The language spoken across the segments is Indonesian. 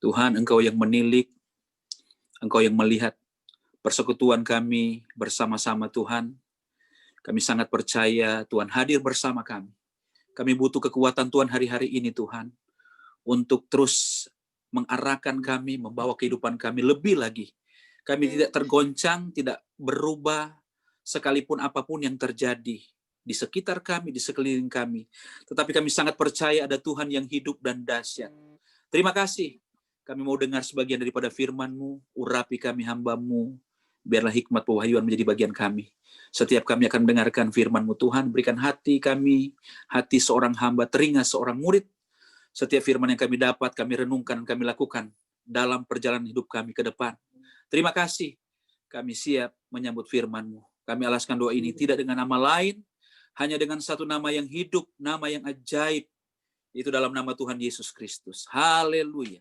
Tuhan, Engkau yang menilik, Engkau yang melihat persekutuan kami bersama-sama Tuhan. Kami sangat percaya Tuhan hadir bersama kami. Kami butuh kekuatan Tuhan hari-hari ini Tuhan, untuk terus mengarahkan kami, membawa kehidupan kami lebih lagi. Kami tidak tergoncang, tidak berubah, sekalipun apapun yang terjadi di sekitar kami, di sekeliling kami. Tetapi kami sangat percaya ada Tuhan yang hidup dan dahsyat. Terima kasih. Kami mau dengar sebagian daripada firman-Mu, urapi kami hamba-Mu, biarlah hikmat pewahyuan menjadi bagian kami. Setiap kami akan mendengarkan firman-Mu Tuhan, berikan hati kami, hati seorang hamba, telinga seorang murid. Setiap firman yang kami dapat, kami renungkan, kami lakukan dalam perjalanan hidup kami ke depan. Terima kasih, kami siap menyambut firman-Mu. Kami alaskan doa ini tidak dengan nama lain, hanya dengan satu nama yang hidup, nama yang ajaib, itu dalam nama Tuhan Yesus Kristus. Haleluya.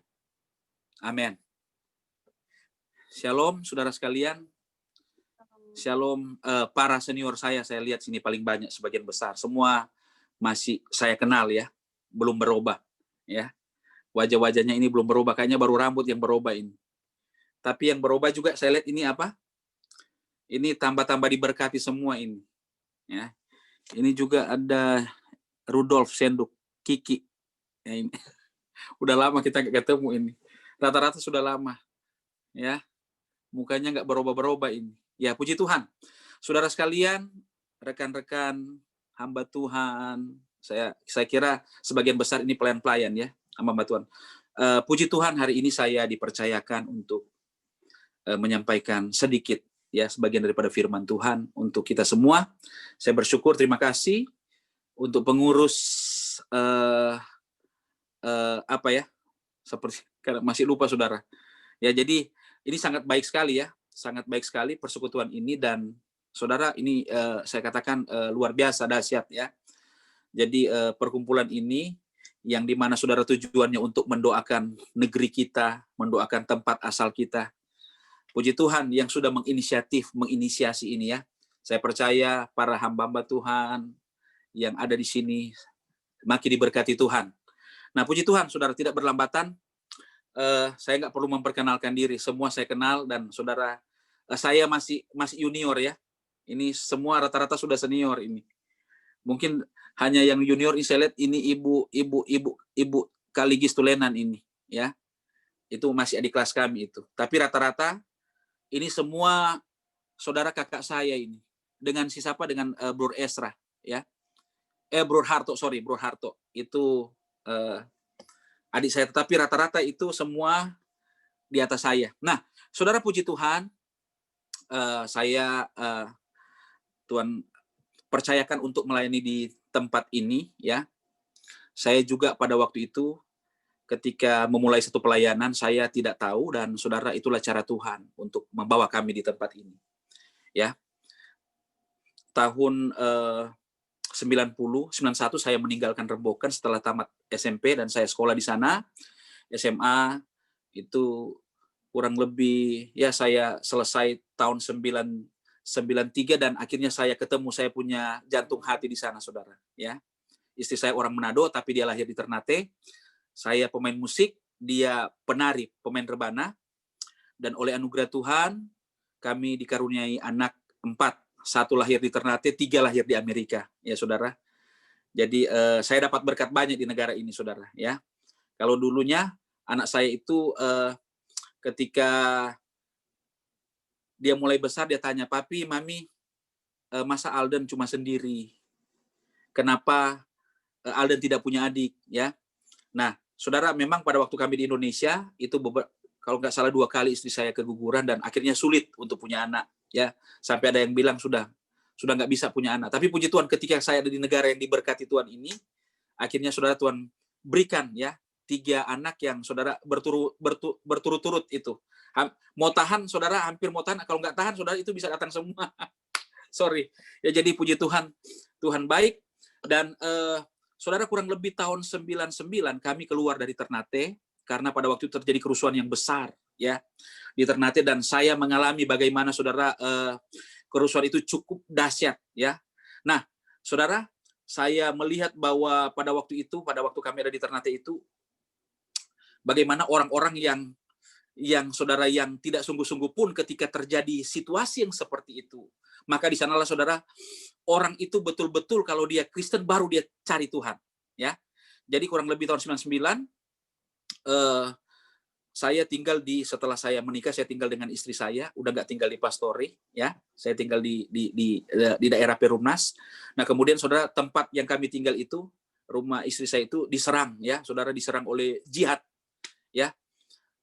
Amin. Shalom, saudara sekalian. Shalom, para senior saya lihat sini paling banyak, sebagian besar. Semua masih saya kenal ya, belum berubah. Ya, wajah-wajahnya ini belum berubah, kayaknya baru rambut yang berubah ini. Tapi yang berubah juga saya lihat ini apa? Ini tambah-tambah diberkati semua ini. Ya, ini juga ada Rudolf Senduk, Kiki. Ya, ini. Udah lama kita nggak ketemu ini. Rata-rata sudah lama. Ya, mukanya nggak berubah-berubah ini. Ya, puji Tuhan. Saudara sekalian, rekan-rekan, hamba Tuhan, saya kira sebagian besar ini pelayan-pelayan ya, hamba Tuhan. Puji Tuhan, hari ini saya dipercayakan untuk menyampaikan sedikit ya sebagian daripada firman Tuhan untuk kita semua. Saya bersyukur, terima kasih untuk pengurus apa ya? Seperti masih lupa saudara. Ya, jadi ini sangat baik sekali ya, sangat baik sekali persekutuan ini, dan saudara ini saya katakan luar biasa dahsyat ya. Jadi perkumpulan ini yang dimana saudara tujuannya untuk mendoakan negeri kita, mendoakan tempat asal kita. Puji Tuhan yang sudah menginisiasi ini ya. Saya percaya para hamba-hamba Tuhan yang ada di sini makin diberkati Tuhan. Nah, puji Tuhan, saudara, tidak berlambatan. Saya nggak perlu memperkenalkan diri, semua saya kenal, dan saudara, saya masih junior ya. Ini semua rata-rata sudah senior ini. Mungkin hanya yang junior ini saya lihat ini ibu Kaligis Tulenan ini ya. Itu masih adik kelas kami itu. Tapi rata-rata ini semua saudara kakak saya ini. Dengan siapa? Dengan Bro Esra ya. Bro Harto, Bro Harto. Itu adik saya, tetapi rata-rata itu semua di atas saya. Nah, saudara, puji Tuhan, saya Tuhan percayakan untuk melayani di tempat ini ya. Saya juga pada waktu itu ketika memulai satu pelayanan, saya tidak tahu, dan saudara, itulah cara Tuhan untuk membawa kami di tempat ini ya. Tahun 91 saya meninggalkan Rembokan setelah tamat SMP, dan saya sekolah di sana. SMA itu kurang lebih ya, saya selesai tahun 93, dan akhirnya saya punya jantung hati di sana saudara ya. Istri saya orang Manado tapi dia lahir di Ternate. Saya pemain musik, dia penari, pemain rebana, dan oleh anugerah Tuhan kami dikaruniai anak 4. 1 lahir di Ternate, 3 lahir di Amerika ya saudara. Jadi saya dapat berkat banyak di negara ini saudara ya. Kalau dulunya anak saya itu ketika dia mulai besar, dia tanya, "Papi, Mami, masa Alden cuma sendiri? Kenapa Alden tidak punya adik?" Ya. Nah, saudara, memang pada waktu kami di Indonesia itu kalau nggak salah 2 kali istri saya keguguran, dan akhirnya sulit untuk punya anak ya. Sampai ada yang bilang sudah nggak bisa punya anak. Tapi puji Tuhan, ketika saya ada di negara yang diberkati Tuhan ini, akhirnya saudara, Tuhan berikan ya 3 anak yang saudara berturut-turut itu. Mau tahan saudara, hampir mau tahan, kalau nggak tahan saudara itu bisa datang semua. Sorry. Ya, jadi puji Tuhan, Tuhan baik. Dan saudara, kurang lebih tahun 99 kami keluar dari Ternate karena pada waktu itu terjadi kerusuhan yang besar ya di Ternate, dan saya mengalami bagaimana saudara kerusuhan itu cukup dahsyat ya. Nah, saudara, saya melihat bahwa pada waktu kami ada di Ternate itu, bagaimana orang-orang yang saudara yang tidak sungguh-sungguh pun ketika terjadi situasi yang seperti itu, maka di sanalah saudara orang itu betul-betul kalau dia Kristen baru dia cari Tuhan, ya. Jadi kurang lebih tahun 99 saya tinggal setelah saya menikah, saya tinggal dengan istri saya, udah nggak tinggal di Pastori, ya. Saya tinggal di daerah Perumnas. Nah, kemudian saudara, tempat yang kami tinggal itu, rumah istri saya itu diserang, ya, saudara, diserang oleh jihad, ya.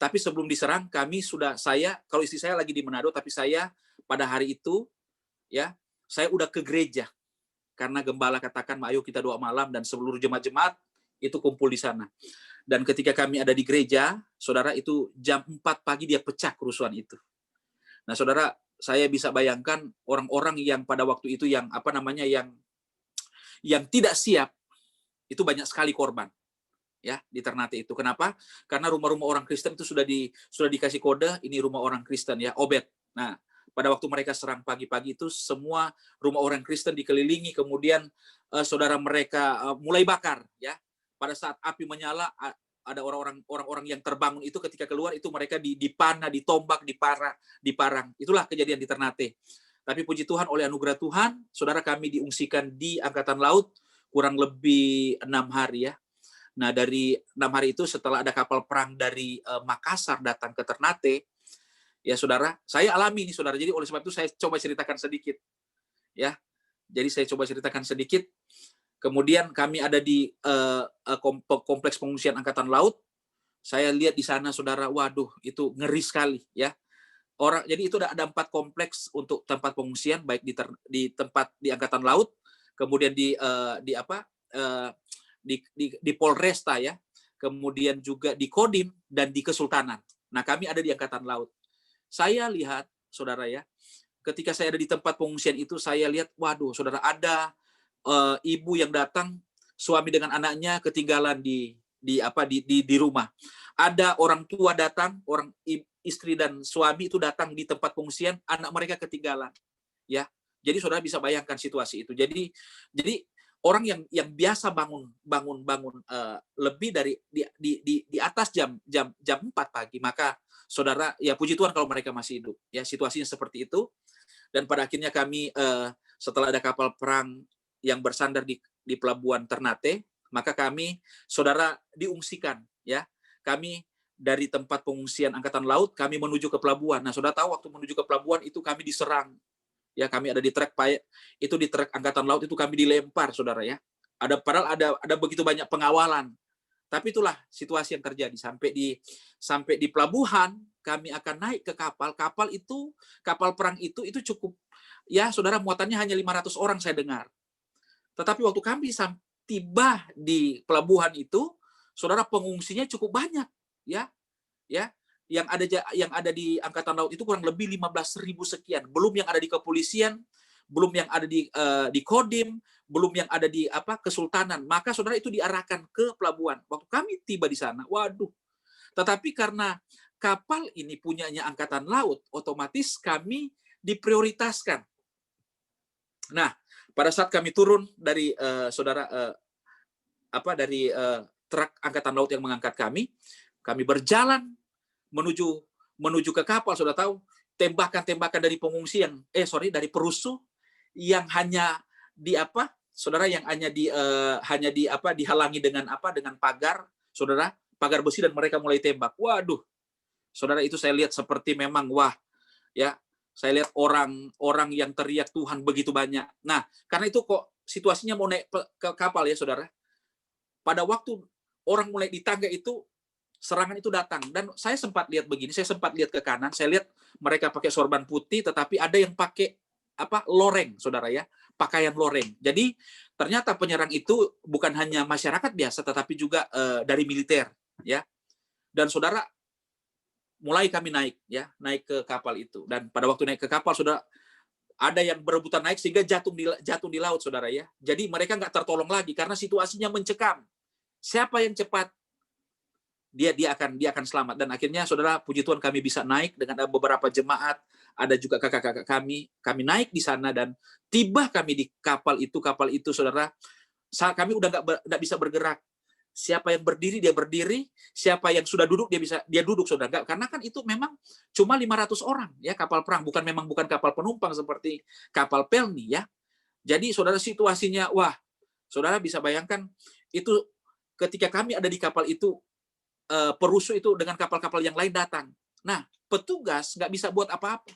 Tapi sebelum diserang, kalau istri saya lagi di Manado, tapi saya pada hari itu, ya, saya udah ke gereja karena gembala katakan, ayo kita doa malam, dan seluruh jemaat-jemaat itu kumpul di sana. Dan ketika kami ada di gereja, saudara, itu jam 4 pagi dia pecah kerusuhan itu. Nah, saudara, saya bisa bayangkan orang-orang yang pada waktu itu yang tidak siap, itu banyak sekali korban, ya, di Ternate itu. Kenapa? Karena rumah-rumah orang Kristen itu sudah dikasih kode, ini rumah orang Kristen, ya, Obed. Nah, pada waktu mereka serang pagi-pagi itu, semua rumah orang Kristen dikelilingi, kemudian saudara, mereka mulai bakar, ya. Pada saat api menyala, ada orang-orang yang terbangun itu ketika keluar itu mereka dipanah, ditombak, diparang. Itulah kejadian di Ternate. Tapi puji Tuhan, oleh anugerah Tuhan, saudara, kami diungsikan di Angkatan Laut kurang lebih 6 hari, ya. Nah, dari 6 hari itu setelah ada kapal perang dari Makassar datang ke Ternate, ya saudara, saya alami nih saudara. Jadi oleh sebab itu saya coba ceritakan sedikit, ya. Jadi saya coba ceritakan sedikit. Kemudian kami ada di kompleks pengungsian Angkatan Laut. Saya lihat di sana saudara, waduh, itu ngeri sekali, ya. Jadi itu ada 4 kompleks untuk tempat pengungsian, baik di tempat di Angkatan Laut, kemudian di Polresta, ya, kemudian juga di Kodim dan di Kesultanan. Nah, kami ada di Angkatan Laut. Saya lihat saudara, ya, ketika saya ada di tempat pengungsian itu, saya lihat, waduh saudara, ada ibu yang datang, suami dengan anaknya ketinggalan di rumah. Ada orang tua datang, istri dan suami itu datang di tempat pengungsian, anak mereka ketinggalan, ya. Jadi saudara bisa bayangkan situasi itu. Jadi orang yang biasa bangun lebih dari di atas jam 4 pagi, maka saudara, ya puji Tuhan kalau mereka masih hidup, ya. Situasinya seperti itu. Dan pada akhirnya kami setelah ada kapal perang yang bersandar di pelabuhan Ternate, maka kami saudara diungsikan, ya. Kami dari tempat pengungsian Angkatan Laut kami menuju ke pelabuhan. Nah, saudara tahu waktu menuju ke pelabuhan itu kami diserang, ya. Kami ada di trek itu, di trek Angkatan Laut itu kami dilempar, saudara, ya. Padahal ada begitu banyak pengawalan. Tapi itulah situasi yang terjadi. Sampai di pelabuhan kami akan naik ke kapal perang itu cukup, ya saudara, muatannya hanya 500 orang saya dengar. Tetapi waktu kami tiba di pelabuhan itu, saudara, pengungsinya cukup banyak, ya. Yang ada di Angkatan Laut itu kurang lebih 15.000 sekian. Belum yang ada di kepolisian, belum yang ada di Kodim, belum yang ada di Kesultanan. Maka saudara, itu diarahkan ke pelabuhan. Waktu kami tiba di sana, waduh. Tetapi karena kapal ini punyanya Angkatan Laut, otomatis kami diprioritaskan. Nah, pada saat kami turun dari truk Angkatan Laut yang mengangkat kami berjalan menuju ke kapal. Saudara tahu, tembakan-tembakan dari pengungsi dari perusuh yang hanya dihalangi dengan pagar, saudara, pagar besi, dan mereka mulai tembak. Waduh, saudara, itu saya lihat seperti memang, wah, ya. Saya lihat orang yang teriak Tuhan begitu banyak. Nah, karena itu kok situasinya mau naik ke kapal, ya saudara. Pada waktu orang mulai di tangga itu, serangan itu datang. Dan saya sempat lihat begini, saya sempat lihat ke kanan, saya lihat mereka pakai sorban putih, tetapi ada yang pakai loreng, saudara, ya. Pakaian loreng. Jadi ternyata penyerang itu bukan hanya masyarakat biasa, tetapi juga dari militer, ya. Dan saudara, mulai kami naik ke kapal itu. Dan pada waktu naik ke kapal, saudara, ada yang berebutan naik sehingga jatuh di laut, saudara, ya. Jadi mereka nggak tertolong lagi karena situasinya mencekam. Siapa yang cepat, dia akan selamat. Dan akhirnya, saudara, puji Tuhan, kami bisa naik dengan beberapa jemaat, ada juga kakak-kakak kami naik di sana, dan tiba kami di kapal itu, saudara, kami udah nggak bisa bergerak. Siapa yang berdiri, dia berdiri. Siapa yang sudah duduk, dia duduk, saudara. Karena kan itu memang cuma 500 orang, ya, kapal perang. Bukan kapal penumpang seperti kapal Pelni, ya. Jadi, saudara, situasinya, wah, saudara bisa bayangkan, itu ketika kami ada di kapal itu, perusuh itu dengan kapal-kapal yang lain datang. Nah, petugas nggak bisa buat apa-apa.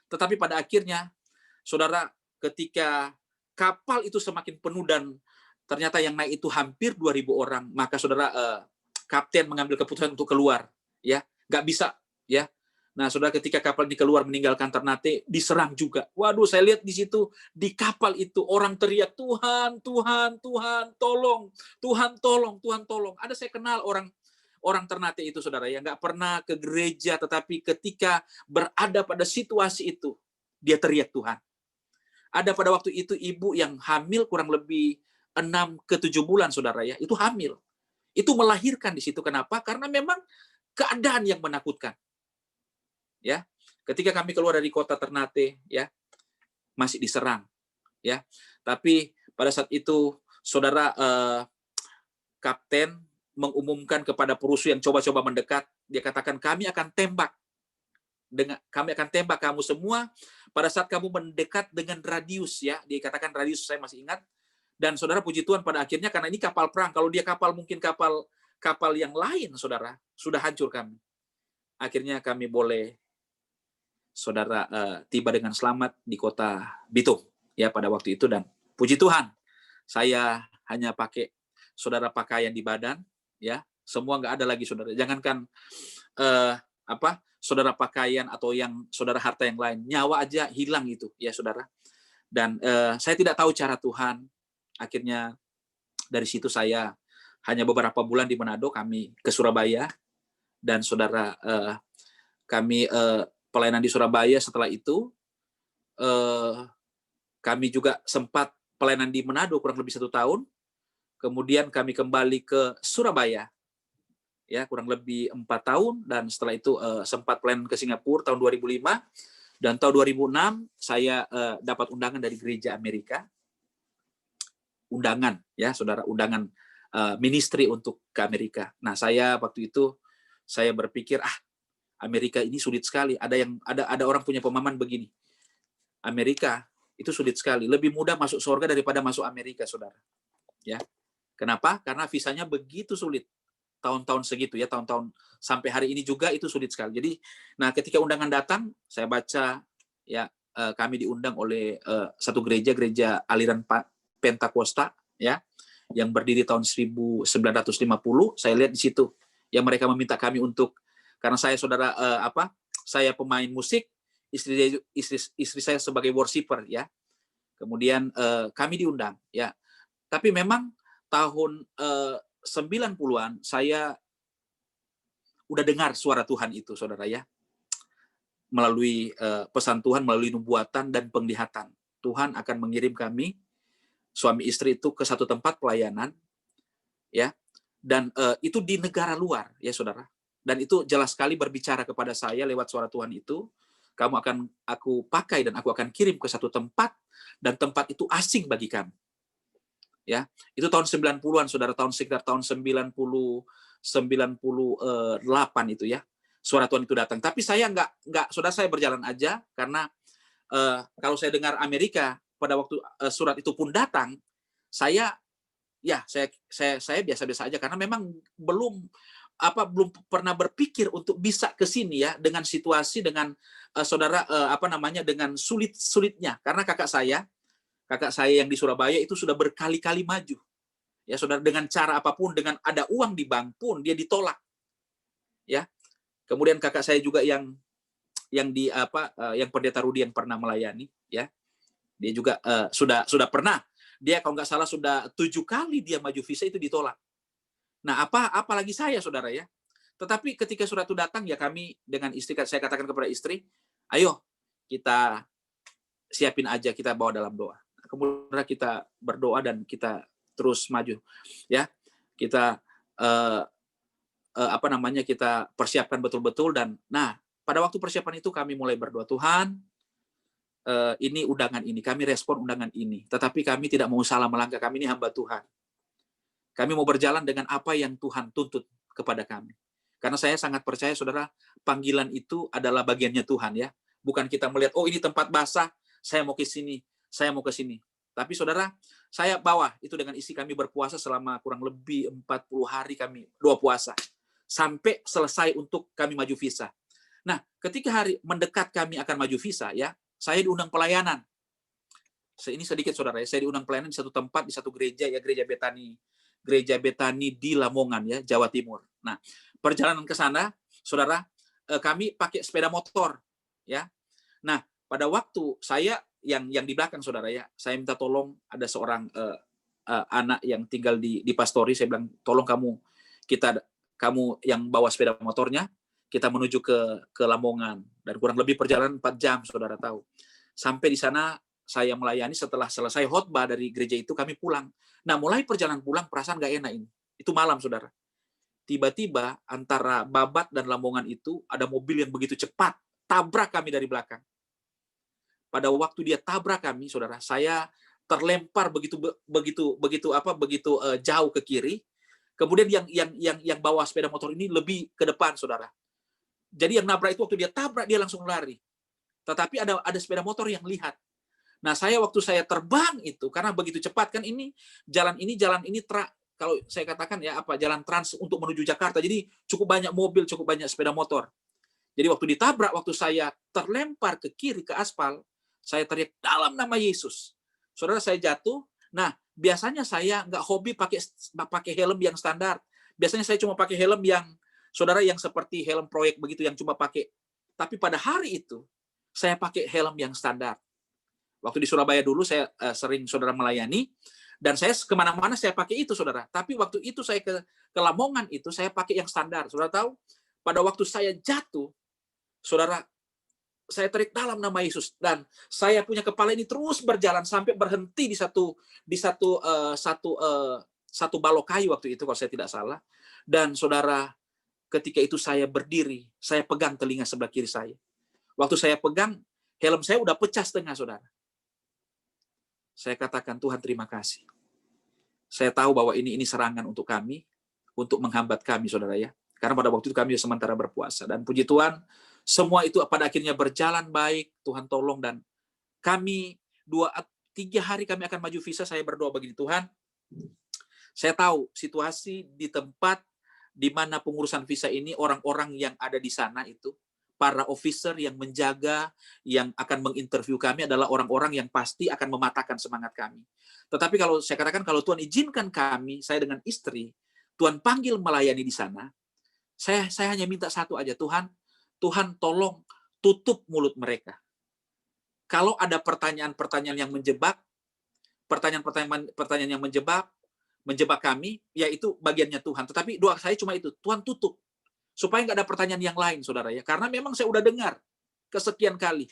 Tetapi pada akhirnya, saudara, ketika kapal itu semakin penuh dan ternyata yang naik itu hampir 2.000 orang, maka saudara, kapten mengambil keputusan untuk keluar, ya, nggak bisa, ya. Nah, saudara, ketika kapal ini keluar meninggalkan Ternate, diserang juga. Waduh, saya lihat di situ di kapal itu orang teriak, Tuhan, Tuhan, Tuhan, tolong, Tuhan, tolong, Tuhan, tolong. Ada saya kenal orang Ternate itu, saudara, yang nggak pernah ke gereja, tetapi ketika berada pada situasi itu, dia teriak Tuhan. Ada pada waktu itu ibu yang hamil kurang lebih 6 ke 7 bulan, saudara, ya, itu hamil. Itu melahirkan di situ. Kenapa? Karena memang keadaan yang menakutkan. Ya, ketika kami keluar dari kota Ternate, ya, masih diserang, ya. Tapi pada saat itu, saudara, kapten mengumumkan kepada perusuh yang coba-coba mendekat, dia katakan, kami akan tembak kamu semua pada saat kamu mendekat dengan radius, ya. Dia katakan radius, saya masih ingat. Dan saudara, puji Tuhan, pada akhirnya karena ini kapal perang, kalau dia mungkin kapal yang lain, saudara, sudah hancur kami. Akhirnya kami boleh, saudara, tiba dengan selamat di kota Bitung, ya, pada waktu itu. Dan puji Tuhan, saya hanya pakai, saudara, pakaian di badan, ya, semua nggak ada lagi, saudara. Jangankan saudara, pakaian atau yang saudara harta yang lain, nyawa aja hilang itu, ya, saudara. Dan saya tidak tahu cara Tuhan. Akhirnya dari situ saya hanya beberapa bulan di Manado, kami ke Surabaya, dan saudara, kami pelayanan di Surabaya. Setelah itu kami juga sempat pelayanan di Manado kurang lebih 1 tahun. Kemudian kami kembali ke Surabaya, ya, kurang lebih 4 tahun, dan setelah itu sempat pelayanan ke Singapura tahun 2005, dan tahun 2006 saya dapat undangan dari gereja Amerika, undangan, ya, saudara, undangan ministry untuk ke Amerika. Nah, saya waktu itu saya berpikir, Amerika ini sulit sekali. Ada orang punya pemahaman begini, Amerika itu sulit sekali, lebih mudah masuk surga daripada masuk Amerika, saudara. Ya, kenapa? Karena visanya begitu sulit. Tahun-tahun segitu, ya, tahun-tahun sampai hari ini juga itu sulit sekali. Jadi, nah, ketika undangan datang, saya baca, ya, kami diundang oleh satu gereja aliran Pentakosta, ya, yang berdiri tahun 1950. Saya lihat di situ, yang mereka meminta kami untuk, karena saya, saudara, saya pemain musik, istri saya sebagai worshiper, ya. Kemudian kami diundang, ya. Tapi memang tahun 90-an saya udah dengar suara Tuhan itu, saudara, ya. Melalui pesan Tuhan, melalui nubuatan dan penglihatan. Tuhan akan mengirim kami, suami istri itu, ke satu tempat pelayanan, ya. Dan itu di negara luar, ya, saudara. Dan itu jelas sekali berbicara kepada saya lewat suara Tuhan itu, aku pakai dan aku akan kirim ke satu tempat, dan tempat itu asing bagi kami. Ya, itu tahun 90-an, saudara, sekitar tahun 98 itu, ya. Suara Tuhan itu datang. Tapi saya nggak, saudara, saya berjalan aja, karena kalau saya dengar Amerika pada waktu surat itu pun datang, saya biasa-biasa aja, karena memang belum pernah berpikir untuk bisa ke sini, ya, dengan situasi, dengan saudara, dengan sulit-sulitnya, karena kakak saya yang di Surabaya itu sudah berkali-kali maju, ya, saudara, dengan cara apapun, dengan ada uang di bank pun dia ditolak, ya. Kemudian kakak saya juga yang pendeta Rudi yang pernah melayani, ya, dia juga sudah pernah, dia kalau nggak salah sudah 7 kali dia maju visa itu ditolak. Nah, apalagi saya, saudara, ya. Tetapi ketika surat itu datang, ya, kami dengan istri, saya katakan kepada istri, ayo kita siapin aja, kita bawa dalam doa. Kemudian kita berdoa dan kita terus maju, ya. Kita kita persiapkan betul-betul. Dan nah, pada waktu persiapan itu kami mulai berdoa, Tuhan, ini undangan ini, kami respon undangan ini, tetapi kami tidak mau salah melangkah, kami ini hamba Tuhan. Kami mau berjalan dengan apa yang Tuhan tuntut kepada kami. Karena saya sangat percaya, saudara, panggilan itu adalah bagiannya Tuhan ya. Bukan kita melihat, oh ini tempat basah, saya mau ke sini, saya mau ke sini. Tapi saudara, saya bawa itu dengan istri kami berpuasa selama kurang lebih 40 hari kami dua puasa. Sampai selesai untuk kami maju visa. Nah, ketika hari mendekat kami akan maju visa ya, saya diundang pelayanan. Ini sedikit saudara ya, saya diundang pelayanan di satu tempat, di satu gereja ya, gereja Betani di Lamongan ya, Jawa Timur. Nah, perjalanan ke sana, saudara, kami pakai sepeda motor ya. Nah, pada waktu saya yang di belakang saudara ya, saya minta tolong, ada seorang anak yang tinggal di Pastori, saya bilang tolong kamu yang bawa sepeda motornya, kita menuju ke Lamongan, dan kurang lebih perjalanan 4 jam saudara tahu. Sampai di sana saya melayani, setelah selesai khotbah dari gereja itu kami pulang. Nah, mulai perjalanan pulang perasaan gak enak ini. Itu malam saudara. Tiba-tiba antara Babat dan Lamongan itu ada mobil yang begitu cepat tabrak kami dari belakang. Pada waktu dia tabrak kami, saudara, saya terlempar begitu jauh ke kiri. Kemudian yang bawa sepeda motor ini lebih ke depan, saudara. Jadi yang nabrak itu waktu dia tabrak dia langsung lari. Tetapi ada sepeda motor yang lihat. Nah, waktu saya terbang itu karena begitu cepat kan, jalan ini kalau saya katakan ya jalan trans untuk menuju Jakarta. Jadi cukup banyak mobil, cukup banyak sepeda motor. Jadi waktu ditabrak, waktu saya terlempar ke kiri ke aspal, saya teriak dalam nama Yesus. Saudara, saya jatuh. Nah, biasanya saya nggak hobi pakai helm yang standar. Biasanya saya cuma pakai helm yang saudara yang seperti helm proyek begitu yang cuma pakai. Tapi pada hari itu saya pakai helm yang standar. Waktu di Surabaya dulu saya sering saudara melayani, dan saya kemana-mana saya pakai itu saudara. Tapi waktu itu saya ke Lamongan itu saya pakai yang standar. Saudara tahu, pada waktu saya jatuh, saudara, saya tarik dalam nama Yesus, dan saya punya kepala ini terus berjalan sampai berhenti di satu balok kayu waktu itu kalau saya tidak salah. Dan saudara, ketika itu saya berdiri, saya pegang telinga sebelah kiri saya. Waktu saya pegang, helm saya udah pecah setengah, saudara. Saya katakan, Tuhan terima kasih. Saya tahu bahwa ini serangan untuk kami, untuk menghambat kami, saudara ya. Karena pada waktu itu kami sementara berpuasa. Dan puji Tuhan, semua itu pada akhirnya berjalan baik. Tuhan tolong, dan kami 2-3 hari kami akan maju visa. Saya berdoa begini, Tuhan, saya tahu situasi di tempat di mana pengurusan visa ini, orang-orang yang ada di sana itu, para officer yang menjaga, yang akan menginterview kami adalah orang-orang yang pasti akan mematahkan semangat kami. Tetapi kalau saya katakan, kalau Tuhan izinkan kami, saya dengan istri, Tuhan panggil melayani di sana, saya hanya minta satu aja, Tuhan tolong tutup mulut mereka. Kalau ada pertanyaan-pertanyaan yang menjebak, pertanyaan yang menjebak kami, yaitu bagiannya Tuhan. Tetapi doa saya cuma itu, Tuhan tutup. Supaya nggak ada pertanyaan yang lain, saudara ya. Karena memang saya udah dengar kesekian kali.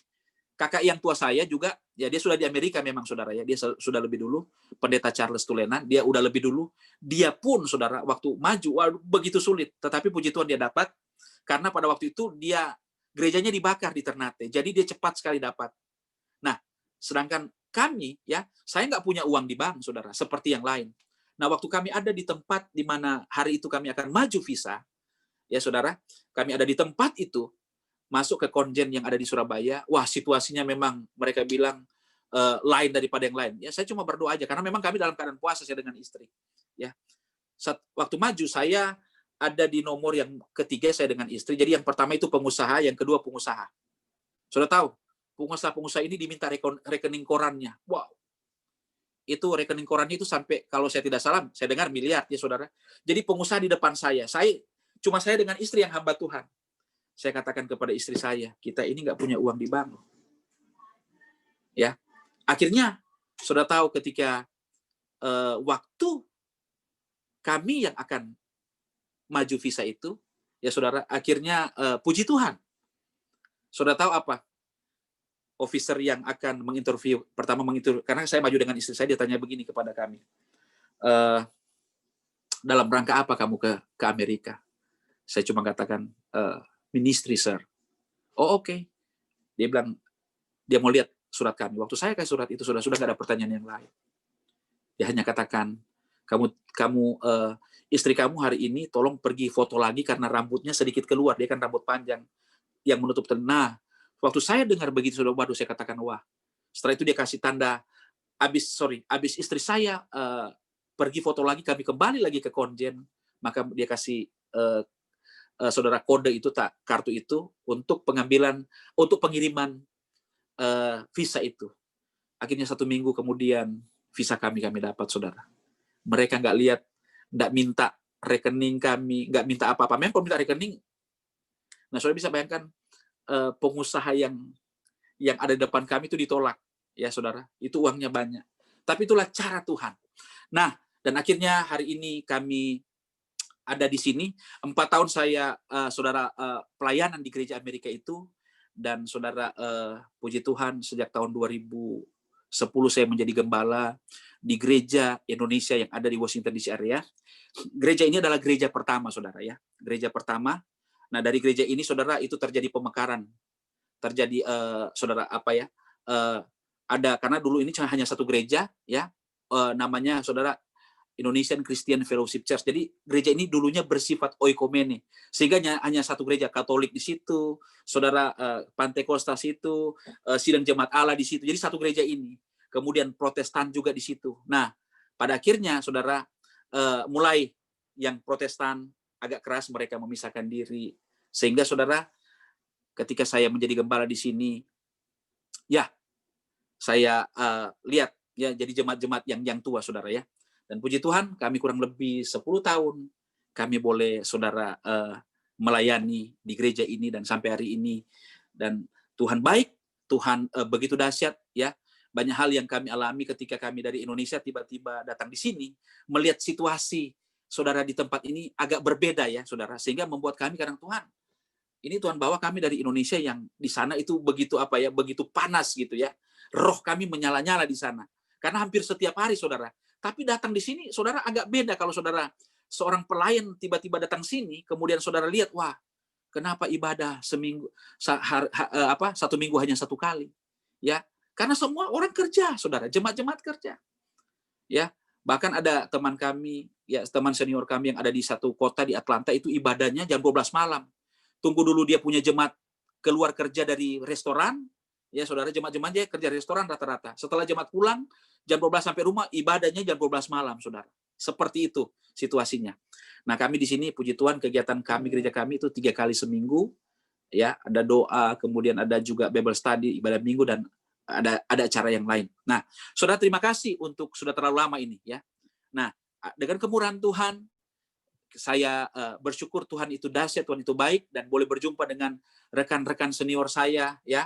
Kakak yang tua saya juga, ya dia sudah di Amerika memang, saudara ya. Dia sudah lebih dulu, Pendeta Charles Tulena, dia udah lebih dulu. Dia pun, saudara, waktu maju, waduh, begitu sulit. Tetapi puji Tuhan dia dapat, karena pada waktu itu gerejanya dibakar di Ternate. Jadi dia cepat sekali dapat. Nah, sedangkan kami, ya, saya nggak punya uang di bank, saudara, seperti yang lain. Nah, waktu kami ada di tempat di mana hari itu kami akan maju visa, ya saudara, kami ada di tempat itu, masuk ke konjen yang ada di Surabaya, wah situasinya memang mereka bilang lain daripada yang lain. Ya saya cuma berdoa aja, karena memang kami dalam keadaan puasa, saya dengan istri. Ya, waktu maju saya ada di nomor yang ketiga, saya dengan istri. Jadi yang pertama itu pengusaha, yang kedua pengusaha. Sudah tahu, pengusaha ini diminta rekening korannya. Wow, itu rekening korannya itu sampai, kalau saya tidak salah, saya dengar miliar ya saudara. Jadi pengusaha di depan cuma saya dengan istri yang hamba Tuhan. Saya katakan kepada istri saya, kita ini nggak punya uang di bank. Ya, akhirnya sudah tahu ketika waktu kami yang akan maju visa itu, ya saudara, akhirnya puji Tuhan. Sudah tahu apa? Officer yang akan menginterview, karena saya maju dengan istri saya, dia tanya begini kepada kami, dalam rangka apa kamu ke Amerika? Saya cuma katakan, ministry, sir. Oh, oke. Dia bilang, dia mau lihat surat kami. Waktu saya kasih surat itu, sudah nggak ada pertanyaan yang lain. Dia hanya katakan, Kamu kamu istri kamu hari ini tolong pergi foto lagi karena rambutnya sedikit keluar, dia kan rambut panjang yang menutup telinga. Nah, waktu saya dengar begitu, saudara, waduh, saya katakan wah. Setelah itu dia kasih tanda, abis istri saya pergi foto lagi, kami kembali lagi ke konjen, maka dia kasih saudara kode itu, kartu itu untuk pengiriman visa itu. Akhirnya 1 minggu kemudian visa kami dapat, saudara. Mereka nggak lihat, nggak minta rekening kami, nggak minta apa-apa. Memang kalau minta rekening, nah saudara bisa bayangkan pengusaha yang ada di depan kami itu ditolak, ya saudara. Itu uangnya banyak. Tapi itulah cara Tuhan. Nah, dan akhirnya hari ini kami ada di sini. 4 tahun saya, saudara, pelayanan di gereja Amerika itu, dan saudara, puji Tuhan, sejak tahun 2010 saya menjadi gembala di gereja Indonesia yang ada di Washington DC area. Gereja ini adalah gereja pertama, saudara, ya. Gereja pertama. Nah, dari gereja ini, saudara, itu terjadi pemekaran. Terjadi, saudara, ada, karena dulu ini hanya satu gereja, ya, namanya, saudara, Indonesian Christian Fellowship Church. Jadi gereja ini dulunya bersifat oikomene, sehingga hanya satu gereja, Katolik di situ, saudara, Pantekosta situ, Sidang Jemaat Allah di situ. Jadi satu gereja ini. Kemudian Protestan juga di situ. Nah, pada akhirnya, saudara, mulai yang Protestan agak keras, mereka memisahkan diri, sehingga, saudara, ketika saya menjadi gembala di sini, ya, saya lihat, ya, jadi jemaat-jemaat yang tua, saudara, ya. Dan puji Tuhan, kami kurang lebih 10 tahun, kami boleh, saudara, melayani di gereja ini, dan sampai hari ini. Dan Tuhan baik, Tuhan begitu dahsyat, ya. Banyak hal yang kami alami ketika kami dari Indonesia tiba-tiba datang di sini, melihat situasi, saudara, di tempat ini agak berbeda, ya, saudara. Sehingga membuat kami kadang, Tuhan, ini Tuhan bawa kami dari Indonesia yang di sana itu begitu begitu panas gitu, ya. Roh kami menyala-nyala di sana. Karena hampir setiap hari, saudara. Tapi datang di sini, saudara, agak beda kalau saudara seorang pelayan tiba-tiba datang sini, kemudian saudara lihat, wah, kenapa ibadah seminggu 1 minggu hanya 1 kali, ya? Karena semua orang kerja, saudara, jemaat-jemaat kerja, ya. Bahkan ada teman kami, ya, teman senior kami yang ada di satu kota di Atlanta, itu ibadahnya jam 12 malam. Tunggu dulu dia punya jemaat keluar kerja dari restoran, ya, saudara, jemaat-jemaat dia kerja di restoran rata-rata. Setelah jemaat pulang, jam 12 sampai rumah, ibadahnya jam 12 malam, saudara. Seperti itu situasinya. Nah, kami di sini, puji Tuhan, kegiatan kami, gereja kami itu 3 kali seminggu, ya, ada doa, kemudian ada juga Bible study, ibadah minggu, dan ada acara yang lain. Nah, saudara, terima kasih untuk sudah terlalu lama ini, ya. Nah, dengan kemurahan Tuhan, saya bersyukur Tuhan itu dahsyat, Tuhan itu baik, dan boleh berjumpa dengan rekan-rekan senior saya, ya,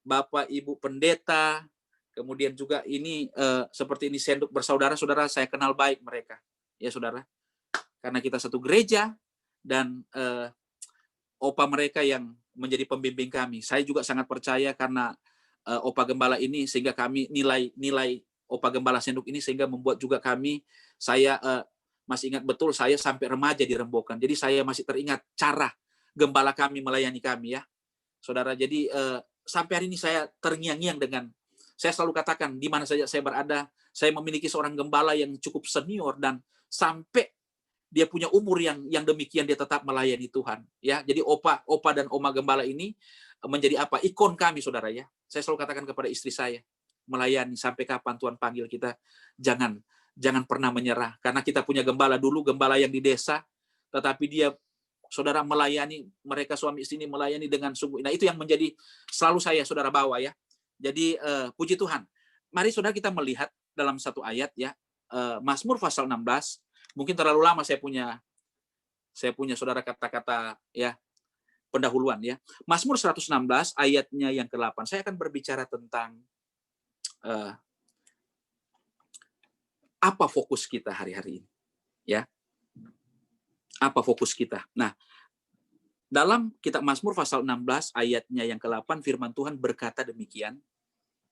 Bapak Ibu Pendeta, kemudian juga ini seperti ini senduk bersaudara, saudara, saya kenal baik mereka, ya, saudara, karena kita satu gereja, dan opa mereka yang menjadi pembimbing kami. Saya juga sangat percaya karena opa gembala ini, sehingga kami nilai opa gembala senduk ini, sehingga membuat juga kami, saya masih ingat betul, saya sampai remaja di Rembokan. Jadi saya masih teringat cara gembala kami melayani kami, ya, saudara. Jadi sampai hari ini saya terngiang-ngiang dengan, saya selalu katakan, di mana saja saya berada, saya memiliki seorang gembala yang cukup senior, dan sampai dia punya umur yang demikian, dia tetap melayani Tuhan, ya. Jadi opa dan oma gembala ini menjadi ikon kami, saudara, ya. Saya selalu katakan kepada istri saya, melayani sampai kapan Tuhan panggil kita, jangan pernah menyerah, karena kita punya gembala dulu, gembala yang di desa, tetapi dia, saudara, melayani mereka, suami istri ini melayani dengan sungguh. Nah, itu yang menjadi selalu saya, saudara, bawa, ya. Jadi puji Tuhan. Mari, saudara, kita melihat dalam satu ayat, ya, Mazmur pasal 16. Mungkin terlalu lama saya punya saudara kata-kata, ya, pendahuluan, ya. Mazmur 116 ayatnya yang ke-8. Saya akan berbicara tentang apa fokus kita hari-hari ini, ya. Apa fokus kita? Nah, dalam kitab Mazmur pasal 16 ayatnya yang ke-8, firman Tuhan berkata demikian.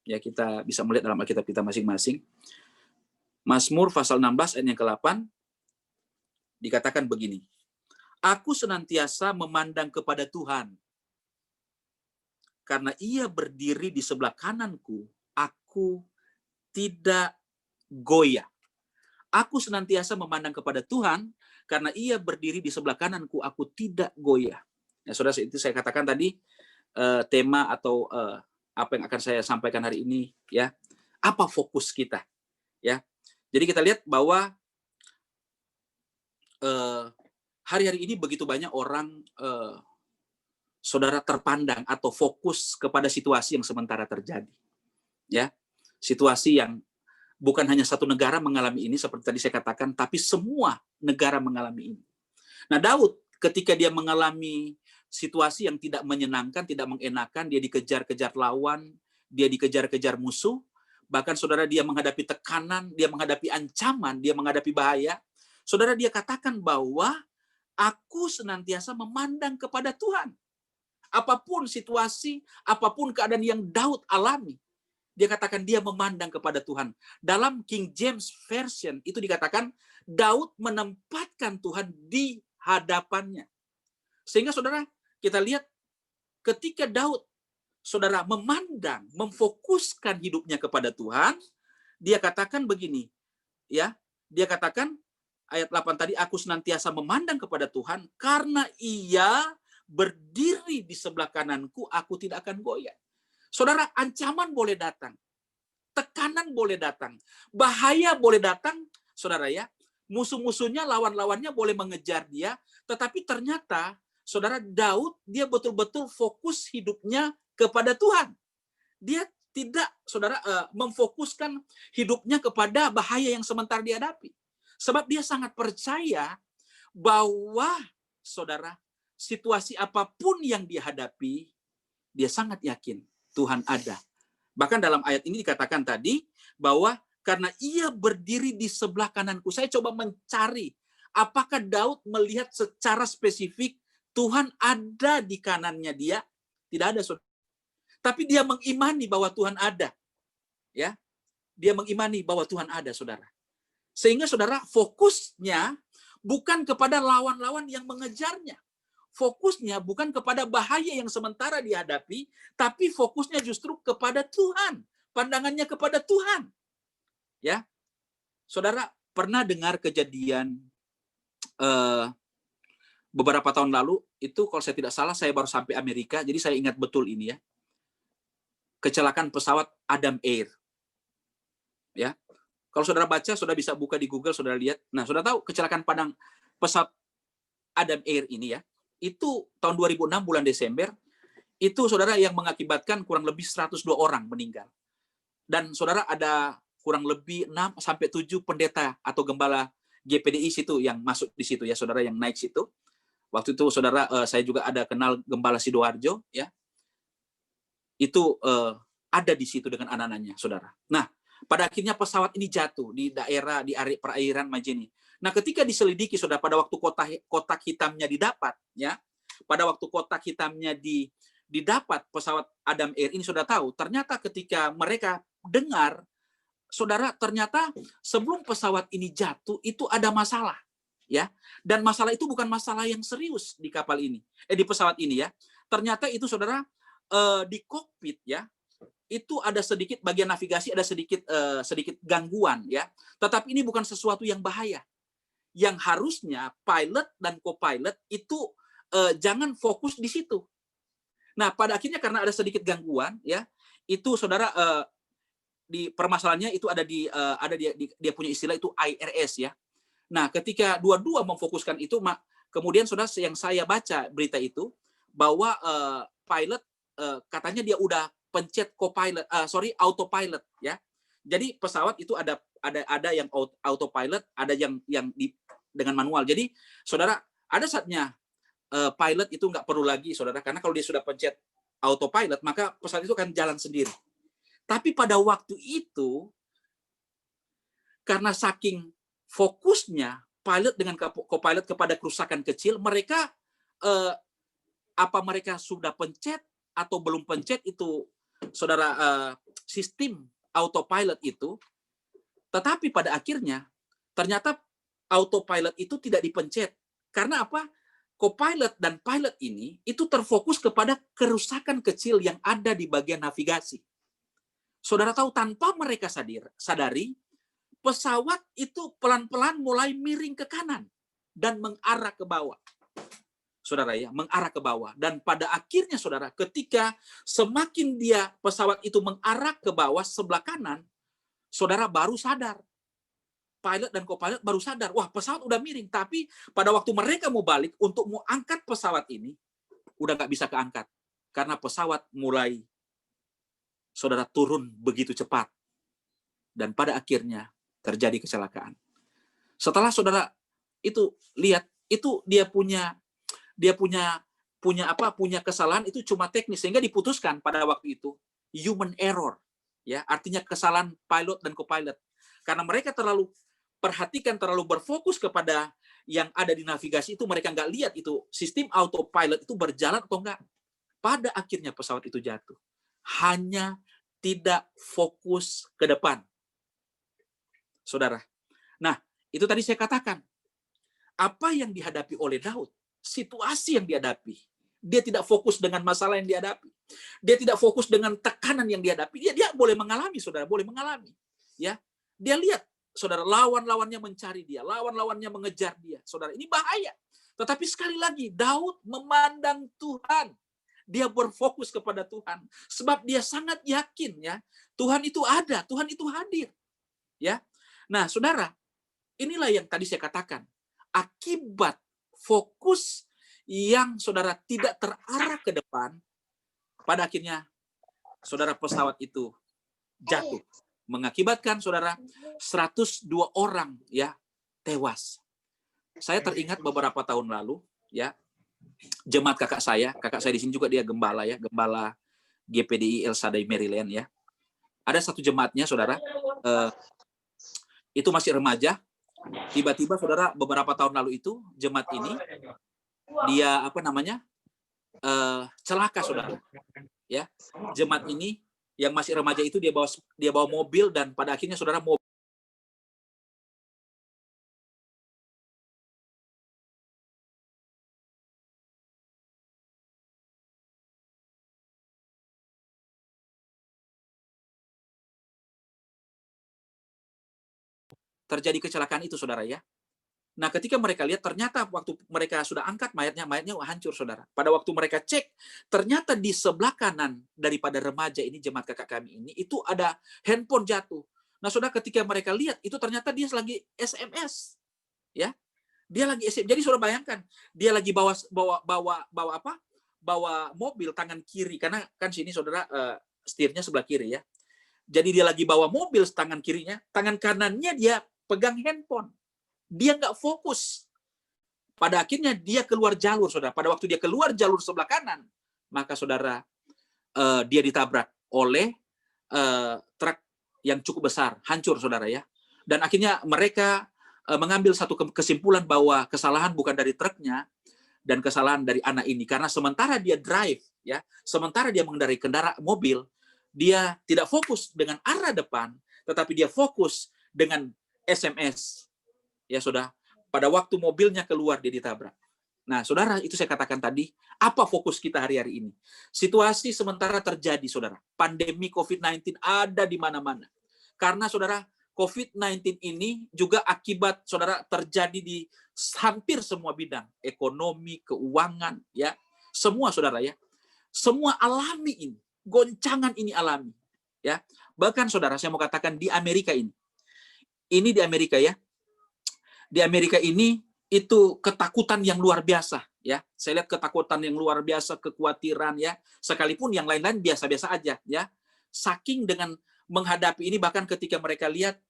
Ya, kita bisa melihat dalam Alkitab kita masing-masing. Mazmur pasal 16 ayat yang ke-8 dikatakan begini. Aku senantiasa memandang kepada Tuhan, karena Ia berdiri di sebelah kananku, aku tidak goyah. Aku senantiasa memandang kepada Tuhan, karena Ia berdiri di sebelah kananku, aku tidak goyah. Ya, saudara, itu saya katakan tadi tema atau apa yang akan saya sampaikan hari ini, ya. Apa fokus kita, ya? Jadi kita lihat bahwa hari-hari ini begitu banyak orang, saudara, terpandang atau fokus kepada situasi yang sementara terjadi, ya. Situasi yang bukan hanya satu negara mengalami ini, seperti tadi saya katakan, tapi semua negara mengalami ini. Nah, Daud ketika dia mengalami situasi yang tidak menyenangkan, tidak mengenakan, dia dikejar-kejar lawan, dia dikejar-kejar musuh, bahkan saudara dia menghadapi tekanan, dia menghadapi ancaman, dia menghadapi bahaya. Saudara, dia katakan bahwa aku senantiasa memandang kepada Tuhan. Apapun situasi, apapun keadaan yang Daud alami, dia katakan dia memandang kepada Tuhan. Dalam King James Version itu dikatakan Daud menempatkan Tuhan di hadapannya. Sehingga saudara, kita lihat ketika Daud, saudara, memandang, memfokuskan hidupnya kepada Tuhan, dia katakan begini, ya. Dia katakan ayat 8 tadi, aku senantiasa memandang kepada Tuhan karena Ia berdiri di sebelah kananku, aku tidak akan goyah. Saudara, ancaman boleh datang, tekanan boleh datang, bahaya boleh datang, saudara, ya. Musuh-musuhnya, lawan-lawannya boleh mengejar dia, tetapi ternyata, saudara, Daud, dia betul-betul fokus hidupnya kepada Tuhan. Dia tidak, saudara, memfokuskan hidupnya kepada bahaya yang sementara dihadapi. Sebab dia sangat percaya bahwa, saudara, situasi apapun yang dihadapi, dia sangat yakin Tuhan ada. Bahkan dalam ayat ini dikatakan tadi bahwa karena Ia berdiri di sebelah kananku. Saya coba mencari apakah Daud melihat secara spesifik Tuhan ada di kanannya dia. Tidak ada, saudara. Tapi dia mengimani bahwa Tuhan ada. Ya, dia mengimani bahwa Tuhan ada, saudara. Sehingga saudara, fokusnya bukan kepada lawan-lawan yang mengejarnya. Fokusnya bukan kepada bahaya yang sementara dihadapi, tapi fokusnya justru kepada Tuhan. Pandangannya kepada Tuhan. Ya, saudara, pernah dengar kejadian beberapa tahun lalu, itu kalau saya tidak salah, saya baru sampai Amerika, jadi saya ingat betul ini, ya. Kecelakaan pesawat Adam Air. Ya, kalau saudara baca, saudara bisa buka di Google, saudara lihat. Nah, saudara tahu kecelakaan pesawat Adam Air ini, ya, itu tahun 2006 bulan Desember, itu saudara yang mengakibatkan kurang lebih 102 orang meninggal. Dan saudara ada kurang lebih 6 sampai 7 pendeta atau gembala GPDI situ yang masuk di situ, ya, saudara, yang naik situ. Waktu itu saudara, saya juga ada kenal Gembala Sidoarjo, ya. Itu ada di situ dengan anak-anaknya, saudara. Nah, pada akhirnya pesawat ini jatuh di daerah di perairan Majene. Nah, ketika diselidiki, saudara, pada waktu kotak hitamnya didapat, ya, pada waktu kotak hitamnya didapat pesawat Adam Air ini, saudara tahu, ternyata ketika mereka dengar, saudara, ternyata sebelum pesawat ini jatuh itu ada masalah, ya, dan masalah itu bukan masalah yang serius di kapal ini, di pesawat ini, ya. Ternyata itu, saudara, di kokpit, ya, itu ada sedikit bagian navigasi, ada sedikit gangguan, ya. Tetapi ini bukan sesuatu yang bahaya. Yang harusnya pilot dan co-pilot itu jangan fokus di situ. Nah, pada akhirnya karena ada sedikit gangguan, ya, itu, saudara, di permasalahannya itu ada dia punya istilah itu IRS, ya. Nah, ketika dua-dua memfokuskan itu, kemudian, saudara, yang saya baca berita itu bahwa pilot katanya dia udah pencet autopilot, ya. Jadi pesawat itu ada yang autopilot, ada yang dengan manual. Jadi, saudara, ada saatnya pilot itu nggak perlu lagi, saudara, karena kalau dia sudah pencet autopilot, maka pesawat itu akan jalan sendiri. Tapi pada waktu itu, karena saking fokusnya pilot dengan co-pilot kepada kerusakan kecil, mereka apa mereka sudah pencet atau belum pencet itu, saudara, sistem autopilot itu, tetapi pada akhirnya ternyata autopilot itu tidak dipencet. Karena apa? Co-pilot dan pilot ini itu terfokus kepada kerusakan kecil yang ada di bagian navigasi. Saudara tahu, tanpa mereka sadari, pesawat itu pelan-pelan mulai miring ke kanan dan mengarah ke bawah. Saudara ya, mengarah ke bawah. Dan pada akhirnya saudara, ketika semakin pesawat itu mengarah ke bawah sebelah kanan, saudara baru sadar. Pilot dan co-pilot baru sadar, wah pesawat udah miring. Tapi pada waktu mereka mau balik untuk mau angkat pesawat ini, udah nggak bisa keangkat. Karena pesawat mulai, saudara, turun begitu cepat. Dan pada akhirnya terjadi kecelakaan. Setelah saudara itu lihat, itu dia punya kesalahan itu cuma teknis, sehingga diputuskan pada waktu itu human error, ya, artinya kesalahan pilot dan co-pilot, karena mereka terlalu berfokus kepada yang ada di navigasi itu, mereka nggak lihat itu sistem autopilot itu berjalan atau enggak. Pada akhirnya pesawat itu jatuh, hanya tidak fokus ke depan, saudara. Nah, itu tadi saya katakan, apa yang dihadapi oleh Daud, situasi yang dihadapi. Dia tidak fokus dengan masalah yang dihadapi. Dia tidak fokus dengan tekanan yang dihadapi. Dia boleh mengalami, saudara, boleh mengalami. Ya, dia lihat, saudara, lawan-lawannya mencari dia, lawan-lawannya mengejar dia. Saudara, ini bahaya. Tetapi sekali lagi, Daud memandang Tuhan. Dia berfokus kepada Tuhan. Sebab dia sangat yakin, ya, Tuhan itu ada, Tuhan itu hadir. Ya. Nah, saudara, inilah yang tadi saya katakan. Akibat fokus yang saudara tidak terarah ke depan, pada akhirnya saudara pesawat itu jatuh, mengakibatkan saudara 102 orang ya tewas. Saya teringat beberapa tahun lalu ya, jemaat kakak saya di sini juga dia gembala ya, gembala GPDI El Shaddai Maryland ya. Ada satu jemaatnya saudara, itu masih remaja. Tiba-tiba saudara, beberapa tahun lalu itu jemaat ini dia celaka saudara. Ya, jemaat ini yang masih remaja itu dia bawa mobil, dan pada akhirnya saudara terjadi kecelakaan itu saudara ya. Nah, ketika mereka lihat, ternyata waktu mereka sudah angkat mayatnya hancur, saudara. Pada waktu mereka cek, ternyata di sebelah kanan daripada remaja ini, jemaat kakak kami ini, itu ada handphone jatuh. Nah, saudara, ketika mereka lihat, itu ternyata dia lagi SMS. Ya, dia lagi SMS. Jadi saudara bayangkan, dia lagi bawa mobil tangan kiri, karena kan sini saudara setirnya sebelah kiri ya. Jadi dia lagi bawa mobil tangan kirinya, tangan kanannya dia pegang handphone. Dia nggak fokus. Pada akhirnya dia keluar jalur, saudara. Pada waktu dia keluar jalur sebelah kanan, maka saudara, dia ditabrak oleh truk yang cukup besar, hancur, saudara ya. Dan akhirnya mereka mengambil satu kesimpulan bahwa kesalahan bukan dari truknya dan kesalahan dari anak ini, karena sementara dia drive, ya, sementara dia mengendarai mobil, dia tidak fokus dengan arah depan, tetapi dia fokus dengan SMS. Ya, saudara, pada waktu mobilnya keluar dia ditabrak. Nah, saudara, itu saya katakan tadi, apa fokus kita hari-hari ini? Situasi sementara terjadi, saudara. Pandemi COVID-19 ada di mana-mana. Karena, saudara, COVID-19 ini juga akibat, saudara, terjadi di hampir semua bidang. Ekonomi, keuangan, ya. Semua, saudara, ya. Semua alami ini. Goncangan ini alami. Ya. Bahkan, saudara, saya mau katakan di Amerika ini. Ini di Amerika, ya. Di Amerika ini itu ketakutan yang luar biasa ya. Saya lihat ketakutan yang luar biasa, kekhawatiran ya. Sekalipun yang lain-lain biasa-biasa aja ya. Saking dengan menghadapi ini, bahkan ketika mereka lihat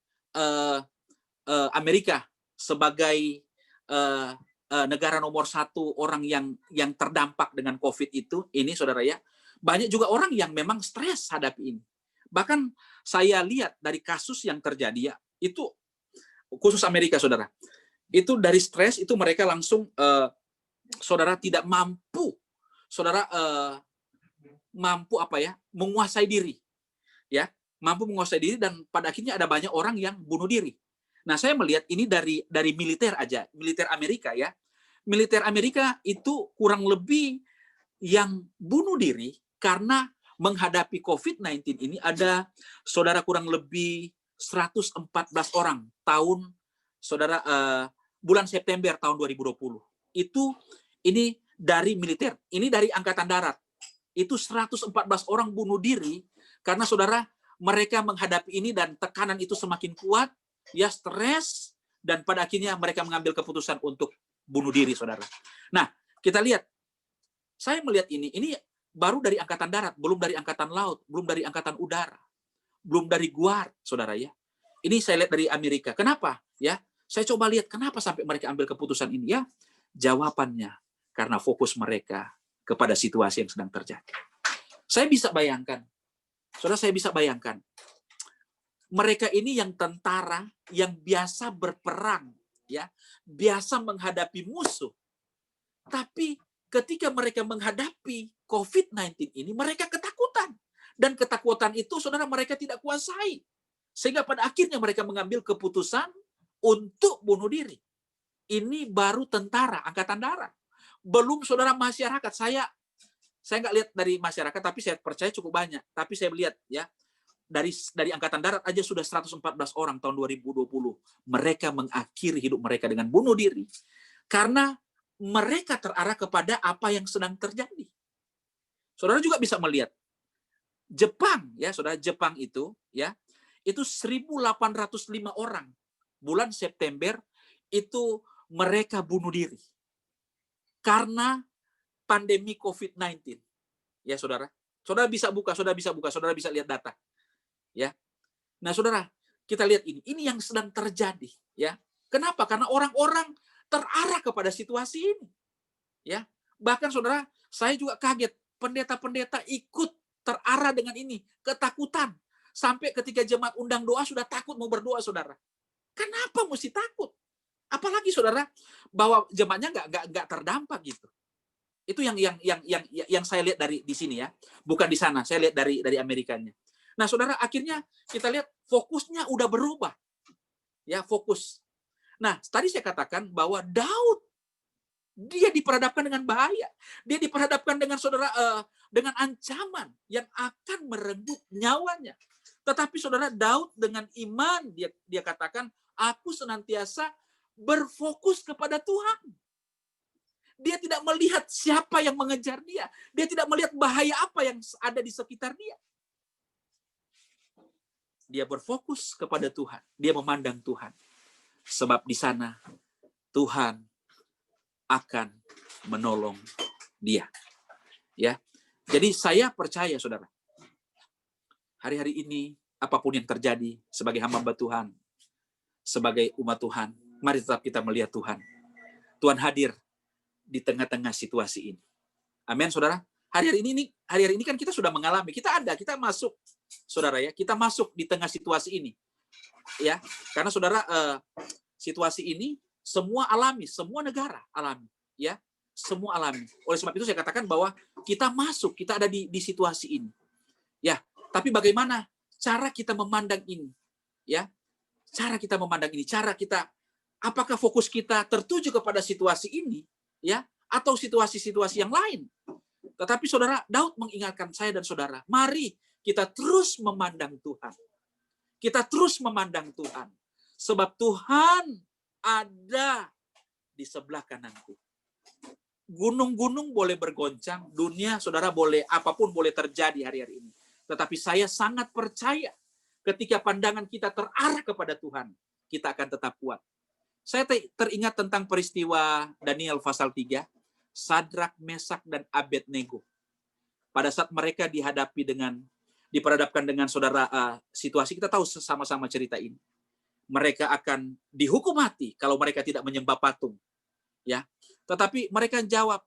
Amerika sebagai negara nomor 1 orang yang terdampak dengan COVID itu, ini saudara ya, banyak juga orang yang memang stres hadapi ini. Bahkan saya lihat dari kasus yang terjadi ya, itu khusus Amerika, saudara. Itu dari stres itu mereka langsung saudara tidak mampu, saudara mampu menguasai diri. Ya, mampu menguasai diri, dan pada akhirnya ada banyak orang yang bunuh diri. Nah, saya melihat ini dari militer aja, militer Amerika ya. Militer Amerika itu kurang lebih yang bunuh diri karena menghadapi COVID-19 ini ada saudara kurang lebih 114 orang tahun saudara bulan September tahun 2020. Ini dari militer, ini dari angkatan darat. Itu 114 orang bunuh diri karena saudara mereka menghadapi ini dan tekanan itu semakin kuat, ya stres, dan pada akhirnya mereka mengambil keputusan untuk bunuh diri, saudara. Nah, kita lihat, saya melihat ini baru dari angkatan darat, belum dari angkatan laut, belum dari angkatan udara, belum dari guard, saudara ya. Ini saya lihat dari Amerika. Kenapa? Ya, saya coba lihat kenapa sampai mereka ambil keputusan ini. Ya, jawabannya karena fokus mereka kepada situasi yang sedang terjadi. Saya bisa bayangkan, saudara, saya bisa bayangkan, mereka ini yang tentara, yang biasa berperang, ya, biasa menghadapi musuh. Tapi ketika mereka menghadapi COVID-19 ini, mereka ketakutan. Dan ketakutan itu, saudara, mereka tidak kuasai. Sehingga pada akhirnya mereka mengambil keputusan untuk bunuh diri. Ini baru tentara, angkatan darat. Belum, saudara, masyarakat. Saya nggak lihat dari masyarakat, tapi saya percaya cukup banyak. Tapi saya lihat, ya, dari angkatan darat aja sudah 114 orang tahun 2020. Mereka mengakhiri hidup mereka dengan bunuh diri. Karena mereka terarah kepada apa yang sedang terjadi. Saudara juga bisa melihat Jepang, ya, saudara, Jepang itu 1.805 orang bulan September itu mereka bunuh diri karena pandemi COVID-19. Ya, saudara. Saudara bisa buka, saudara bisa lihat data. Ya. Nah, saudara, kita lihat ini. Ini yang sedang terjadi, ya. Kenapa? Karena orang-orang terarah kepada situasi ini. Ya. Bahkan, saudara, saya juga kaget, pendeta-pendeta ikut terarah dengan ini, ketakutan. Sampai ketika jemaat undang doa sudah takut mau berdoa, saudara. Kenapa mesti takut? Apalagi, saudara, bahwa jemaatnya nggak terdampak gitu. Itu yang saya lihat dari di sini, ya. Bukan di sana, saya lihat dari Amerikanya. Nah, saudara, akhirnya kita lihat fokusnya udah berubah. Ya, fokus. Nah, tadi saya katakan bahwa Daud dia diperhadapkan dengan bahaya. Dia diperhadapkan dengan, saudara, dengan ancaman yang akan merenggut nyawanya. Tetapi, saudara, Daud dengan iman dia katakan, aku senantiasa berfokus kepada Tuhan. Dia tidak melihat siapa yang mengejar dia. Dia tidak melihat bahaya apa yang ada di sekitar dia. Dia berfokus kepada Tuhan. Dia memandang Tuhan. Sebab di sana Tuhan akan menolong dia. Ya. Jadi saya percaya, saudara, hari-hari ini apapun yang terjadi sebagai hamba Tuhan, sebagai umat Tuhan, mari tetap kita melihat Tuhan. Tuhan hadir di tengah-tengah situasi ini. Amin, saudara. Hari-hari ini kan kita sudah mengalami, kita masuk, saudara, ya, kita masuk di tengah situasi ini. Ya, karena, saudara, situasi ini semua alami, semua negara alami, ya. Semua alami. Oleh sebab itu saya katakan bahwa kita ada di situasi ini. Ya, tapi bagaimana cara kita memandang ini? Ya. Cara kita memandang ini, apakah fokus kita tertuju kepada situasi ini, ya, atau situasi-situasi yang lain? Tetapi, saudara, Daud mengingatkan saya dan saudara, mari kita terus memandang Tuhan. Kita terus memandang Tuhan. Sebab Tuhan ada di sebelah kananku. Gunung-gunung boleh bergoncang, dunia, saudara, apapun boleh terjadi hari-hari ini. Tetapi saya sangat percaya ketika pandangan kita terarah kepada Tuhan, kita akan tetap kuat. Saya teringat tentang peristiwa Daniel pasal 3, Sadrak, Mesak, dan Abednego. Pada saat mereka diperhadapkan dengan, saudara, situasi, kita tahu sama-sama cerita ini. Mereka akan dihukum mati kalau mereka tidak menyembah patung. Ya, tetapi mereka jawab,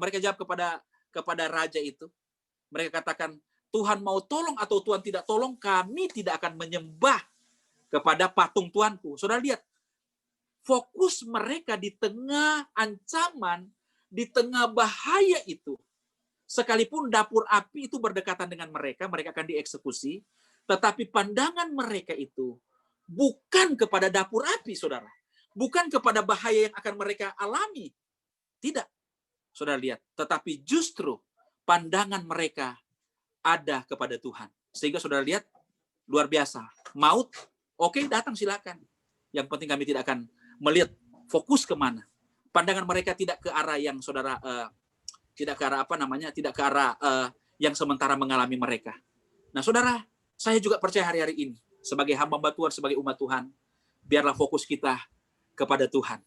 mereka jawab kepada raja itu. Mereka katakan, Tuhan mau tolong atau Tuhan tidak tolong, kami tidak akan menyembah kepada patung Tuanku. Saudara lihat, fokus mereka di tengah ancaman, di tengah bahaya itu. Sekalipun dapur api itu berdekatan dengan mereka akan dieksekusi, tetapi pandangan mereka itu bukan kepada dapur api, saudara. Bukan kepada bahaya yang akan mereka alami. Tidak. Saudara lihat, tetapi justru pandangan mereka ada kepada Tuhan. Sehingga saudara lihat, luar biasa. maut, oke, datang silakan. Yang penting kami tidak akan melihat fokus kemana. Pandangan mereka tidak ke arah yang saudara, tidak ke arah tidak ke arah yang sementara mengalami mereka. Nah saudara, saya juga percaya hari-hari ini, sebagai hamba Tuhan, sebagai umat Tuhan, biarlah fokus kita kepada Tuhan.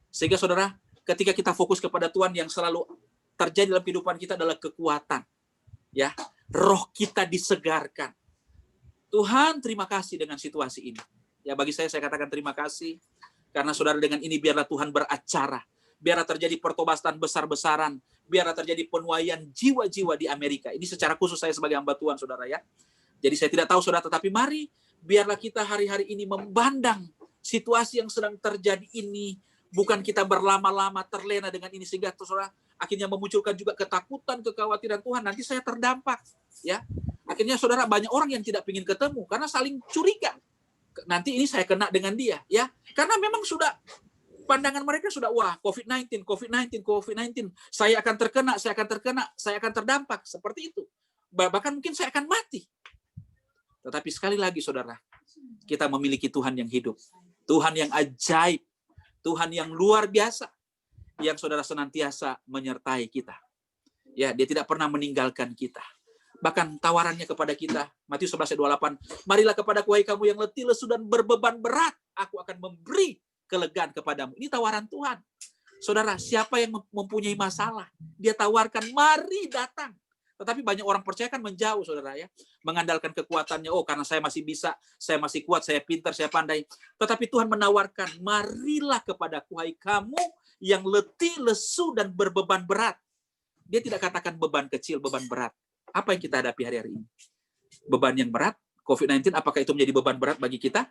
Sehingga saudara, ketika kita fokus kepada Tuhan, yang selalu terjadi dalam kehidupan kita adalah kekuatan. Ya, roh kita disegarkan. Tuhan, terima kasih dengan situasi ini. Ya, bagi saya katakan terima kasih. Karena saudara, dengan ini biarlah Tuhan beracara. Biarlah terjadi pertobatan besar-besaran. Biarlah terjadi penuaian jiwa-jiwa di Amerika. Ini secara khusus saya sebagai hamba Tuhan, saudara ya. Jadi saya tidak tahu saudara, tetapi mari biarlah kita hari-hari ini memandang situasi yang sedang terjadi ini. Bukan kita berlama-lama terlena dengan ini, sehingga saudara akhirnya memunculkan juga ketakutan, kekhawatiran, Tuhan nanti saya terdampak. Ya, akhirnya saudara, banyak orang yang tidak ingin ketemu karena saling curiga. Nanti ini saya kena dengan dia, ya. Karena memang sudah pandangan mereka sudah, wah, COVID-19, saya akan terkena, saya akan terdampak, seperti itu. Bahkan mungkin saya akan mati. Tetapi sekali lagi saudara, kita memiliki Tuhan yang hidup, Tuhan yang ajaib, Tuhan yang luar biasa, yang saudara senantiasa menyertai kita. Ya, dia tidak pernah meninggalkan kita. Bahkan tawarannya kepada kita, Matius 11:28, marilah kepadaku wahai kamu yang letih, lesu dan berbeban berat, aku akan memberi kelegaan kepadamu. Ini tawaran Tuhan. Saudara, siapa yang mempunyai masalah, dia tawarkan, mari datang. Tetapi banyak orang percaya kan menjauh, saudara ya, mengandalkan kekuatannya. Oh, karena saya masih bisa, saya masih kuat, saya pintar, saya pandai. Tetapi Tuhan menawarkan, marilah kepadaku hai kamu yang letih, lesu dan berbeban berat. Dia tidak katakan beban kecil, beban berat. Apa yang kita hadapi hari-hari ini? Beban yang berat, COVID-19, apakah itu menjadi beban berat bagi kita?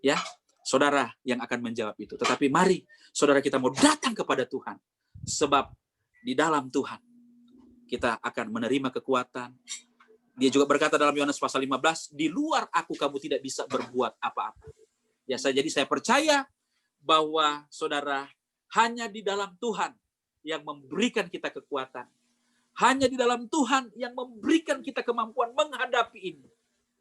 Ya, saudara yang akan menjawab itu. Tetapi mari, saudara, kita mau datang kepada Tuhan. Sebab di dalam Tuhan, kita akan menerima kekuatan. Dia juga berkata dalam Yohanes pasal 15, di luar aku kamu tidak bisa berbuat apa-apa. Ya, jadi saya percaya bahwa saudara, hanya di dalam Tuhan yang memberikan kita kekuatan. Hanya di dalam Tuhan yang memberikan kita kemampuan menghadapi ini.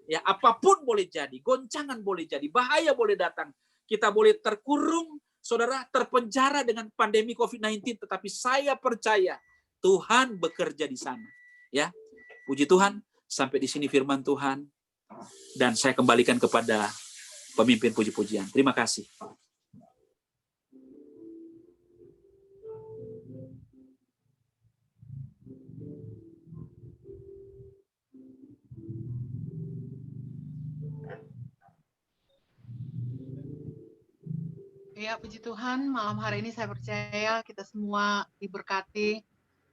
Ya, apapun boleh jadi, goncangan boleh jadi, bahaya boleh datang. Kita boleh terkurung, saudara, terpenjara dengan pandemi COVID-19, tetapi saya percaya Tuhan bekerja di sana. Ya, puji Tuhan, sampai di sini firman Tuhan, dan saya kembalikan kepada pemimpin puji-pujian. Terima kasih. Ya, puji Tuhan, malam hari ini saya percaya kita semua diberkati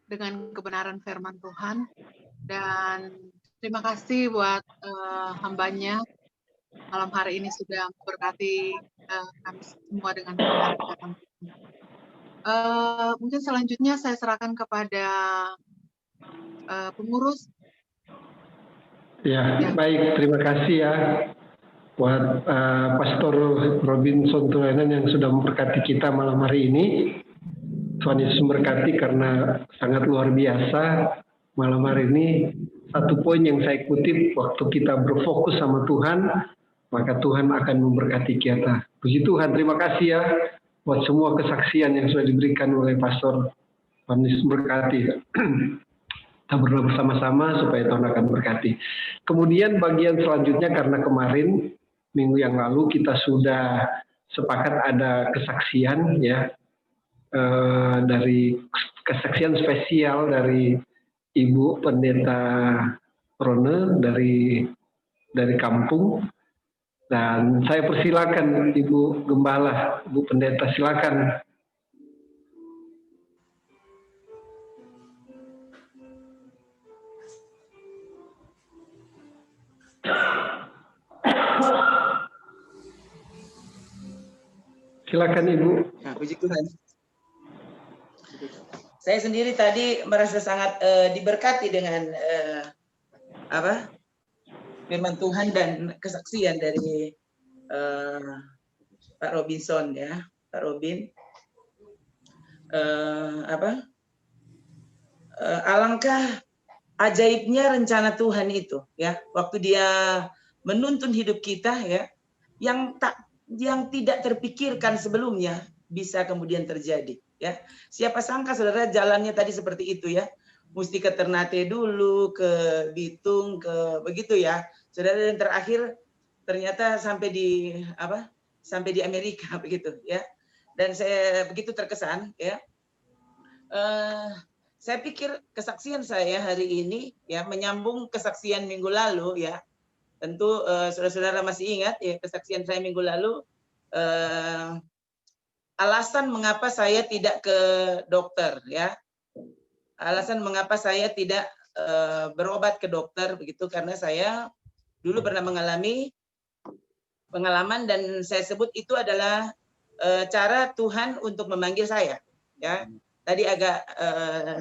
dengan kebenaran firman Tuhan. Dan terima kasih buat hambanya malam hari ini sudah memberkati kami semua dengan kebenaran firman Tuhan. Mungkin selanjutnya saya serahkan kepada pengurus. Ya, baik, terima kasih ya buat Pastor Robinson Tulenan yang sudah memberkati kita malam hari ini. Tuhan Yesus memberkati karena sangat luar biasa malam hari ini. Satu poin yang saya kutip, waktu kita berfokus sama Tuhan, maka Tuhan akan memberkati kita. Puji Tuhan, terima kasih ya buat semua kesaksian yang sudah diberikan oleh Pastor. Tuhan Yesus memberkati. Kita berdoa bersama-sama supaya Tuhan akan berkati. Kemudian bagian selanjutnya, karena kemarin minggu yang lalu kita sudah sepakat ada kesaksian ya, dari kesaksian spesial dari Ibu Pendeta Rone dari kampung, dan saya persilakan Ibu Gembala, Ibu Pendeta, silakan. Silakan Ibu. Nah, puji Tuhan. Saya sendiri tadi merasa sangat diberkati dengan firman Tuhan dan kesaksian dari Pak Robinson ya, Pak Robin. Alangkah ajaibnya rencana Tuhan itu ya. Waktu dia menuntun hidup kita ya, yang tidak terpikirkan sebelumnya bisa kemudian terjadi ya. Siapa sangka saudara jalannya tadi seperti itu ya. Mesti ke Ternate dulu, ke Bitung, ke begitu ya. Saudara, dan terakhir ternyata sampai di Amerika begitu ya. Dan saya begitu terkesan ya. Saya pikir kesaksian saya hari ini ya menyambung kesaksian minggu lalu ya. Tentu saudara-saudara masih ingat ya kesaksian saya minggu lalu, alasan mengapa saya tidak ke dokter ya. Alasan mengapa saya tidak berobat ke dokter begitu, karena saya dulu pernah mengalami pengalaman dan saya sebut itu adalah cara Tuhan untuk memanggil saya ya. Tadi agak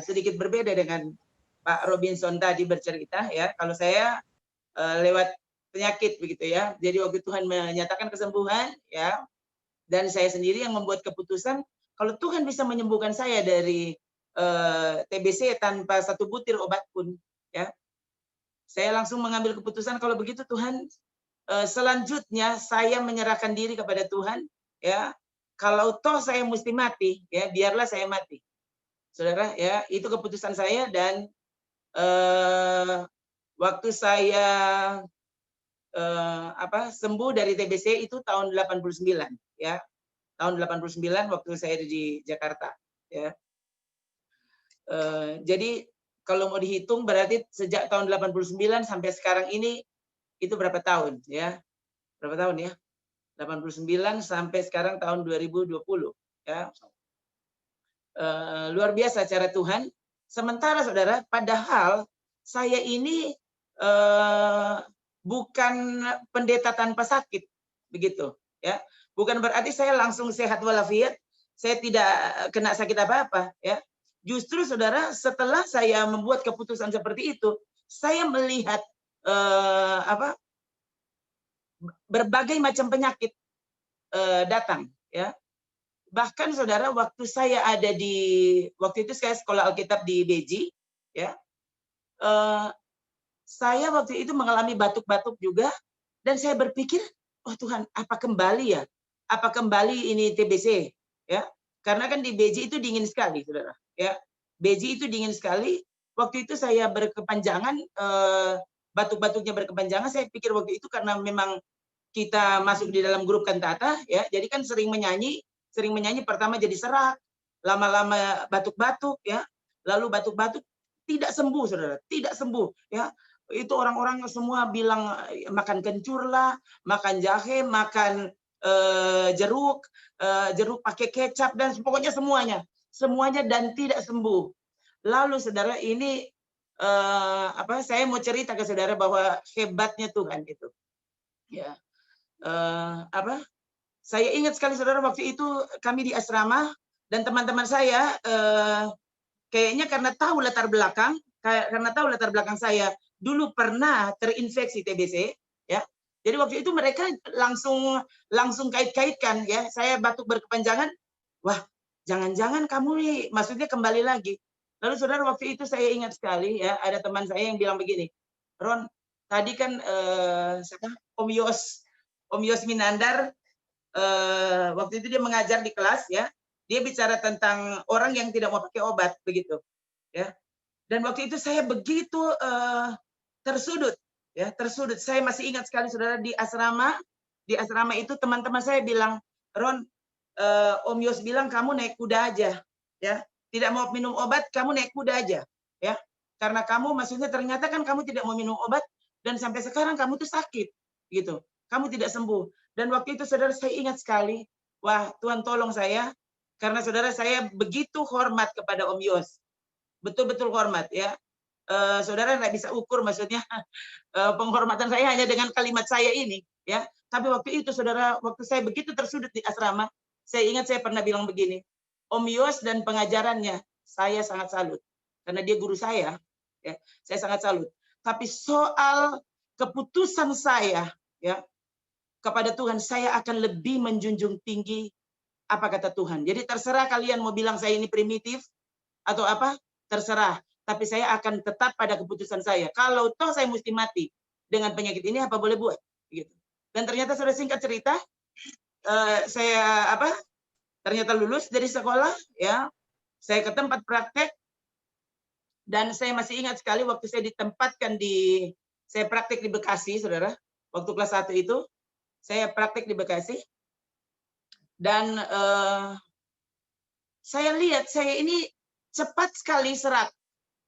sedikit berbeda dengan Pak Robinson tadi bercerita ya. Kalau saya lewat penyakit begitu ya. Jadi waktu Tuhan menyatakan kesembuhan ya, dan saya sendiri yang membuat keputusan kalau Tuhan bisa menyembuhkan saya dari TBC tanpa satu butir obat pun ya, saya langsung mengambil keputusan kalau begitu Tuhan, selanjutnya saya menyerahkan diri kepada Tuhan ya. Kalau toh saya mesti mati ya, biarlah saya mati saudara ya. Itu keputusan saya. Dan waktu saya sembuh dari TBC itu tahun 89 ya, tahun 89 waktu saya di Jakarta ya. Jadi kalau mau dihitung berarti sejak tahun 89 sampai sekarang ini itu berapa tahun ya? Berapa tahun ya? 89 sampai sekarang tahun 2020 ya. Luar biasa cara Tuhan. Sementara saudara, padahal saya ini bukan pendeta tanpa sakit begitu ya. Bukan berarti saya langsung sehat walafiat, saya tidak kena sakit apa-apa ya. Justru saudara, setelah saya membuat keputusan seperti itu, saya melihat berbagai macam penyakit datang ya. Bahkan saudara, waktu itu saya sekolah Alkitab di Beji ya, saya waktu itu mengalami batuk-batuk juga, dan saya berpikir, oh Tuhan, apa kembali ya? Apa kembali ini TBC ya? Karena kan di Beji itu dingin sekali saudara ya. Beji itu dingin sekali. Waktu itu saya berkepanjangan, batuk-batuknya berkepanjangan. Saya pikir waktu itu karena memang kita masuk di dalam grup kantata ya, jadi kan sering menyanyi pertama jadi serak, lama-lama batuk-batuk ya, lalu batuk-batuk tidak sembuh saudara, tidak sembuh ya. Itu orang-orang semua bilang makan kencur lah, makan jahe, makan jeruk pakai kecap, dan pokoknya semuanya dan tidak sembuh. Lalu saudara, ini saya mau cerita ke saudara bahwa hebatnya Tuhan itu ya. Saya ingat sekali saudara, waktu itu kami di asrama dan teman-teman saya kayaknya karena tahu latar belakang saya dulu pernah terinfeksi TBC ya. Jadi waktu itu mereka langsung kait-kaitkan ya, saya batuk berkepanjangan, wah jangan-jangan kamu nih maksudnya kembali lagi. Lalu saudara, waktu itu saya ingat sekali ya, ada teman saya yang bilang begini, Ron, tadi kan Om Yos Minandar waktu itu dia mengajar di kelas ya, dia bicara tentang orang yang tidak mau pakai obat begitu ya. Dan waktu itu saya begitu tersudut. Saya masih ingat sekali saudara, di asrama itu teman-teman saya bilang, Ron, Om Yos bilang kamu naik kuda aja ya, tidak mau minum obat, kamu naik kuda aja ya, karena kamu maksudnya ternyata kan kamu tidak mau minum obat dan sampai sekarang kamu tuh sakit gitu, kamu tidak sembuh. Dan waktu itu saudara, saya ingat sekali, wah Tuhan tolong saya, karena saudara saya begitu hormat kepada Om Yos, betul-betul hormat ya. Saudara nggak bisa ukur maksudnya penghormatan saya hanya dengan kalimat saya ini ya. Tapi waktu itu saudara, waktu saya begitu tersudut di asrama, saya ingat saya pernah bilang begini, Om Yos dan pengajarannya saya sangat salut karena dia guru saya ya, saya sangat salut. Tapi soal keputusan saya ya kepada Tuhan, saya akan lebih menjunjung tinggi apa kata Tuhan. Jadi terserah kalian mau bilang saya ini primitif atau apa, terserah. Tapi saya akan tetap pada keputusan saya. Kalau toh saya mesti mati dengan penyakit ini, apa boleh buat? gitu. Dan ternyata sudah singkat cerita, saya ternyata lulus dari sekolah, ya. Saya ke tempat praktek, dan saya masih ingat sekali waktu saya ditempatkan saya praktek di Bekasi, saudara. Waktu kelas 1 itu, saya praktek di Bekasi. Dan saya lihat saya ini cepat sekali serak.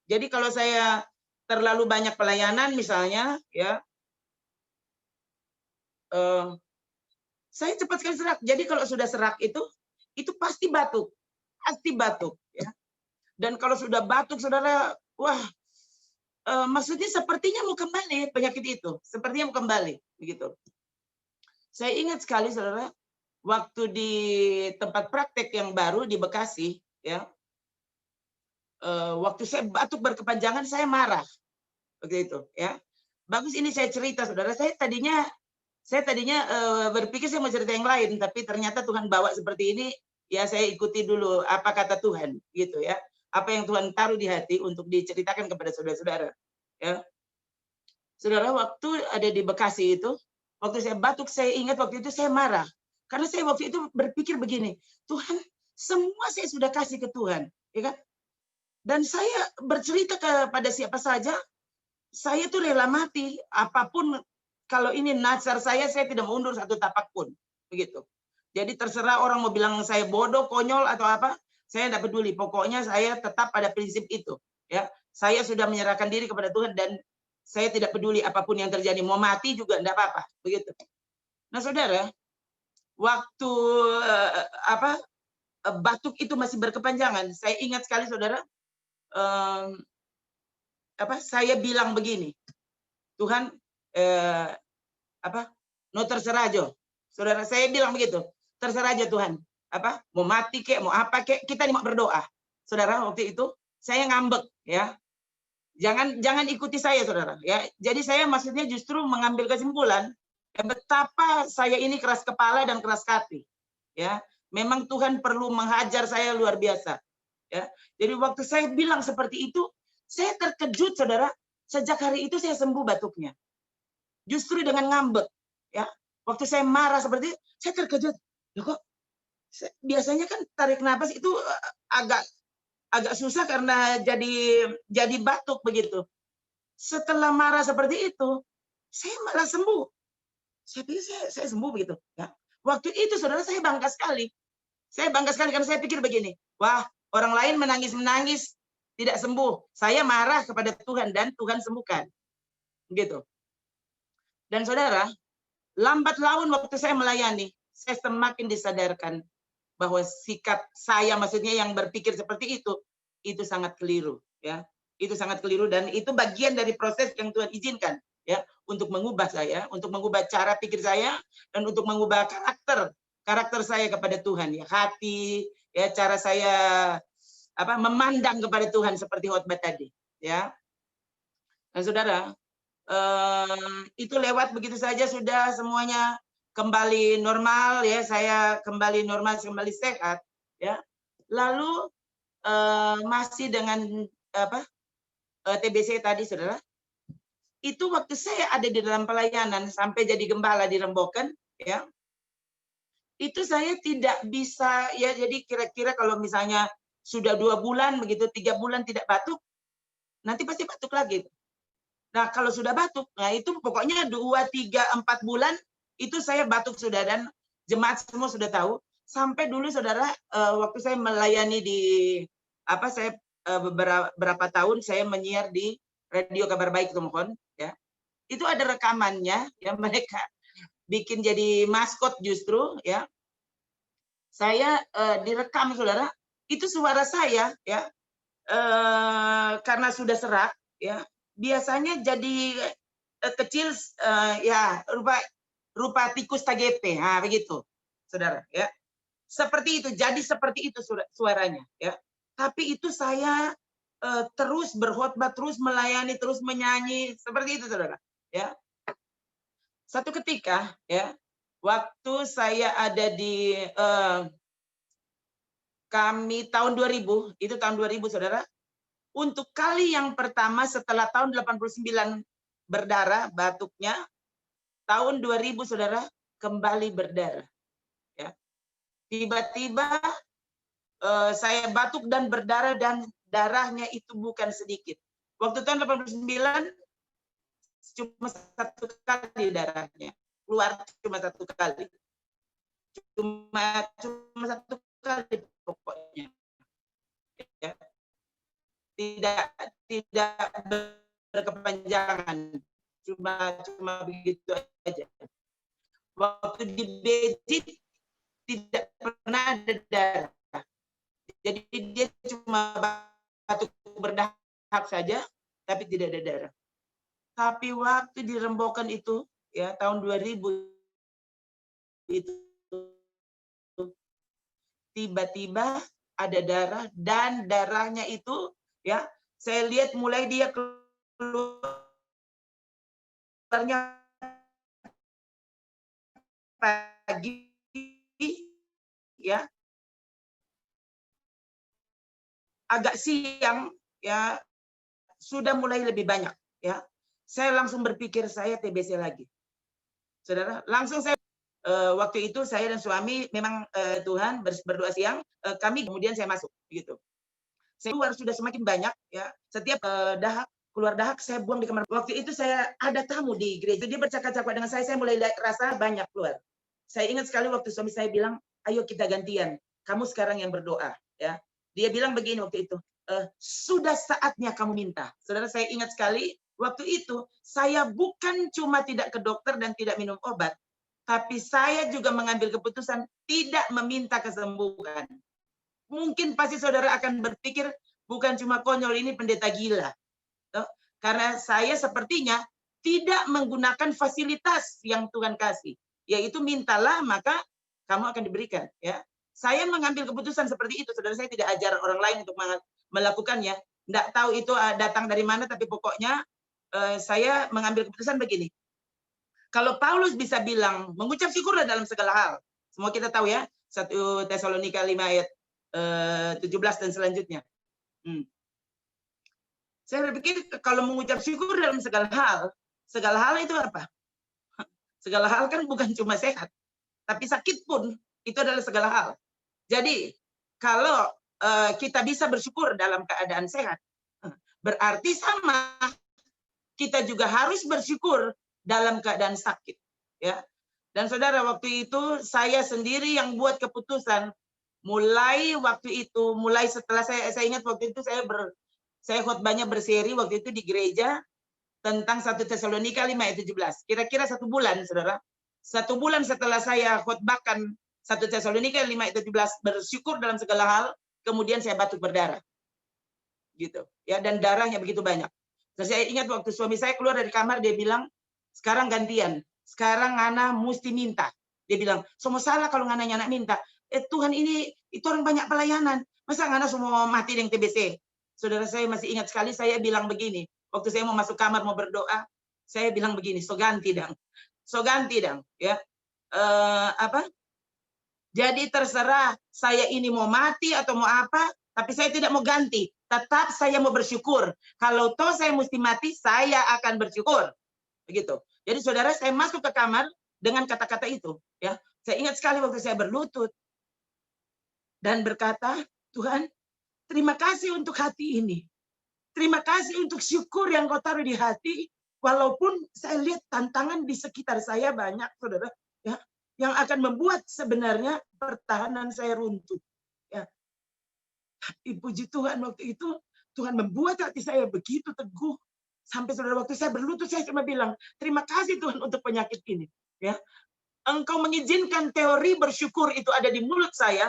Jadi kalau saya terlalu banyak pelayanan misalnya, ya, saya cepat sekali serak. Jadi kalau sudah serak itu pasti batuk, ya. Dan kalau sudah batuk, saudara, wah, maksudnya sepertinya mau kembali penyakit itu, sepertinya mau kembali, begitu. Saya ingat sekali, saudara, waktu di tempat praktek yang baru di Bekasi, ya, waktu saya batuk berkepanjangan, saya marah, begitu, ya. Bagus ini saya cerita, saudara. Saya tadinya berpikir saya mau cerita yang lain, tapi ternyata Tuhan bawa seperti ini, ya saya ikuti dulu apa kata Tuhan, gitu ya. Apa yang Tuhan taruh di hati untuk diceritakan kepada saudara-saudara, ya. Saudara, waktu ada di Bekasi itu, waktu saya batuk, saya ingat waktu itu saya marah. Karena saya waktu itu berpikir begini, Tuhan, semua saya sudah kasih ke Tuhan, ya kan? Dan saya bercerita kepada siapa saja, saya tuh rela mati, apapun. Kalau ini nazar saya tidak mau undur satu tapak pun, begitu. Jadi terserah orang mau bilang saya bodoh, konyol atau apa, saya tidak peduli. Pokoknya saya tetap pada prinsip itu, ya. Saya sudah menyerahkan diri kepada Tuhan dan saya tidak peduli apapun yang terjadi. Mau mati juga tidak apa-apa, begitu. Nah, saudara, waktu batuk itu masih berkepanjangan, saya ingat sekali, saudara, saya bilang begini, Tuhan, no terserah aja, saudara. Saya bilang begitu, terserah aja Tuhan, mau mati kek, mau apa kek, kita mau berdoa, saudara. Waktu itu saya ngambek, ya. Jangan ikuti saya, saudara, ya. Jadi saya maksudnya justru mengambil kesimpulan betapa saya ini keras kepala dan keras hati, ya. Memang Tuhan perlu menghajar saya luar biasa, ya. Jadi waktu saya bilang seperti itu, saya terkejut, saudara. Sejak hari itu saya sembuh batuknya. Justru dengan ngambek, ya. Waktu saya marah seperti itu, saya terkejut. Loh, kok biasanya kan tarik napas itu agak susah karena jadi batuk begitu. Setelah marah seperti itu, saya malah sembuh. Saya pikir saya sembuh begitu, ya. Waktu itu, saudara, saya bangga sekali. Saya bangga sekali karena saya pikir begini, wah, orang lain menangis-menangis tidak sembuh. Saya marah kepada Tuhan dan Tuhan sembuhkan. Begitu. Dan saudara, lambat laun waktu saya melayani, saya semakin disadarkan bahwa sikap saya, maksudnya yang berpikir seperti itu sangat keliru, ya. Itu sangat keliru dan itu bagian dari proses yang Tuhan izinkan, ya, untuk mengubah saya, untuk mengubah cara pikir saya dan untuk mengubah karakter saya kepada Tuhan, ya, hati, ya, cara saya memandang kepada Tuhan seperti khotbah tadi, ya. Dan saudara, itu lewat begitu saja, sudah semuanya kembali normal, ya. Saya kembali normal, kembali sehat, ya. Lalu masih dengan TBC tadi, saudara. Itu waktu saya ada di dalam pelayanan sampai jadi gembala di Remboken, ya. Itu saya tidak bisa, ya, jadi kira-kira kalau misalnya sudah 2 bulan begitu, 3 bulan tidak batuk, nanti pasti batuk lagi. Nah, kalau sudah batuk, nah itu pokoknya 2, 3, 4 bulan itu saya batuk sudah, dan jemaat semua sudah tahu. Sampai dulu, saudara, waktu saya melayani di saya beberapa tahun saya menyiar di Radio Kabar Baik Tomohon, ya. Itu ada rekamannya, ya, mereka bikin jadi maskot justru, ya. Saya direkam, saudara. Itu suara saya, ya, karena sudah serak, ya, biasanya jadi kecil, ya, rupa tikus tagete, begitu, saudara, ya. Seperti itu, jadi seperti itu suaranya, ya. Tapi itu saya terus berkhotbah, terus melayani, terus menyanyi, seperti itu, saudara, ya. Satu ketika, ya, waktu saya ada di kami tahun 2000, itu tahun 2000, saudara, untuk kali yang pertama setelah tahun 89 berdarah batuknya, tahun 2000 saudara kembali berdarah. Ya. Tiba-tiba saya batuk dan berdarah dan darahnya itu bukan sedikit. Waktu tahun 89 cuma 1 kali darahnya keluar, cuma 1 kali. Cuma 1 kali pokoknya. Ya. Tidak berkepanjangan, cuma begitu aja. Waktu di Beijing tidak pernah ada darah. Jadi dia cuma batuk berdahak saja, tapi tidak ada darah. Tapi waktu di Rembokan itu, ya tahun 2000 itu tiba-tiba ada darah dan darahnya itu, ya saya lihat mulai dia keluarnya pagi, ya agak siang, ya sudah mulai lebih banyak, ya saya langsung berpikir saya TBC lagi, saudara. Langsung saya waktu itu saya dan suami memang Tuhan berdoa siang, kami kemudian saya masuk gitu. Saya keluar sudah semakin banyak, ya setiap dahak keluar dahak saya buang di kamar. Waktu itu saya ada tamu di gereja, dia bercakap-cakap dengan saya mulai rasa banyak keluar. Saya ingat sekali waktu suami saya bilang, ayo kita gantian, kamu sekarang yang berdoa, ya. Dia bilang begini waktu itu, sudah saatnya kamu minta. Saudara, saya ingat sekali waktu itu saya bukan cuma tidak ke dokter dan tidak minum obat, tapi saya juga mengambil keputusan tidak meminta kesembuhan. Mungkin pasti saudara akan berpikir bukan cuma konyol, ini pendeta gila. Karena saya sepertinya tidak menggunakan fasilitas yang Tuhan kasih, yaitu mintalah maka kamu akan diberikan. Ya, saya mengambil keputusan seperti itu. Saudara, saya tidak ajar orang lain untuk melakukannya. Tidak tahu itu datang dari mana, tapi pokoknya saya mengambil keputusan begini. Kalau Paulus bisa bilang mengucap syukur dalam segala hal, semua kita tahu ya, 1 Tesalonika 5 ayat 17 dan selanjutnya. Saya berpikir kalau mengucap syukur dalam segala hal itu apa? Segala hal kan bukan cuma sehat, tapi sakit pun itu adalah segala hal. Jadi kalau kita bisa bersyukur dalam keadaan sehat, berarti sama kita juga harus bersyukur dalam keadaan sakit. Ya. Dan saudara, waktu itu saya sendiri yang buat keputusan. Mulai waktu itu, mulai setelah saya ingat waktu itu saya khotbahnya berseri waktu itu di gereja tentang 1 Tesalonika 5 ayat 17. Kira-kira 1 bulan, saudara. 1 bulan setelah saya khotbahkan 1 Tesalonika 5 ayat 17, bersyukur dalam segala hal, kemudian saya batuk berdarah. Gitu. Ya, dan darahnya begitu banyak. Terus saya ingat waktu suami saya keluar dari kamar, dia bilang, sekarang gantian. Sekarang Ngana mesti minta. Dia bilang, semua salah kalau Ngana minta. Tuhan ini, itu orang banyak pelayanan. Masa Ngana semua mati dengan TBC? Saudara, saya masih ingat sekali saya bilang begini. Waktu saya mau masuk kamar mau berdoa, saya bilang begini, so ganti dang. Ya. Jadi terserah saya ini mau mati atau mau apa, tapi saya tidak mau ganti. Tetap saya mau bersyukur. Kalau toh saya mesti mati, saya akan bersyukur. Begitu. Jadi saudara, saya masuk ke kamar dengan kata-kata itu. Ya, saya ingat sekali waktu saya berlutut dan berkata, Tuhan, terima kasih untuk hati ini. Terima kasih untuk syukur yang kau taruh di hati. Walaupun saya lihat tantangan di sekitar saya banyak, saudara, ya, yang akan membuat sebenarnya pertahanan saya runtuh. Ya. Tapi puji Tuhan waktu itu, Tuhan membuat hati saya begitu teguh. Sampai saudara, waktu saya berlutut, saya cuma bilang, terima kasih Tuhan untuk penyakit ini. Ya. Engkau mengizinkan teori bersyukur itu ada di mulut saya,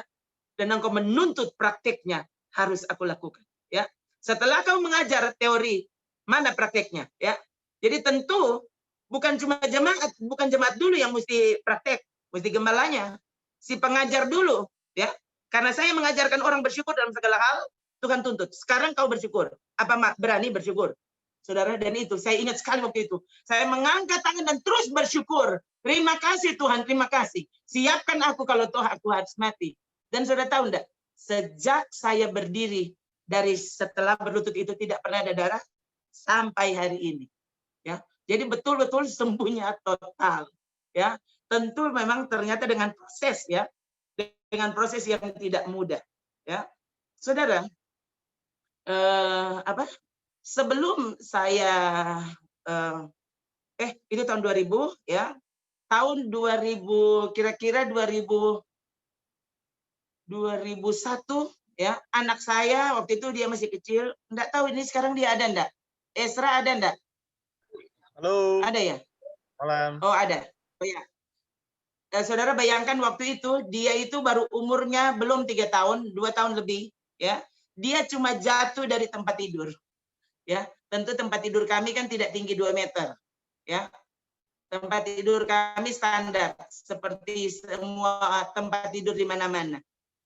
dan engkau menuntut prakteknya harus aku lakukan. Ya. Setelah kau mengajar teori, mana prakteknya? Ya. Jadi tentu bukan cuma jemaat, bukan jemaat dulu yang mesti praktek, mesti gembalanya, si pengajar dulu. Ya. Karena saya mengajarkan orang bersyukur dalam segala hal, Tuhan tuntut. Sekarang kau bersyukur. Apa berani bersyukur? Saudara, dan itu saya ingat sekali waktu itu. Saya mengangkat tangan dan terus bersyukur. Terima kasih Tuhan, terima kasih. Siapkan aku kalau toh aku harus mati. Dan saudara tahu enggak? Sejak saya berdiri dari setelah berlutut itu tidak pernah ada darah sampai hari ini. Ya. Jadi betul-betul sembuhnya total, ya. Tentu memang ternyata dengan proses, ya, dengan proses yang tidak mudah, ya. Saudara, sebelum saya itu tahun 2000, ya. Tahun 2000 kira-kira 2001, ya, anak saya waktu itu dia masih kecil, enggak tahu ini sekarang dia ada enggak? Esra ada enggak? Halo. Ada ya? Malam. Oh, ada. Oh ya. Saudara bayangkan waktu itu dia itu baru umurnya belum 3 tahun, 2 tahun lebih, ya. Dia cuma jatuh dari tempat tidur. Ya, tentu tempat tidur kami kan tidak tinggi 2 meter, ya. Tempat tidur kami standar seperti semua tempat tidur di mana-mana,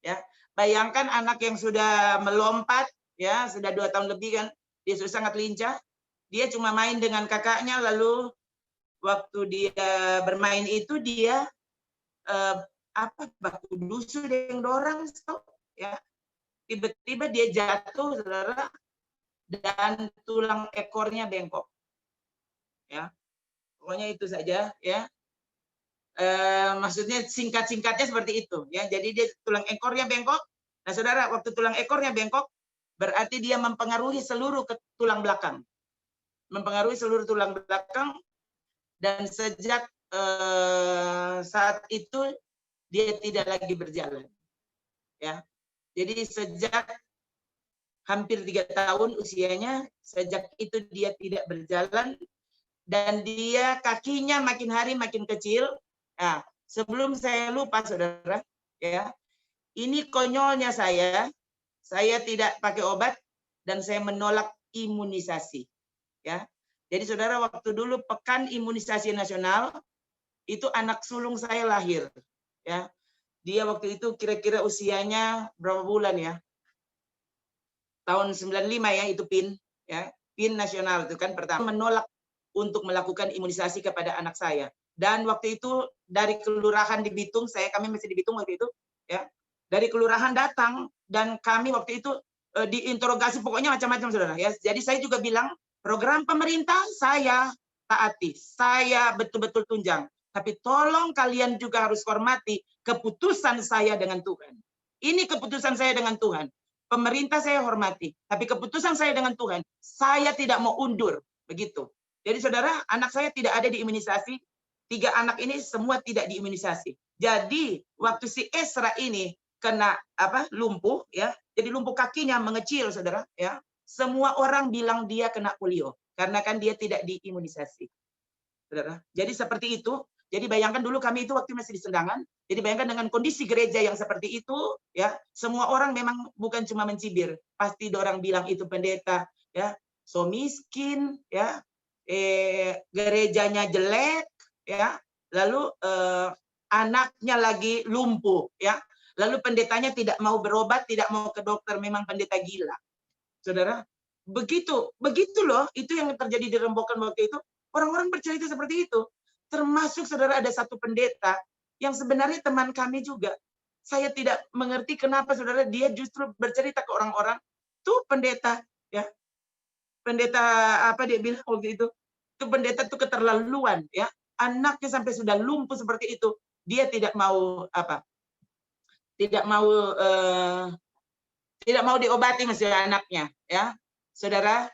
ya. Bayangkan anak yang sudah melompat, ya, sudah 2 tahun lebih kan, dia sudah sangat lincah. Dia cuma main dengan kakaknya, lalu waktu dia bermain itu dia baku dusu yang dorang, ya. Tiba-tiba dia jatuh, saudara, dan tulang ekornya bengkok, ya. Pokoknya itu saja, ya. Maksudnya singkat-singkatnya seperti itu, ya. Jadi dia tulang ekornya bengkok. Nah, saudara, waktu tulang ekornya bengkok berarti dia mempengaruhi seluruh tulang belakang, mempengaruhi seluruh tulang belakang, dan sejak saat itu dia tidak lagi berjalan, ya. Jadi sejak hampir 3 tahun usianya, sejak itu dia tidak berjalan, dan dia kakinya makin hari makin kecil. Nah, sebelum saya lupa, saudara, ya, ini konyolnya saya tidak pakai obat dan saya menolak imunisasi, ya. Jadi saudara, waktu dulu pekan imunisasi nasional itu anak sulung saya lahir, ya. Dia waktu itu kira-kira usianya berapa bulan, ya? Tahun 95, ya, itu PIN, ya. PIN nasional itu kan pertama menolak untuk melakukan imunisasi kepada anak saya. Dan waktu itu dari kelurahan di Bitung, kami masih di Bitung waktu itu, ya. Dari kelurahan datang dan kami waktu itu diinterogasi, pokoknya macam-macam, saudara, ya. Jadi saya juga bilang, program pemerintah saya taati, saya betul-betul tunjang. Tapi tolong kalian juga harus hormati keputusan saya dengan Tuhan. Ini keputusan saya dengan Tuhan. Pemerintah saya hormati, tapi keputusan saya dengan Tuhan, saya tidak mau undur, begitu. Jadi saudara, anak saya tidak ada di imunisasi, 3 anak ini semua tidak diimunisasi. Jadi waktu si Esra ini kena lumpuh, ya, jadi lumpuh kakinya mengecil, saudara, ya. Semua orang bilang dia kena polio karena kan dia tidak diimunisasi, saudara. Jadi seperti itu. Jadi bayangkan dulu kami itu waktu masih di Sendangan. Jadi bayangkan dengan kondisi gereja yang seperti itu, ya, semua orang memang bukan cuma mencibir, pasti orang bilang itu pendeta, ya, so miskin, ya, gerejanya jelek, ya, lalu anaknya lagi lumpuh, ya, lalu pendetanya tidak mau berobat, tidak mau ke dokter, memang pendeta gila, saudara. Begitu loh, itu yang terjadi di Rembokan waktu itu. Orang-orang percaya itu seperti itu. Termasuk saudara ada satu pendeta yang sebenarnya teman kami juga. Saya tidak mengerti kenapa saudara dia justru bercerita ke orang-orang, tuh pendeta, ya. Pendeta dia bilang waktu itu? Tuh pendeta tuh keterlaluan, ya. Anaknya sampai sudah lumpuh seperti itu, dia tidak mau tidak mau diobati masih anaknya, ya. Saudara,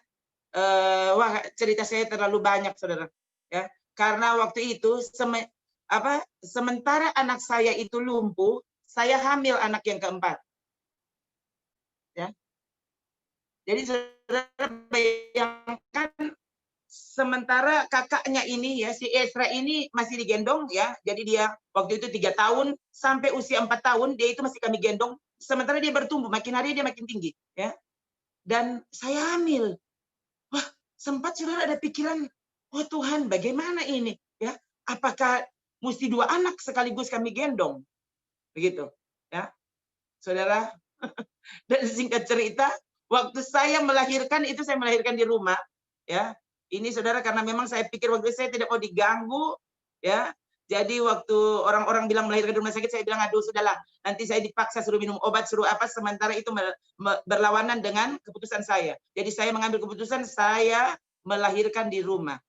wah, cerita saya terlalu banyak, saudara, ya. Karena waktu itu sementara anak saya itu lumpuh, saya hamil anak yang keempat, ya. Jadi saudara bayangkan, sementara kakaknya ini, ya, si Esra ini masih digendong, ya. Jadi dia waktu itu 3 tahun sampai usia 4 tahun dia itu masih kami gendong. Sementara dia bertumbuh, makin hari dia makin tinggi, ya. Dan saya hamil. Wah, sempat saudara ada pikiran, oh Tuhan, bagaimana ini, ya? Apakah mesti 2 anak sekaligus kami gendong? Begitu, ya. Saudara, dan singkat cerita, waktu saya melahirkan itu saya melahirkan di rumah, ya. Ini saudara karena memang saya pikir waktu itu saya tidak mau diganggu, ya. Jadi waktu orang-orang bilang melahirkan di rumah sakit, saya bilang, aduh sudahlah, nanti saya dipaksa suruh minum obat, suruh apa, sementara itu berlawanan dengan keputusan saya. Jadi saya mengambil keputusan saya melahirkan di rumah.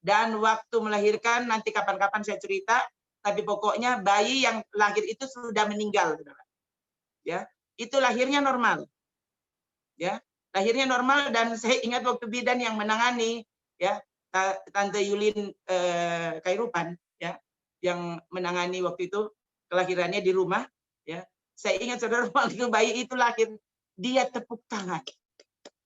dan waktu melahirkan nanti kapan-kapan saya cerita, tapi pokoknya bayi yang lahir itu sudah meninggal, saudara. Ya, itu lahirnya normal. Ya, lahirnya normal, dan saya ingat waktu bidan yang menangani, ya, Tante Yulin Kairupan, ya, yang menangani waktu itu kelahirannya di rumah, ya. Saya ingat, saudara, waktu bayi itu lahir, dia tepuk tangan.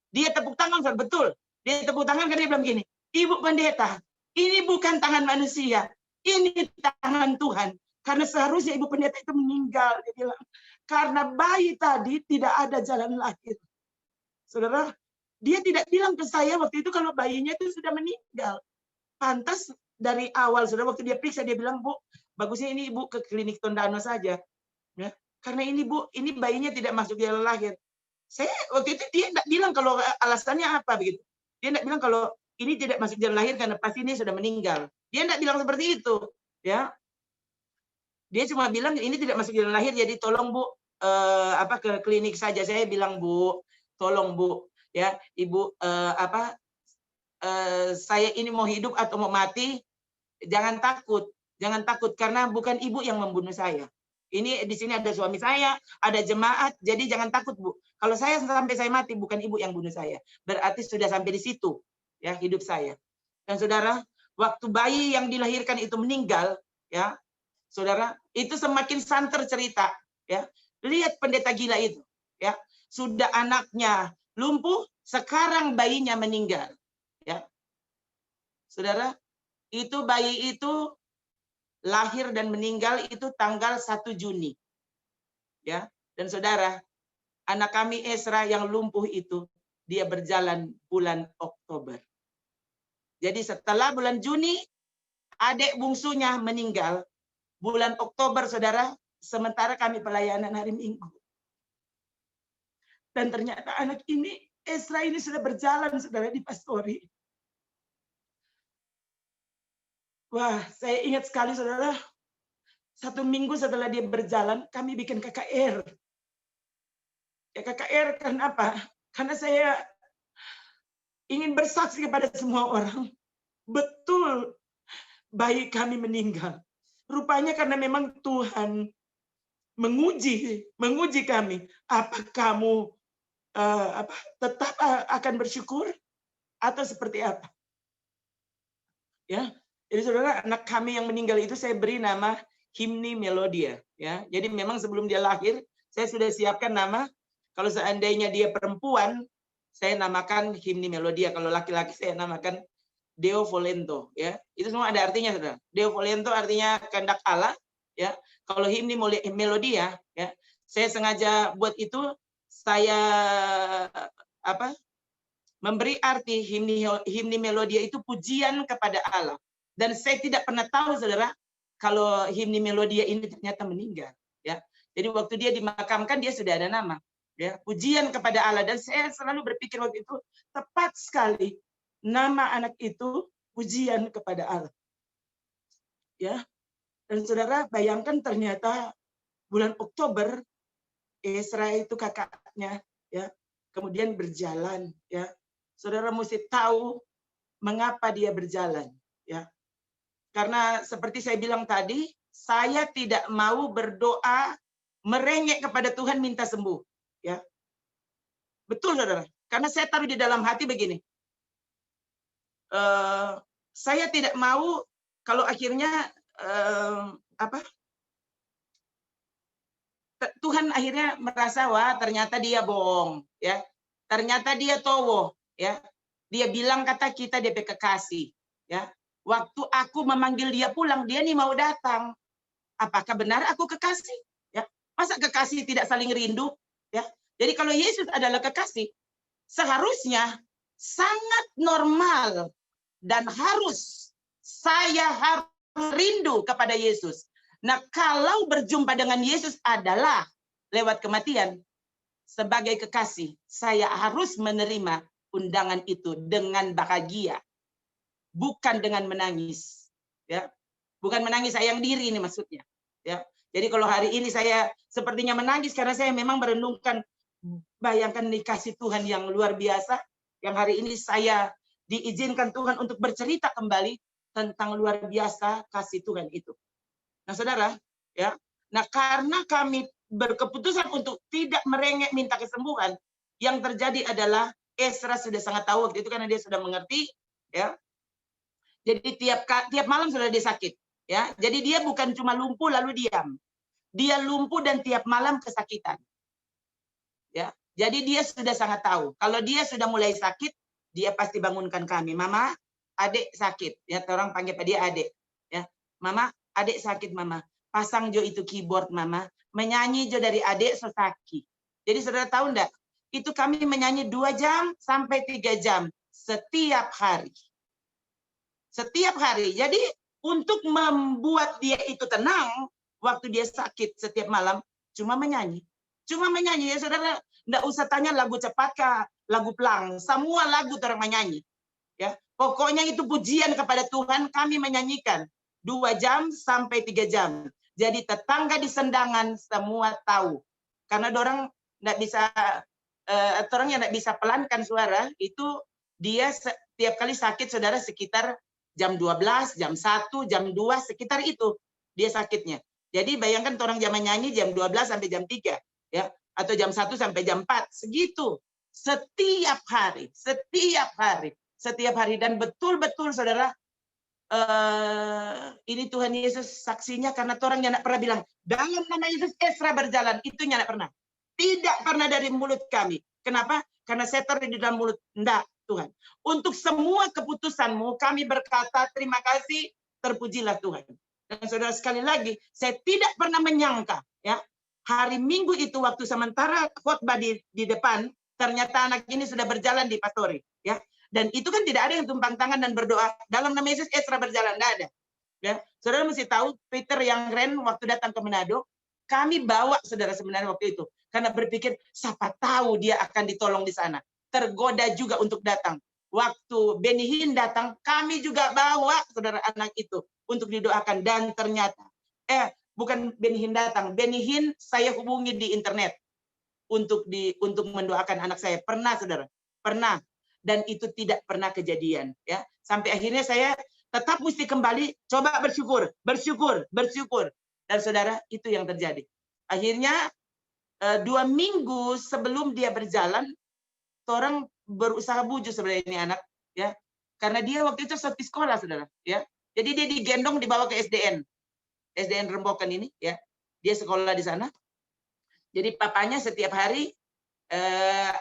Dia tepuk tangan, saudara, betul. Dia tepuk tangan karena dia bilang gini, Ibu Pendeta, ini bukan tangan manusia, ini tangan Tuhan. Karena seharusnya Ibu Pendeta itu meninggal, dia bilang. Karena bayi tadi tidak ada jalan lahir. Saudara, dia tidak bilang ke saya waktu itu kalau bayinya itu sudah meninggal. Pantas dari awal, saudara, waktu dia periksa, dia bilang, Bu, bagusnya ini Ibu ke klinik Tondano saja. Ya, karena ini, Bu, ini bayinya tidak masuk jalan lahir. Saya waktu itu dia tidak bilang kalau alasannya apa begitu. Dia tidak bilang kalau ini tidak masuk jalan lahir karena pasti ini sudah meninggal. Dia tidak bilang seperti itu. Ya, dia cuma bilang ini tidak masuk jalan lahir, jadi tolong Bu ke klinik saja. Saya bilang, Bu, tolong Bu, ya Ibu, saya ini mau hidup atau mau mati, jangan takut karena bukan Ibu yang membunuh saya. Ini di sini ada suami saya, ada jemaat, jadi jangan takut, Bu. Kalau saya sampai saya mati, bukan Ibu yang bunuh saya. Berarti sudah sampai di situ, ya, hidup saya. Dan saudara, waktu bayi yang dilahirkan itu meninggal, ya, saudara, itu semakin santer cerita, ya. Lihat pendeta gila itu, ya, sudah anaknya lumpuh, sekarang bayinya meninggal, ya. Saudara, itu bayi itu lahir dan meninggal itu tanggal 1 Juni. Ya, dan saudara, anak kami Ezra yang lumpuh itu dia berjalan bulan Oktober. Jadi setelah bulan Juni adik bungsunya meninggal, bulan Oktober, saudara, sementara kami pelayanan hari Minggu. Dan ternyata anak ini, Ezra ini sudah berjalan, saudara, di pastori. Wah, saya ingat sekali, saudara, 1 minggu setelah dia berjalan, kami bikin KKR. Ya, KKR karena apa? Karena saya ingin bersaksi kepada semua orang. Betul, bayi kami meninggal. Rupanya karena memang Tuhan menguji kami. Apa kamu tetap akan bersyukur atau seperti apa? Ya, jadi saudara, anak kami yang meninggal itu saya beri nama Himni Melodia. Ya, jadi memang sebelum dia lahir, saya sudah siapkan nama. Kalau seandainya dia perempuan, saya namakan Himni Melodia. Kalau laki-laki, saya namakan Deo Volento. Ya, itu semua ada artinya, saudara. Deo Volento artinya kehendak Allah. Ya, kalau Himni Melodia, ya, saya sengaja buat itu. Saya memberi arti himni Melodia itu pujian kepada Allah. Dan saya tidak pernah tahu, saudara, kalau himni Melodia ini ternyata meninggal. Ya, jadi waktu dia dimakamkan dia sudah ada nama. Ya, pujian kepada Allah. Dan saya selalu berpikir waktu itu tepat sekali nama anak itu pujian kepada Allah. Ya, dan saudara bayangkan ternyata bulan Oktober Ezra itu kakaknya, ya, kemudian berjalan, ya. Saudara mesti tahu mengapa dia berjalan, ya. Karena seperti saya bilang tadi, saya tidak mau berdoa merengek kepada Tuhan minta sembuh, ya. Betul, saudara. Karena saya taruh di dalam hati begini. Saya tidak mau kalau akhirnya Tuhan akhirnya merasa, wah ternyata dia bohong, ya. Ternyata dia towo, ya. Dia bilang kata kita DP kekasih, ya. Waktu aku memanggil dia pulang, dia nih mau datang. Apakah benar aku kekasih? Ya. Masa kekasih tidak saling rindu, ya? Jadi kalau Yesus adalah kekasih, seharusnya sangat normal dan saya harus rindu kepada Yesus. Nah, kalau berjumpa dengan Yesus adalah lewat kematian, sebagai kekasih, saya harus menerima undangan itu dengan bahagia, bukan dengan menangis. Ya, bukan menangis sayang diri ini maksudnya. Ya, jadi kalau hari ini saya sepertinya menangis karena saya memang merenungkan, bayangkan nih kasih Tuhan yang luar biasa, yang hari ini saya diizinkan Tuhan untuk bercerita kembali tentang luar biasa kasih Tuhan itu. Nah, saudara, ya. Nah, karena kami berkeputusan untuk tidak merengek minta kesembuhan, yang terjadi adalah Ezra sudah sangat tahu waktu itu karena dia sudah mengerti, ya. Jadi tiap malam sudah dia sakit, ya. Jadi dia bukan cuma lumpuh lalu diam. Dia lumpuh dan tiap malam kesakitan. Ya. Jadi dia sudah sangat tahu. Kalau dia sudah mulai sakit, dia pasti bangunkan kami. Mama, adik sakit. Ya, orang panggil dia adik. Ya. Mama, adik sakit, Mama. Pasang jo itu keyboard, Mama. Menyanyi jo dari adik sesaki. Jadi saudara tahu enggak? Itu kami menyanyi 2 jam sampai 3 jam setiap hari. Setiap hari. Jadi untuk membuat dia itu tenang waktu dia sakit setiap malam, cuma menyanyi. Cuma menyanyi, ya saudara. Enggak usah tanya lagu cepat kah, lagu pelang. Semua lagu orang menyanyi. Ya, pokoknya itu pujian kepada Tuhan, kami menyanyikan 2 jam sampai 3 jam. Jadi tetangga di Sendangan semua tahu. Karena orang enggak bisa orang yang enggak bisa pelankan suara, itu dia setiap kali sakit saudara sekitar jam 12, jam 1, jam 2, sekitar itu dia sakitnya. Jadi bayangkan orang zaman nyanyi jam 12 sampai jam 3, ya, atau jam 1 sampai jam 4, segitu. Setiap hari, dan betul-betul saudara, ini Tuhan Yesus saksinya karena orang yang tidak pernah bilang dalam nama Yesus Ezra berjalan, itu tidak pernah. Tidak pernah dari mulut kami. Kenapa? Karena setan di dalam mulut. Enggak, Tuhan. Untuk semua keputusanmu kami berkata terima kasih, terpujilah Tuhan. Dan saudara sekali lagi, saya tidak pernah menyangka, ya, hari Minggu itu waktu sementara khotbah di depan, ternyata anak ini sudah berjalan di pastori, ya. Dan itu kan tidak ada yang tumpang tangan dan berdoa dalam nama Yesus Ezra berjalan, tidak ada. Ya, saudara mesti tahu Peter yang keren waktu datang ke Manado, kami bawa saudara sebenarnya waktu itu karena berpikir siapa tahu dia akan ditolong di sana. Tergoda juga untuk datang. Waktu Benny Hinn datang, kami juga bawa saudara anak itu untuk didoakan dan ternyata bukan Benny Hinn datang, Benny Hinn saya hubungi di internet untuk mendoakan anak saya. Pernah saudara, pernah, dan itu tidak pernah kejadian, ya. Sampai akhirnya saya tetap mesti kembali coba bersyukur, dan saudara itu yang terjadi. Akhirnya 2 minggu sebelum dia berjalan, orang berusaha bujuk sebenarnya ini anak, ya, karena dia waktu itu sepi sekolah saudara, ya. Jadi dia digendong dibawa ke SDN Rembokan ini, ya. Dia sekolah di sana. Jadi papanya setiap hari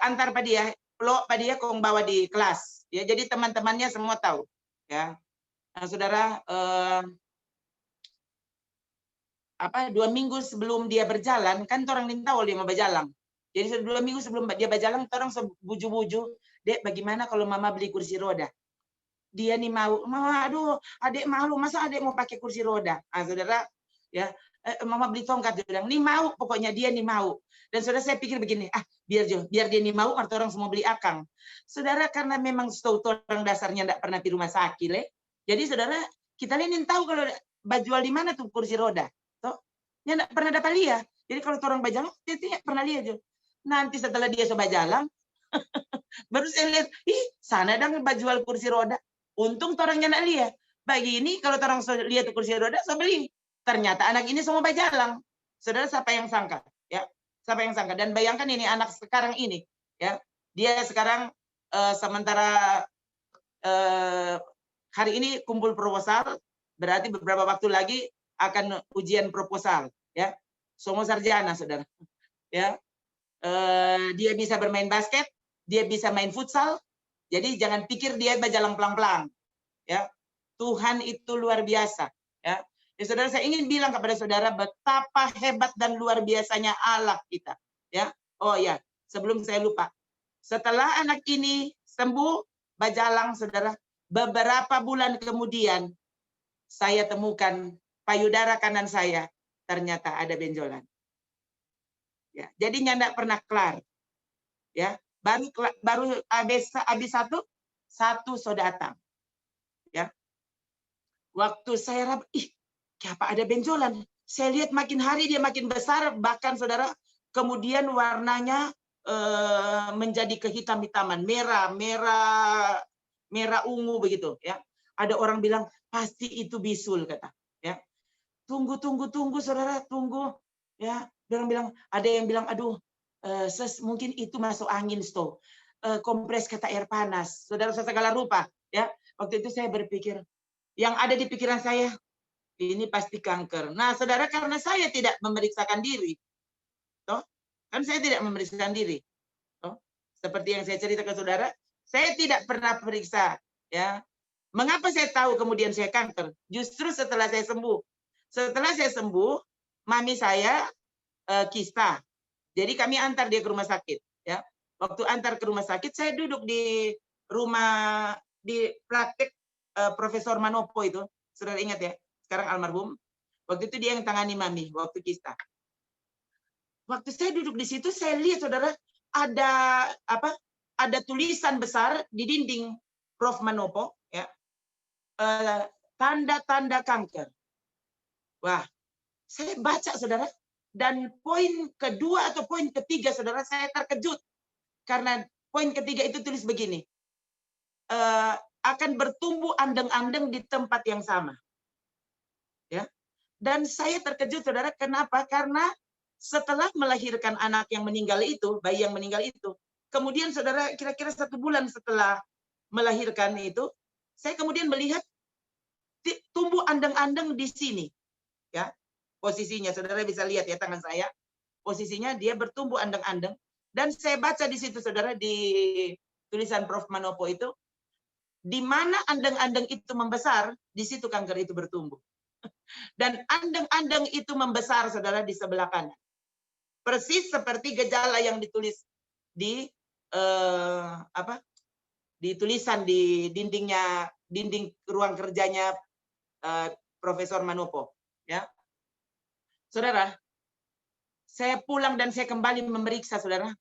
antar pada dia, pelok pada dia kong bawa di kelas, ya. Jadi teman-temannya semua tahu, ya. Nah, saudara, 2 minggu sebelum dia berjalan, kan orang ini tahu dia mau berjalan. Jadi 2 minggu sebelum dia berjalan, orang buju-buju, Dek, bagaimana kalau Mama beli kursi roda? Dia nih mau, Mama, aduh, adik malu, masa adik mau pakai kursi roda? Ah, saudara, ya, Mama beli tongkat, dia bilang, nih mau, pokoknya dia nih mau. Dan saudara saya pikir begini, biar dia nih mau, atau orang semua beli akang. Saudara, karena memang setahu orang dasarnya enggak pernah di rumah sakit, jadi saudara, kita ini tahu kalau jual di mana tuh kursi roda. Toh, dia enggak pernah dapat lihat. Jadi kalau orang bajalang, dia tidak pernah lihat. Nanti setelah dia coba jalan, baru saya lihat, sana dong jual kursi roda. Untung orangnya enggak lihat. Bagi ini kalau orang lihat kursi roda, saya beli. Ternyata anak ini semua bajalang. Saudara, siapa yang sangka? Ya, siapa yang sangka? Dan bayangkan ini anak sekarang ini, ya, dia sekarang sementara hari ini kumpul proposal, berarti beberapa waktu lagi akan ujian proposal, ya, semua sarjana, saudara, ya. Dia bisa bermain basket, dia bisa main futsal, jadi jangan pikir dia bajalang pelang-pelang, ya. Tuhan itu luar biasa, ya. Ya, saudara, saya ingin bilang kepada saudara betapa hebat dan luar biasanya Allah kita, ya. Oh ya, sebelum saya lupa, setelah anak ini sembuh bajalang, saudara, beberapa bulan kemudian saya temukan payudara kanan saya ternyata ada benjolan. Ya, jadi enggak pernah kelar. Ya, baru habis satu so datang. Ya. Waktu saya kenapa ada benjolan? Saya lihat makin hari dia makin besar, bahkan saudara, kemudian warnanya menjadi kehitam-hitaman, merah merah ungu begitu ya. Ada orang bilang pasti itu bisul kata ya. Tunggu saudara, tunggu ya. Orang bilang, ada yang bilang aduh mungkin itu masuk angin sto. Kompres kata air panas. Saudara segala rupa ya. Waktu itu saya berpikir yang ada di pikiran saya ini pasti kanker. Nah, saudara karena saya tidak memeriksakan diri, toh kan saya tidak memeriksakan diri, toh seperti yang saya cerita ke saudara, saya tidak pernah periksa, ya. Mengapa saya tahu kemudian saya kanker? Justru setelah saya sembuh. Setelah saya sembuh, mami saya kista. Jadi kami antar dia ke rumah sakit, ya. Waktu antar ke rumah sakit, saya duduk di rumah di praktek Profesor Manopo itu, saudara ingat ya? Sekarang almarhum. Waktu itu dia yang tangani mami waktu kista. Waktu saya duduk di situ, saya lihat saudara ada apa? Ada tulisan besar di dinding Prof Manopo, ya. Tanda-tanda kanker. Wah, saya baca saudara, dan poin kedua atau poin ketiga saudara saya terkejut karena poin ketiga itu tulis begini, akan bertumbuh andeng-andeng di tempat yang sama. Ya. Dan saya terkejut saudara, kenapa? Karena setelah melahirkan anak yang meninggal itu, bayi yang meninggal itu, kemudian saudara kira-kira 1 bulan setelah melahirkan itu, saya kemudian melihat tumbuh andeng-andeng di sini. Ya. Posisinya saudara bisa lihat ya tangan saya. Posisinya dia bertumbuh andeng-andeng, dan saya baca di situ saudara di tulisan Prof Manopo itu, di mana andeng-andeng itu membesar, di situ kanker itu bertumbuh. Dan andeng-andeng itu membesar saudara di sebelah kanan. Persis seperti gejala yang ditulis di di tulisan di dinding ruang kerjanya Profesor Manopo, ya. Saudara, saya pulang dan saya kembali memeriksa saudara.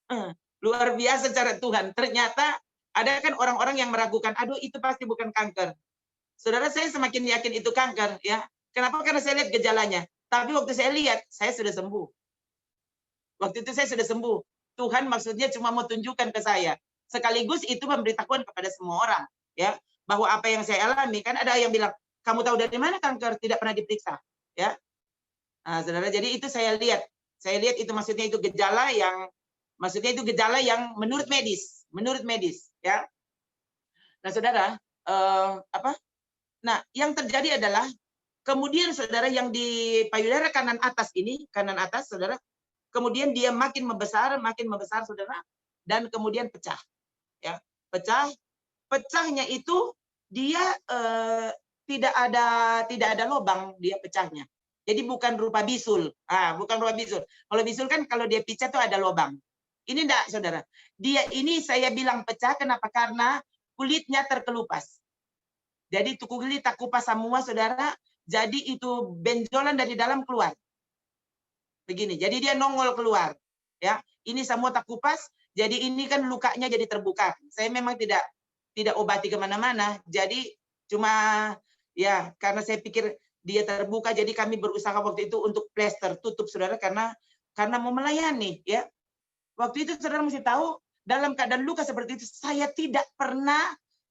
Luar biasa cara Tuhan. Ternyata ada kan orang-orang yang meragukan, aduh itu pasti bukan kanker. Saudara, saya semakin yakin itu kanker, ya. Kenapa? Karena saya lihat gejalanya. Tapi waktu saya lihat, saya sudah sembuh. Waktu itu saya sudah sembuh. Tuhan maksudnya cuma mau tunjukkan ke saya. Sekaligus itu memberitahukan kepada semua orang, ya, bahwa apa yang saya alami, kan ada yang bilang, kamu tahu dari mana kanker? Tidak pernah diperiksa, ya. Nah, saudara, jadi itu saya lihat. Saya lihat itu maksudnya itu gejala yang menurut medis, ya. Nah, saudara, Nah, yang terjadi adalah kemudian saudara yang di payudara kanan atas ini, kanan atas saudara, kemudian dia makin membesar saudara, dan kemudian pecah, ya, pecahnya itu dia tidak ada lubang dia pecahnya. Jadi bukan rupa bisul, bukan rupa bisul. Kalau bisul kan kalau dia pecah tuh ada lubang. Ini enggak saudara. Dia ini saya bilang pecah kenapa? Karena kulitnya terkelupas. Jadi itu kulit tak kupas semua saudara. Jadi itu benjolan dari dalam keluar. Begini, jadi dia nongol keluar. Ya, ini semua tak kupas. Jadi ini kan lukanya jadi terbuka. Saya memang tidak obati kemana-mana. Jadi cuma ya karena saya pikir dia terbuka. Jadi kami berusaha waktu itu untuk plester tutup saudara karena mau melayani. Ya, waktu itu saudara mesti tahu dalam keadaan luka seperti itu saya tidak pernah,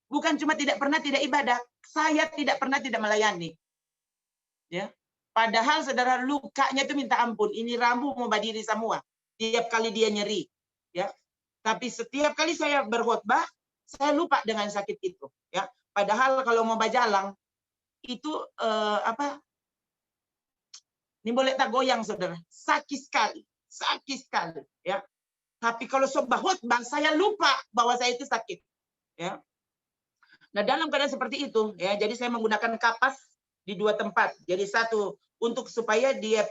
bukan cuma tidak pernah tidak ibadah, saya tidak pernah tidak melayani. Ya. Padahal saudara lukanya itu minta ampun, ini rambu mau berdiri semua. Tiap kali dia nyeri, ya. Tapi setiap kali saya berkhotbah, saya lupa dengan sakit itu, ya. Padahal kalau mau bajalang itu ini boleh tak goyang saudara, sakit sekali, ya. Tapi kalau sobat khotbah saya lupa bahwa saya itu sakit, ya. Nah, dalam keadaan seperti itu, ya, jadi saya menggunakan kapas di 2 tempat. Jadi satu untuk supaya dia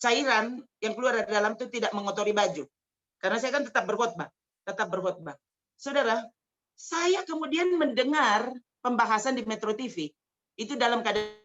cairan yang keluar dari dalam itu tidak mengotori baju. Karena saya kan tetap berkhotbah. Saudara, saya kemudian mendengar pembahasan di Metro TV. Itu dalam keadaan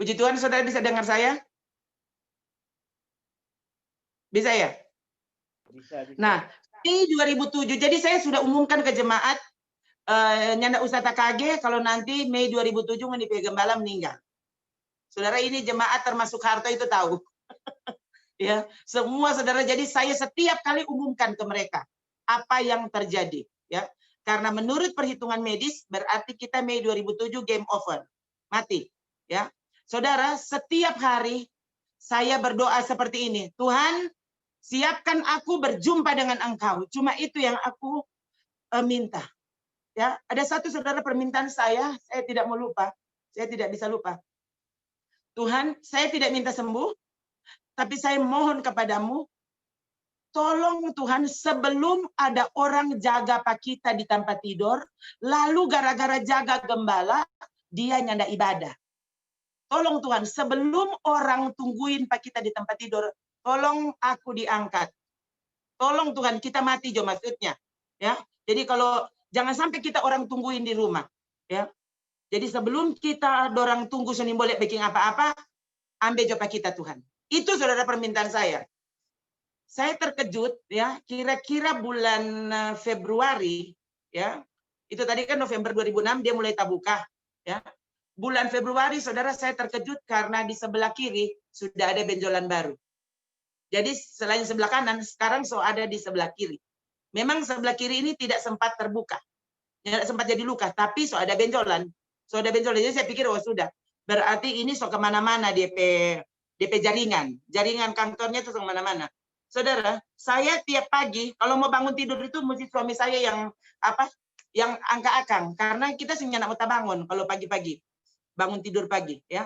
Puji Tuhan, saudara bisa dengar saya? Bisa ya? Bisa. Nah, di 2007, jadi saya sudah umumkan ke jemaat, Nyanda Ustadz KG, kalau nanti Mei 2007 Menipe Gembala meninggal. Saudara, ini jemaat termasuk Harto itu tahu. Ya, semua saudara, jadi saya setiap kali umumkan ke mereka apa yang terjadi. Ya, karena menurut perhitungan medis, berarti kita Mei 2007 game over. Mati. Ya, saudara, setiap hari saya berdoa seperti ini. Tuhan, siapkan aku berjumpa dengan Engkau. Cuma itu yang aku minta. Ya, ada satu saudara permintaan saya tidak mau lupa. Saya tidak bisa lupa. Tuhan, saya tidak minta sembuh, tapi saya mohon kepadamu, tolong Tuhan, sebelum ada orang jaga Pak kita di tempat tidur, lalu gara-gara jaga gembala, dia nyanda ibadah. Tolong Tuhan, sebelum orang tungguin Pak kita di tempat tidur, tolong aku diangkat. Tolong Tuhan, kita mati jo maksudnya. Ya, jadi kalau jangan sampai kita orang tungguin di rumah. Ya, jadi sebelum kita dorang tunggu senin boleh bikin apa-apa, ambil jo Pak kita Tuhan. Itu saudara permintaan saya. Saya terkejut ya, kira-kira bulan Februari ya. Itu tadi kan November 2006 dia mulai tabuka ya. Bulan Februari saudara saya terkejut karena di sebelah kiri sudah ada benjolan baru. Jadi selain sebelah kanan sekarang ada di sebelah kiri. Memang sebelah kiri ini tidak sempat terbuka. Tidak sempat jadi luka, tapi ada benjolan. Ada benjolan. Jadi saya pikir oh sudah. Berarti ini kemana-mana DP jaringan. Jaringan kantornya itu kemana-mana. Saudara, saya tiap pagi kalau mau bangun tidur itu mesti suami saya yang angka akang karena kita sebenarnya nak bangun kalau pagi-pagi bangun tidur pagi ya.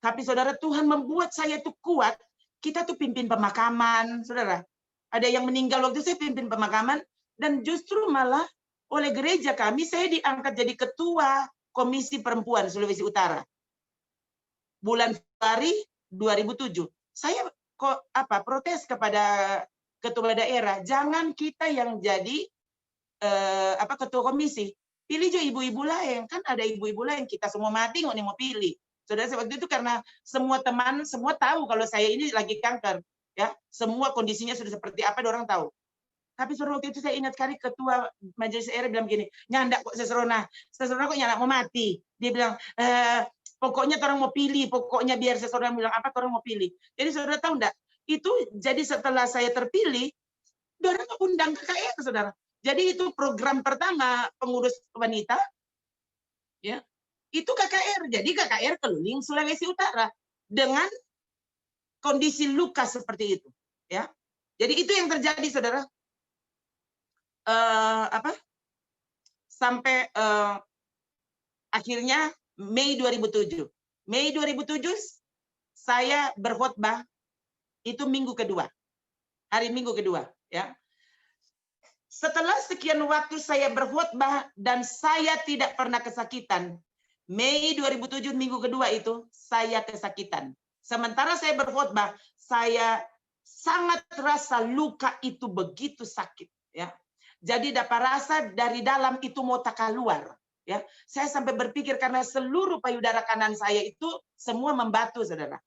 Tapi saudara, Tuhan membuat saya tuh kuat. Kita tuh pimpin pemakaman, saudara. Ada yang meninggal waktu saya pimpin pemakaman dan justru malah oleh gereja kami saya diangkat jadi ketua Komisi Perempuan Sulawesi Utara. Bulan Februari 2007. Saya protes kepada ketua daerah, jangan kita yang jadi ketua komisi, pilih jo ibu-ibu lain, kan ada ibu-ibu lain, kita semua mati nggak mau pilih. Saudara, waktu itu karena semua teman semua tahu kalau saya ini lagi kanker, ya semua kondisinya sudah seperti apa, orang tahu. Tapi saudara, waktu itu saya ingat sekali ketua majelis RI bilang gini, nyanda kok seserona kok nyanda mau mati. Dia bilang pokoknya orang mau pilih, pokoknya biar seseorang bilang apa, orang mau pilih. Jadi saudara tahu enggak? Itu jadi setelah saya terpilih, orang undang KKR, saudara. Jadi itu program pertama pengurus wanita, ya itu KKR. Jadi KKR keliling Sulawesi Utara dengan kondisi luka seperti itu, ya. Jadi itu yang terjadi, saudara. Sampai akhirnya Mei 2007. Mei 2007 saya berkhotbah itu minggu kedua. Hari Minggu kedua, ya. Setelah sekian waktu saya berkhotbah dan saya tidak pernah kesakitan. Mei 2007 minggu kedua itu saya kesakitan. Sementara saya berkhotbah, saya sangat rasa luka itu begitu sakit, ya. Jadi dapat rasa dari dalam itu mau tak keluar. Ya, saya sampai berpikir karena seluruh payudara kanan saya itu semua membatu, saudara.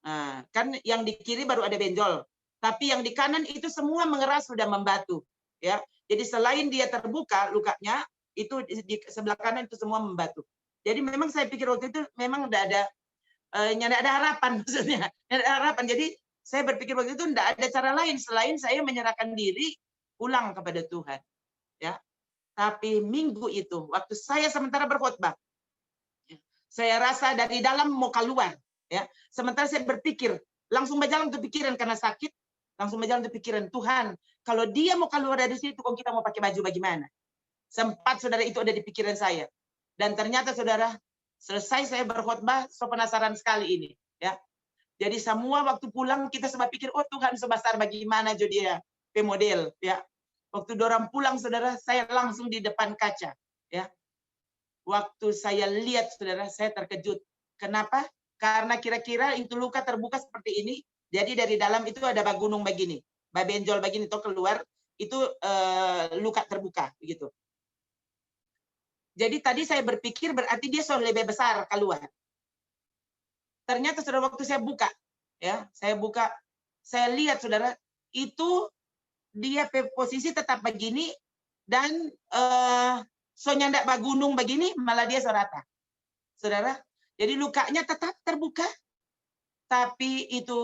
Nah, kan yang di kiri baru ada benjol, tapi yang di kanan itu semua mengeras sudah membatu. Ya, jadi selain dia terbuka lukanya, itu di sebelah kanan itu semua membatu. Jadi memang saya pikir waktu itu memang tidak ada harapan maksudnya, ada harapan. Jadi saya berpikir waktu itu tidak ada cara lain selain saya menyerahkan diri pulang kepada Tuhan. Ya. Tapi minggu itu, waktu saya sementara berkhotbah, saya rasa dari dalam mau keluar. Ya. Sementara saya berpikir, langsung berjalan untuk pikiran karena sakit, langsung berjalan untuk pikiran, Tuhan, kalau dia mau keluar dari situ, kok kita mau pakai baju bagaimana? Sempat, saudara, itu ada di pikiran saya. Dan ternyata, saudara, selesai saya berkhotbah, so penasaran sekali ini. Ya. Jadi semua waktu pulang, kita semua pikir, oh Tuhan, sebesar bagaimana jo dia pemodel. Ya. Waktu dorang pulang, saudara, saya langsung di depan kaca. Ya, waktu saya lihat, saudara, saya terkejut. Kenapa? Karena kira-kira itu luka terbuka seperti ini. Jadi dari dalam itu ada gunung begini, benjol begini, itu keluar, itu luka terbuka, begitu. Jadi tadi saya berpikir berarti dia sudah lebih besar keluar. ternyata saudara waktu saya buka, ya, saya lihat saudara itu dia posisi tetap begini dan soalnya ndak gunung begini, malah dia serata, saudara. Jadi lukanya tetap terbuka, tapi itu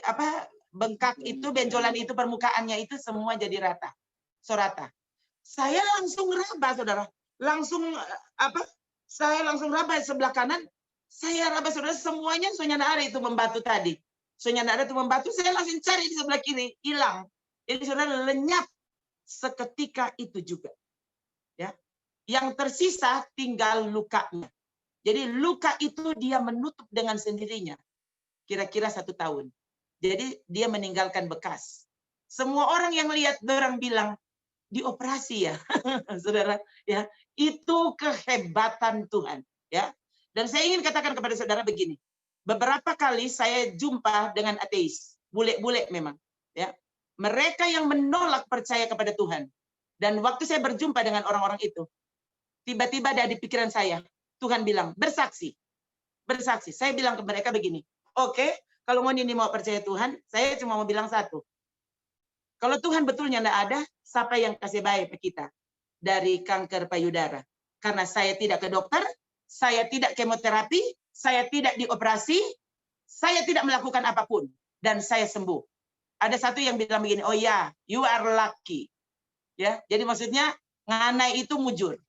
apa bengkak itu, benjolan itu, permukaannya itu semua jadi rata, sorata. Saya langsung raba, saudara. Saya langsung raba sebelah kanan. Saya raba, saudara, semuanya soalnya ada itu membatu tadi. Soalnya ada itu membatu, saya langsung cari di sebelah kiri, hilang. Jadi saudara lenyap seketika itu juga. Ya. Yang tersisa tinggal lukanya. Jadi luka itu dia menutup dengan sendirinya. Kira-kira 1 tahun. Jadi dia meninggalkan bekas. Semua orang yang lihat orang bilang dioperasi ya, saudara. Ya, itu kehebatan Tuhan. Ya, dan saya ingin katakan kepada saudara begini. Beberapa kali saya jumpa dengan ateis, bule-bule memang. Ya, mereka yang menolak percaya kepada Tuhan. Dan waktu saya berjumpa dengan orang-orang itu, tiba-tiba ada di pikiran saya, Tuhan bilang bersaksi, bersaksi. Saya bilang ke mereka begini. Oke, kalau ini mau percaya Tuhan, saya cuma mau bilang satu. Kalau Tuhan betulnya tidak ada, siapa yang kasih baik ke kita dari kanker payudara? Karena saya tidak ke dokter, saya tidak kemoterapi, saya tidak dioperasi, saya tidak melakukan apapun, dan saya sembuh. Ada satu yang bilang begini, oh ya, you are lucky. Ya, jadi maksudnya nganai itu mujur.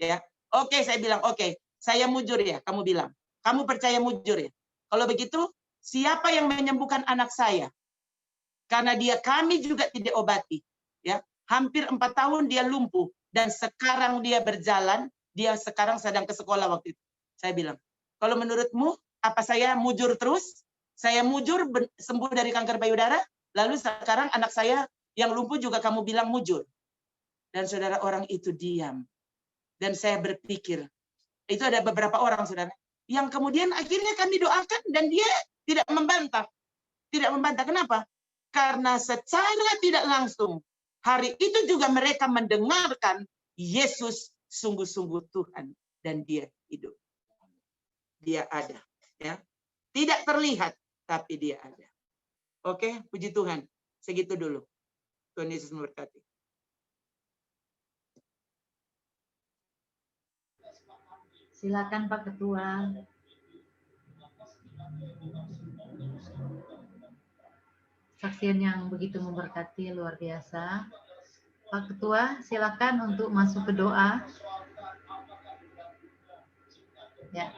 Ya, oke, saya bilang oke, saya mujur ya, kamu bilang, kamu percaya mujur ya. Kalau begitu, siapa yang menyembuhkan anak saya? Karena kami juga tidak obati. Ya, hampir 4 tahun dia lumpuh dan sekarang dia berjalan. Dia sekarang sedang ke sekolah waktu itu. Saya bilang, kalau menurutmu apa saya mujur terus? Saya mujur sembuh dari kanker payudara. Lalu sekarang anak saya yang lumpuh juga kamu bilang mujur. Dan saudara orang itu diam. Dan saya berpikir, itu ada beberapa orang saudara yang kemudian akhirnya kami doakan dan dia tidak membantah. Tidak membantah. Kenapa? Karena secara tidak langsung hari itu juga mereka mendengarkan Yesus sungguh-sungguh Tuhan dan dia hidup. Dia ada, ya. Tidak terlihat tapi dia ada. Oke, puji Tuhan. Segitu dulu. Tuhan Yesus memberkati. Silakan Pak Ketua. Saksian yang begitu memberkati, luar biasa. Pak Ketua, silakan untuk masuk ke doa. Ya.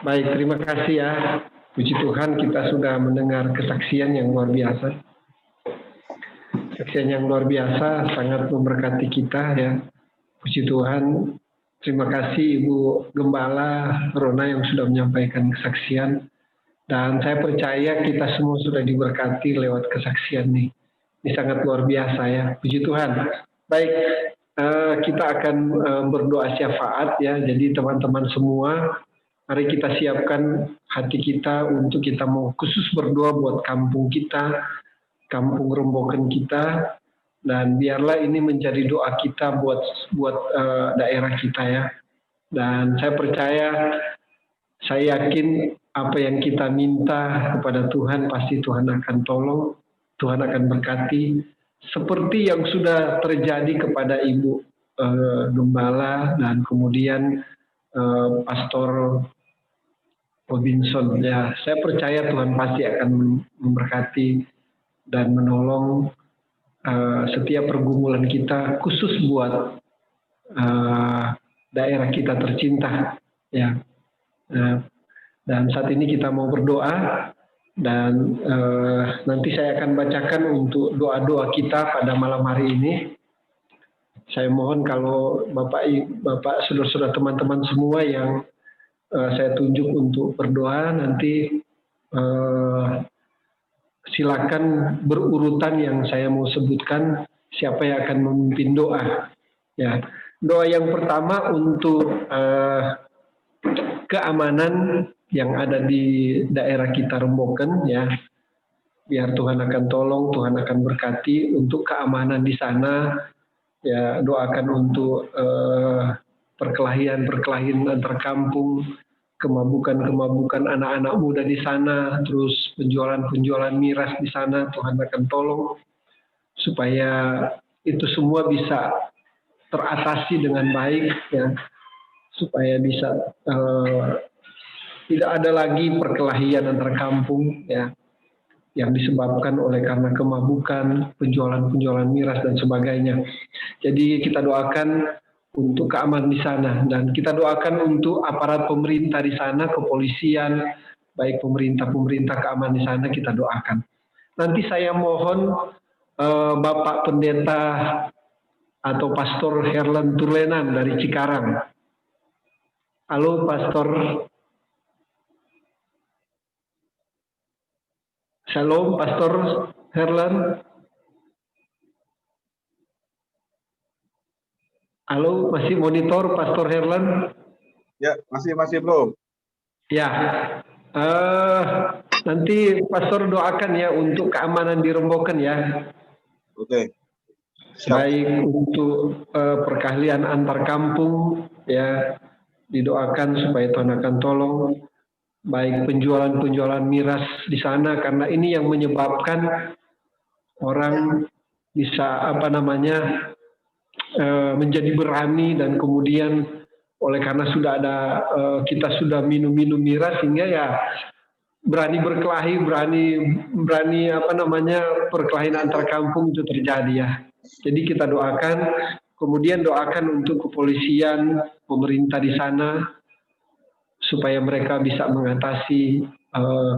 Baik, terima kasih ya. Puji Tuhan kita sudah mendengar kesaksian yang luar biasa. Kesaksian yang luar biasa sangat memberkati kita ya. Puji Tuhan. Terima kasih Ibu Gembala Rona yang sudah menyampaikan kesaksian. Dan saya percaya kita semua sudah diberkati lewat kesaksian nih. Ini sangat luar biasa ya. Puji Tuhan. Baik, kita akan berdoa syafaat ya. Jadi teman-teman semua, mari kita siapkan hati kita untuk kita mau khusus berdoa buat kampung kita, kampung Remboken kita. Dan biarlah ini menjadi doa kita buat daerah kita ya. Dan saya percaya, saya yakin apa yang kita minta kepada Tuhan pasti Tuhan akan tolong, Tuhan akan berkati. Seperti yang sudah terjadi kepada Ibu Gembala dan kemudian Pastor Robinson ya. Saya percaya Tuhan pasti akan memberkati dan menolong setiap pergumulan kita, khusus buat daerah kita tercinta ya. Dan saat ini kita mau berdoa dan nanti saya akan bacakan untuk doa-doa kita pada malam hari ini. Saya mohon kalau Bapak, saudara-saudara, teman-teman semua yang saya tunjuk untuk berdoa nanti silakan berurutan yang saya mau sebutkan siapa yang akan memimpin doa. Ya, doa yang pertama untuk keamanan yang ada di daerah kita Remboken ya. Biar Tuhan akan tolong, Tuhan akan berkati untuk keamanan di sana. Ya, doakan untuk perkelahian antar kampung, kemabukan anak-anak muda di sana, terus penjualan miras di sana, Tuhan akan tolong supaya itu semua bisa teratasi dengan baik, ya, supaya bisa tidak ada lagi perkelahian antar kampung, ya, yang disebabkan oleh karena kemabukan, penjualan miras dan sebagainya. Jadi kita doakan untuk keamanan di sana, dan kita doakan untuk aparat pemerintah di sana, kepolisian, baik pemerintah keamanan di sana, kita doakan. Nanti saya mohon Bapak Pendeta atau Pastor Herlan Turlenan dari Cikarang. Halo Pastor. Shalom Pastor Herlan. Halo, masih monitor Pastor Herlan? Ya, masih Bro. Ya, nanti Pastor doakan ya untuk keamanan di Remboken ya. Oke. Siap. Baik untuk perkahlian antar kampung ya, didoakan supaya Tuhan akan tolong. Baik penjualan miras di sana, karena ini yang menyebabkan orang bisa menjadi berani, dan kemudian oleh karena sudah ada kita sudah minum miras, sehingga ya berani berkelahi, berani perkelahian antar kampung itu terjadi ya. Jadi kita doakan, kemudian doakan untuk kepolisian, pemerintah di sana supaya mereka bisa mengatasi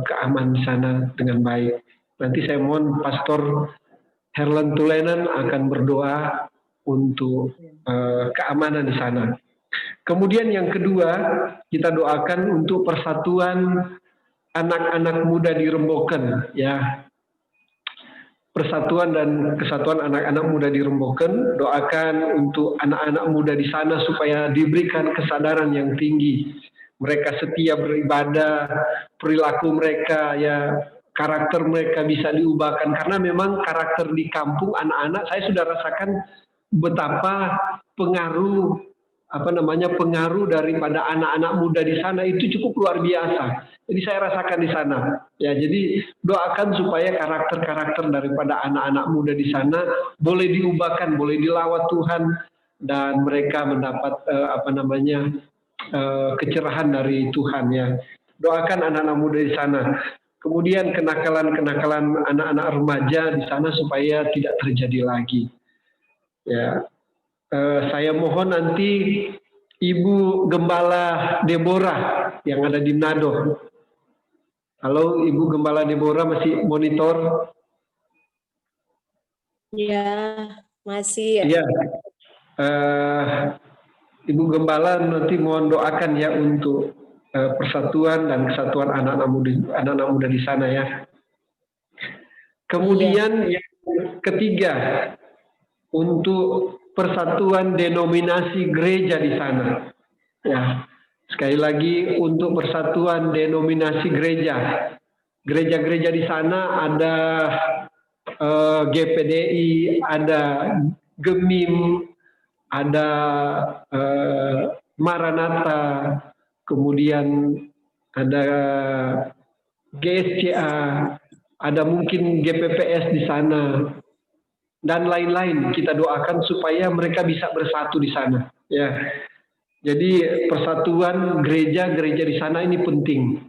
keamanan di sana dengan baik. Nanti saya mohon Pastor Herlan Tulenan akan berdoa untuk keamanan di sana. Kemudian yang kedua, kita doakan untuk persatuan anak-anak muda di Remboken ya. Persatuan dan kesatuan anak-anak muda di Remboken, doakan untuk anak-anak muda di sana supaya diberikan kesadaran yang tinggi. Mereka setia beribadah, perilaku mereka ya, karakter mereka bisa diubahkan, karena memang karakter di kampung anak-anak, saya sudah rasakan betapa pengaruh daripada anak-anak muda di sana itu cukup luar biasa. Jadi saya rasakan di sana. Ya, jadi doakan supaya karakter-karakter daripada anak-anak muda di sana boleh diubahkan, boleh dilawat Tuhan, dan mereka mendapat kecerahan dari Tuhan ya. Doakan anak-anak muda di sana. Kemudian kenakalan anak-anak remaja di sana supaya tidak terjadi lagi. Ya, saya mohon nanti Ibu Gembala Deborah yang ada di Manado. Halo Ibu Gembala Deborah, masih monitor? Ya, masih. Iya. Ibu Gembala nanti mohon doakan ya untuk persatuan dan kesatuan anak-anak muda di sana ya. Kemudian yang ketiga, untuk persatuan denominasi gereja di sana. Ya, sekali lagi untuk persatuan denominasi gereja. Gereja-gereja di sana ada GPDI, ada Gemim, ada Maranatha, kemudian ada GSCA, ada mungkin GPPS di sana, dan lain-lain. Kita doakan supaya mereka bisa bersatu di sana. Ya, jadi persatuan gereja-gereja di sana ini penting.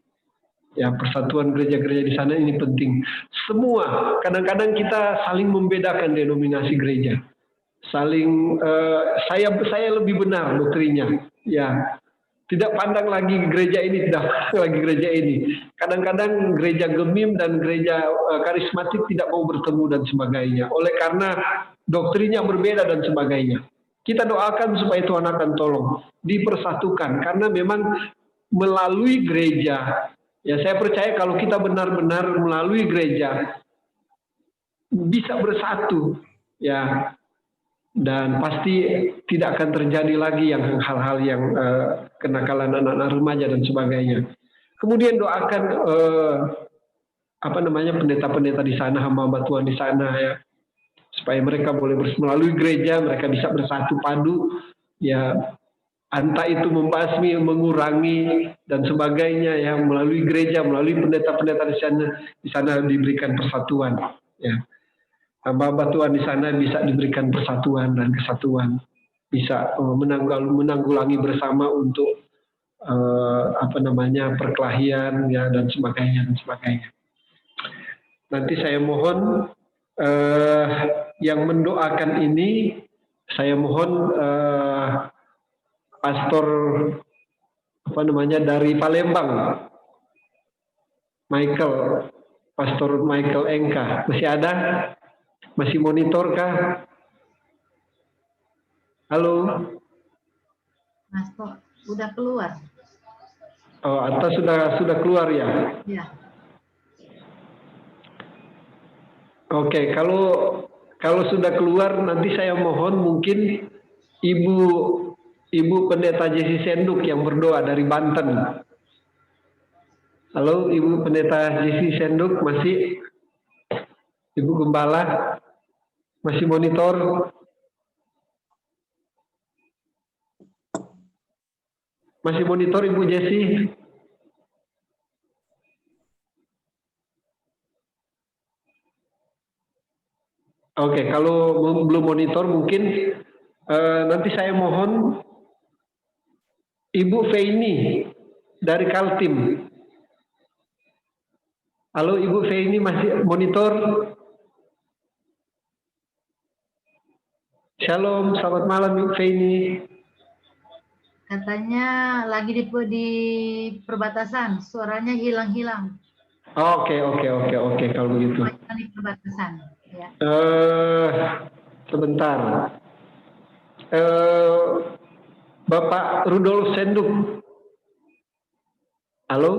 Ya, persatuan gereja-gereja di sana ini penting. Semua, kadang-kadang kita saling membedakan denominasi gereja. Saling, saya lebih benar doktrinnya. Ya, tidak pandang lagi gereja ini, tidak pandang lagi gereja ini. Kadang-kadang gereja Gemim dan gereja karismatik tidak mau bertemu dan sebagainya. Oleh karena doktrinya berbeda dan sebagainya. Kita doakan supaya Tuhan akan tolong dipersatukan, karena memang melalui gereja, ya saya percaya kalau kita benar-benar melalui gereja bisa bersatu, ya, dan pasti tidak akan terjadi lagi yang hal-hal yang kenakalan anak-anak remaja dan sebagainya. Kemudian doakan pendeta-pendeta di sana, hamba-hamba Tuhan di sana ya, supaya mereka boleh melalui gereja mereka bisa bersatu padu ya, entah itu membasmi, mengurangi dan sebagainya ya, melalui gereja, melalui pendeta-pendeta di sana diberikan persatuan ya. Hamba-hamba Tuhan di sana bisa diberikan persatuan dan kesatuan, bisa menanggulangi bersama untuk perkelahian ya dan sebagainya dan sebagainya. Nanti saya mohon yang mendoakan ini, saya mohon pastor dari Palembang, Pastor Michael Engka, masih ada? Masih monitor kah? Halo? Mas kok udah keluar? Oh, atau sudah keluar ya? Ya. Oke, kalau sudah keluar nanti saya mohon mungkin Ibu Pendeta Jesi Senduk yang berdoa dari Banten. Halo, Ibu Pendeta Jesi Senduk, masih? Ibu Gembala masih monitor? Masih monitor Ibu Jesi? Oke, kalau belum monitor mungkin nanti saya mohon Ibu Feini dari Kaltim. Halo Ibu Feini, masih monitor? Shalom, selamat malam Ibu Feini. Katanya lagi di perbatasan, suaranya hilang-hilang. Oke, kalau begitu. Di perbatasan. Ya. Sebentar. Bapak Rudolf Senduk. Halo?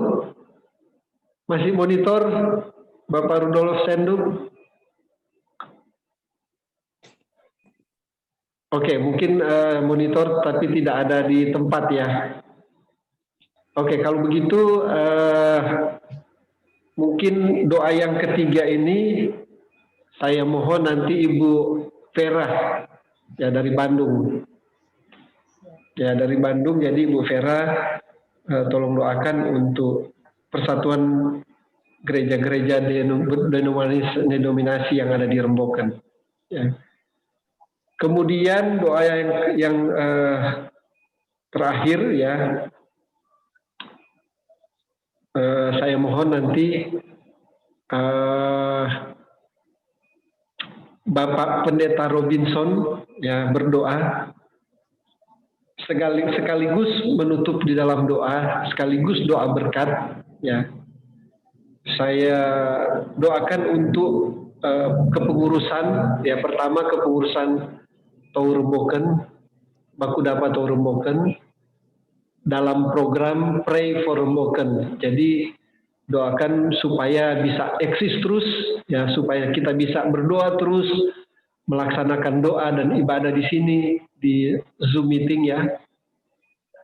Masih monitor Bapak Rudolf Senduk? Oke, mungkin monitor tapi tidak ada di tempat ya. Oke, kalau begitu mungkin doa yang ketiga ini saya mohon nanti Ibu Vera ya dari Bandung. Ya dari Bandung, jadi Ibu Vera tolong doakan untuk persatuan gereja-gereja denominasi yang ada di Remboken. Ya. Kemudian doa yang terakhir ya, saya mohon nanti Bapak Pendeta Robinson ya berdoa sekaligus menutup di dalam doa, sekaligus doa berkat ya. Saya doakan untuk kepengurusan ya, pertama kepengurusan Tourboken, Bakudapa Tourboken dalam program Pray for Remboken. Jadi doakan supaya bisa eksis terus ya, supaya kita bisa berdoa terus, melaksanakan doa dan ibadah di sini di Zoom meeting ya.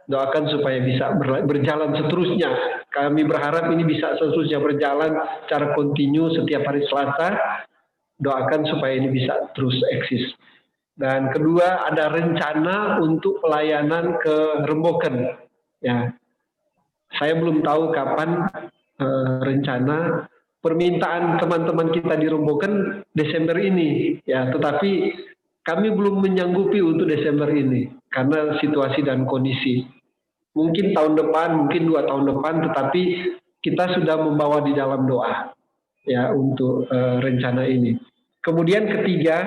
Doakan supaya bisa berjalan seterusnya. Kami berharap ini bisa seterusnya berjalan secara kontinu setiap hari Selasa. Doakan supaya ini bisa terus eksis. Dan kedua, ada rencana untuk pelayanan ke Remboken. Ya, saya belum tahu kapan rencana. Permintaan teman-teman kita di Remboken Desember ini, ya. Tetapi kami belum menyanggupi untuk Desember ini karena situasi dan kondisi. Mungkin tahun depan, mungkin 2 tahun depan, tetapi kita sudah membawa di dalam doa, ya, untuk rencana ini. Kemudian ketiga,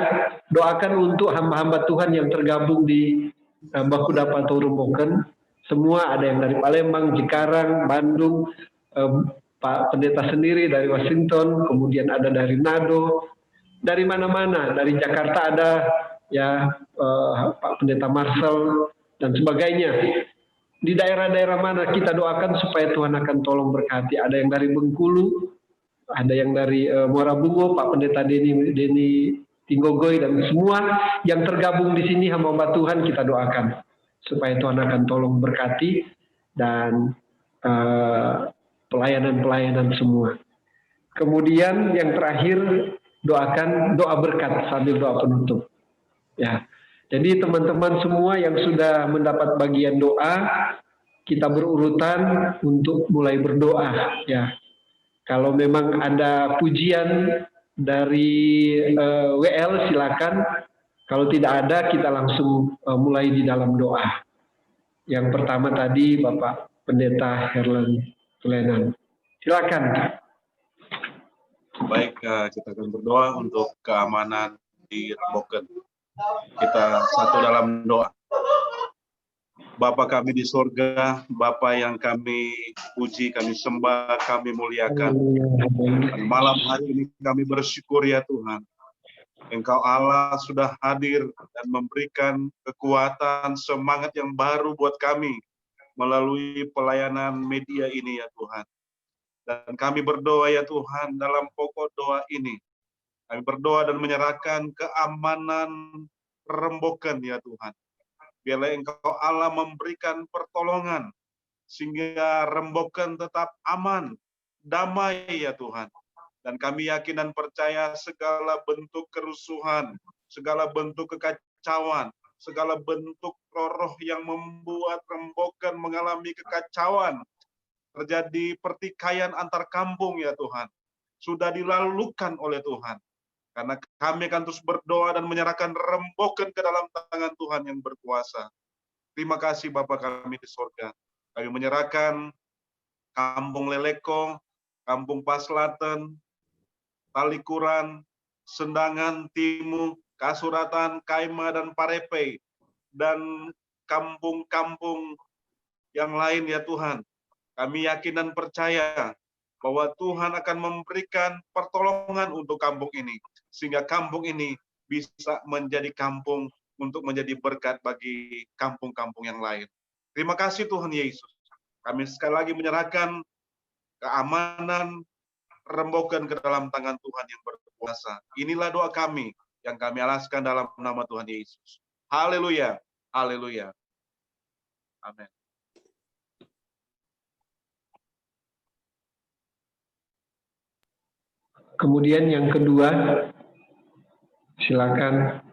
doakan untuk hamba-hamba Tuhan yang tergabung di Bakudapa Tourboken. Semua ada yang dari Palembang, Cikarang, Bandung, Pak Pendeta sendiri dari Washington, kemudian ada dari Nado, dari mana-mana, dari Jakarta ada ya Pak Pendeta Marcel dan sebagainya. Di daerah-daerah mana kita doakan supaya Tuhan akan tolong berkati. Ada yang dari Bengkulu, ada yang dari Muara Bungo, Pak Pendeta Deni Tinggogoy, dan semua yang tergabung di sini hamba-hamba Tuhan kita doakan supaya Tuhan akan tolong berkati dan pelayanan-pelayanan semua. Kemudian yang terakhir, doakan doa berkat sambil doa penutup. Ya, Jadi teman-teman semua yang sudah mendapat bagian doa, kita berurutan untuk mulai berdoa ya. Kalau memang ada pujian dari WL silakan. Kalau tidak ada kita langsung mulai di dalam doa. Yang pertama tadi Bapak Pendeta Herlan Tulenan. Silakan. Baik, kita akan berdoa untuk keamanan di Remboken. Kita satu dalam doa. Bapa kami di sorga, Bapa yang kami puji, kami sembah, kami muliakan. Dan malam hari ini kami bersyukur ya Tuhan. Engkau Allah sudah hadir dan memberikan kekuatan, semangat yang baru buat kami melalui pelayanan media ini ya Tuhan. Dan kami berdoa ya Tuhan dalam pokok doa ini. Kami berdoa dan menyerahkan keamanan Remboken ya Tuhan. Biarlah Engkau Allah memberikan pertolongan sehingga Remboken tetap aman, damai ya Tuhan. Dan kami yakin dan percaya segala bentuk kerusuhan, segala bentuk kekacauan, segala bentuk roh yang membuat Remboken mengalami kekacauan, terjadi pertikaian antar kampung ya Tuhan, sudah dilalukan oleh Tuhan. Karena kami akan terus berdoa dan menyerahkan Remboken ke dalam tangan Tuhan yang berkuasa. Terima kasih Bapa kami di sorga. Kami menyerahkan Kampung Leleko, Kampung Paslaten, Talikuran, Sendangan, Timu, Kasuratan, Kaima, dan Parepe, dan kampung-kampung yang lain ya Tuhan. Kami yakin dan percaya bahwa Tuhan akan memberikan pertolongan untuk kampung ini, sehingga kampung ini bisa menjadi kampung untuk menjadi berkat bagi kampung-kampung yang lain. Terima kasih Tuhan Yesus. Kami sekali lagi menyerahkan keamanan Remboken ke dalam tangan Tuhan yang berkuasa. Inilah doa kami yang kami alaskan dalam nama Tuhan Yesus. Haleluya, haleluya. Amin. Kemudian yang kedua, silakan.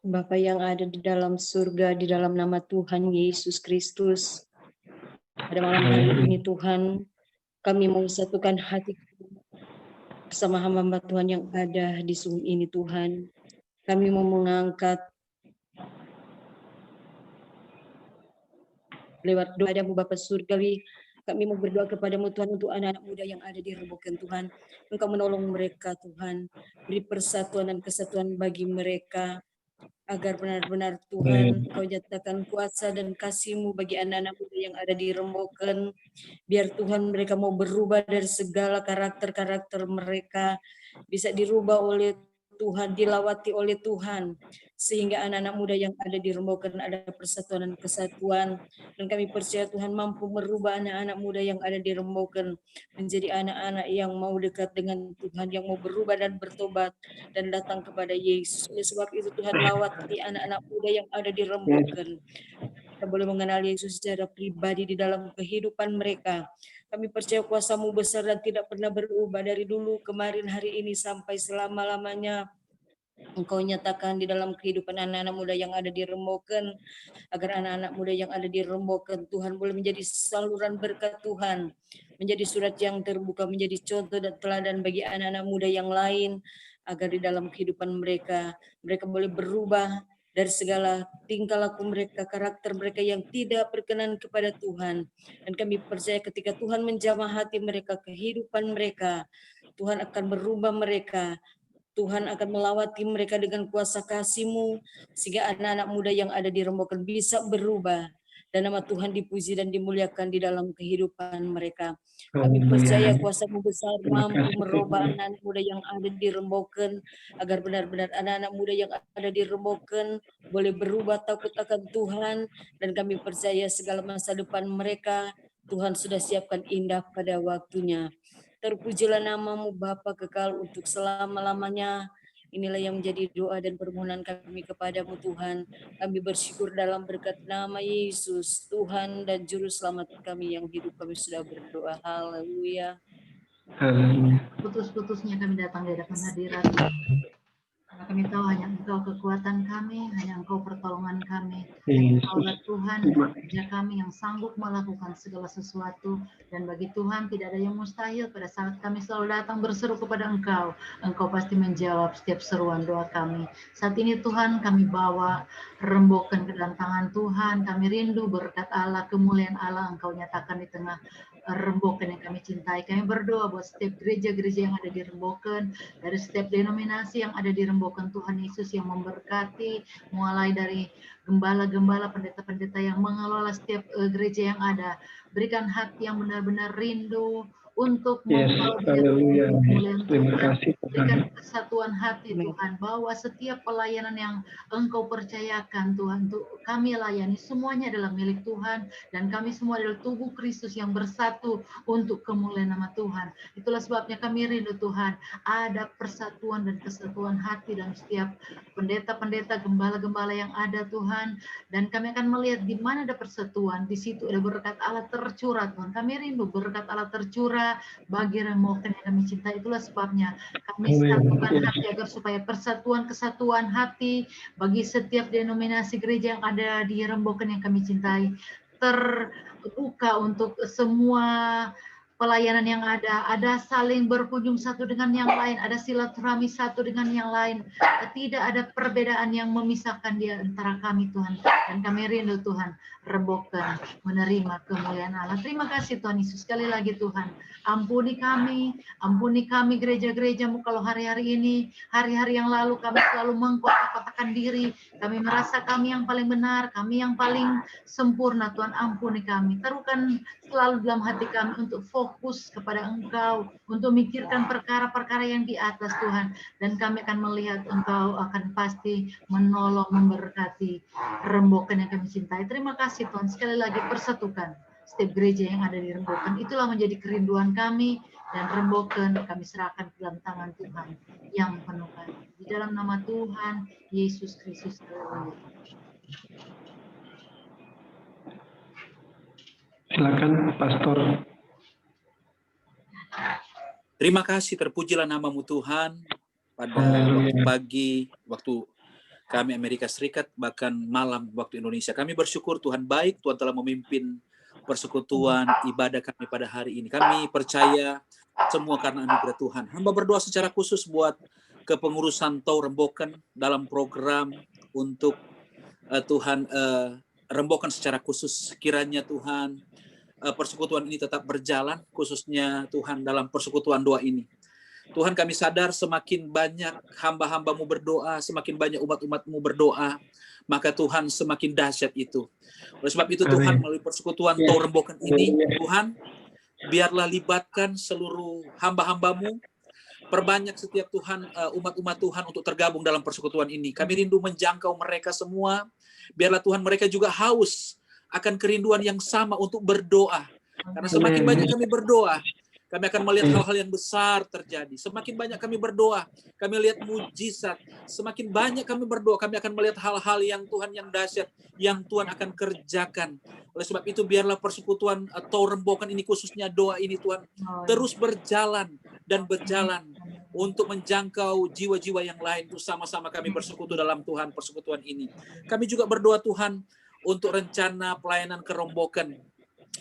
Bapa yang ada di dalam surga, di dalam nama Tuhan Yesus Kristus, pada malam hari ini Tuhan, kami mau satukan hati bersama hamba Tuhan yang ada di Zoom ini Tuhan. Kami mau mengangkat lewat doa-Mu Bapa Surgawi. Kami mau berdoa kepadamu Tuhan untuk anak-anak muda yang ada di Remboken Tuhan. Engkau menolong mereka Tuhan. Beri persatuan dan kesatuan bagi mereka. Agar benar-benar Tuhan Kau nyatakan kuasa dan kasih-Mu bagi anak-anak muda yang ada di Remboken. Biar Tuhan mereka mau berubah dari segala karakter-karakter mereka. Bisa dirubah oleh Tuhan, dilawati oleh Tuhan, sehingga anak-anak muda yang ada di Remboken ada persatuan dan kesatuan. Dan kami percaya Tuhan mampu merubah anak-anak muda yang ada di Remboken menjadi anak-anak yang mau dekat dengan Tuhan, yang mau berubah dan bertobat dan datang kepada Yesus. Oleh sebab itu Tuhan lawati anak-anak muda yang ada di Remboken. Kita boleh mengenal Yesus secara pribadi di dalam kehidupan mereka. Kami percaya kuasa-Mu besar dan tidak pernah berubah dari dulu, kemarin, hari ini, sampai selama-lamanya. Engkau nyatakan di dalam kehidupan anak-anak muda yang ada di Remboken, agar anak-anak muda yang ada di Remboken, Tuhan boleh menjadi saluran berkat Tuhan, menjadi surat yang terbuka, menjadi contoh dan teladan bagi anak-anak muda yang lain, agar di dalam kehidupan mereka boleh berubah dari segala tingkah laku mereka, karakter mereka yang tidak berkenan kepada Tuhan. Dan kami percaya ketika Tuhan menjamah hati mereka, kehidupan mereka, Tuhan akan merubah mereka. Tuhan akan melawati mereka dengan kuasa kasih-Mu, sehingga anak-anak muda yang ada di Remboken bisa berubah. Dan nama Tuhan dipuji dan dimuliakan di dalam kehidupan mereka. Kami percaya kuasa-Mu besar mampu merubah anak-anak muda yang ada di Remboken, agar benar-benar anak-anak muda yang ada di Remboken boleh berubah takut akan Tuhan. Dan kami percaya segala masa depan mereka Tuhan sudah siapkan indah pada waktunya. Terpujilah nama-Mu Bapa kekal untuk selama-lamanya. Inilah yang menjadi doa dan permohonan kami kepadamu Tuhan. Kami bersyukur dalam berkat nama Yesus, Tuhan dan Juru Selamat kami yang hidup, kami sudah berdoa. Haleluya. Haleluya. Putus-putusnya kami datang di hadapan hadirat. Karena kami tahu hanya Engkau kekuatan kami, hanya Engkau pertolongan kami. Yesus. Engkaulah Tuhan, Raja kami yang sanggup melakukan segala sesuatu. Dan bagi Tuhan tidak ada yang mustahil. Pada saat kami selalu datang berseru kepada Engkau, Engkau pasti menjawab setiap seruan doa kami. Saat ini Tuhan kami bawa rembukan ke dalam tangan Tuhan. Kami rindu berkat Allah, kemuliaan Allah Engkau nyatakan di tengah rembukan yang kami cintai. Kami berdoa buat setiap gereja-gereja yang ada di rembukan, dari setiap denominasi yang ada di rembukan, Tuhan Yesus yang memberkati, mulai dari gembala-gembala, pendeta-pendeta yang mengelola setiap gereja yang ada. Berikan hati yang benar-benar rindu untuk Yes, membawa haleluya. kemuliaan Terima Tuhan. kasih Berikan Tuhan. kesatuan hati Tuhan, bahwa setiap pelayanan yang Engkau percayakan Tuhan, untuk kami layani, semuanya adalah milik Tuhan, dan kami semua adalah tubuh Kristus yang bersatu untuk kemuliaan nama Tuhan. Itulah sebabnya kami rindu Tuhan, ada persatuan dan kesatuan hati dalam setiap pendeta-pendeta, gembala-gembala yang ada Tuhan, dan kami akan melihat di mana ada persatuan, di situ ada berkat Allah tercurah Tuhan. Kami rindu berkat Allah tercurah bagi rembukan yang kami cintai. Itulah sebabnya kami satukan hati agar supaya persatuan-kesatuan hati bagi setiap denominasi gereja yang ada di rembukan yang kami cintai terbuka untuk semua pelayanan yang ada saling berkunjung satu dengan yang lain, ada silaturahmi satu dengan yang lain, tidak ada perbedaan yang memisahkan di antara kami Tuhan, dan kami rindu Tuhan, rembukan menerima kemuliaan Allah. Terima kasih Tuhan Yesus, sekali lagi Tuhan, ampuni kami gereja-gerejamu kalau hari-hari ini, hari-hari yang lalu kami selalu mengkotak-kotakan diri, kami merasa kami yang paling benar, kami yang paling sempurna Tuhan, ampuni kami, taruhkan selalu dalam hati kami untuk fokus kepada Engkau, untuk mikirkan perkara-perkara yang di atas Tuhan, dan kami akan melihat Engkau akan pasti menolong, memberkati rembukan yang kami cintai. Terima kasih Tuhan, sekali lagi persatukan setiap gereja yang ada di rembukan, itulah menjadi kerinduan kami, dan rembukan kami serahkan ke dalam tangan Tuhan yang penuh kasih. Di dalam nama Tuhan Yesus Kristus. Haleluya. Silakan Pastor. Terima kasih, terpujilah namamu Tuhan. Pada waktu pagi, waktu kami Amerika Serikat, bahkan malam waktu Indonesia, kami bersyukur Tuhan baik, Tuhan telah memimpin persekutuan ibadah kami pada hari ini. Kami percaya semua karena anugerah Tuhan. Hamba berdoa secara khusus buat kepengurusan Tau Rembukan dalam program untuk Tuhan rembukan secara khusus. Kiranya Tuhan persekutuan ini tetap berjalan, khususnya Tuhan dalam persekutuan doa ini. Tuhan, kami sadar semakin banyak hamba-hambamu berdoa, semakin banyak umat-umatmu berdoa, maka Tuhan semakin dahsyat itu. Oleh sebab itu Tuhan, melalui persekutuan Tau Rembukan ini, Tuhan, biarlah libatkan seluruh hamba-hambamu, perbanyak setiap Tuhan, umat-umat Tuhan untuk tergabung dalam persekutuan ini. Kami rindu menjangkau mereka semua, biarlah Tuhan mereka juga haus akan kerinduan yang sama untuk berdoa. Karena semakin banyak kami berdoa, kami akan melihat hal-hal yang besar terjadi. Semakin banyak kami berdoa, kami lihat mujizat. Semakin banyak kami berdoa, kami akan melihat hal-hal yang Tuhan yang dahsyat, yang Tuhan akan kerjakan. Oleh sebab itu, biarlah persekutuan Tau Rembukan ini, khususnya doa ini Tuhan, terus berjalan dan berjalan untuk menjangkau jiwa-jiwa yang lain. Untuk sama-sama kami bersekutu dalam Tuhan persekutuan ini. Kami juga berdoa Tuhan, untuk rencana pelayanan kerombokan.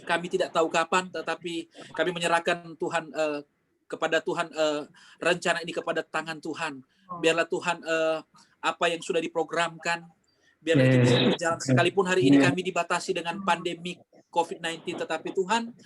Kami tidak tahu kapan, tetapi kami menyerahkan Tuhan kepada Tuhan, rencana ini kepada tangan Tuhan. Biarlah Tuhan apa yang sudah diprogramkan, biarlah itu bisa berjalan. Sekalipun hari ini kami dibatasi dengan pandemi COVID-19, tetapi Tuhan,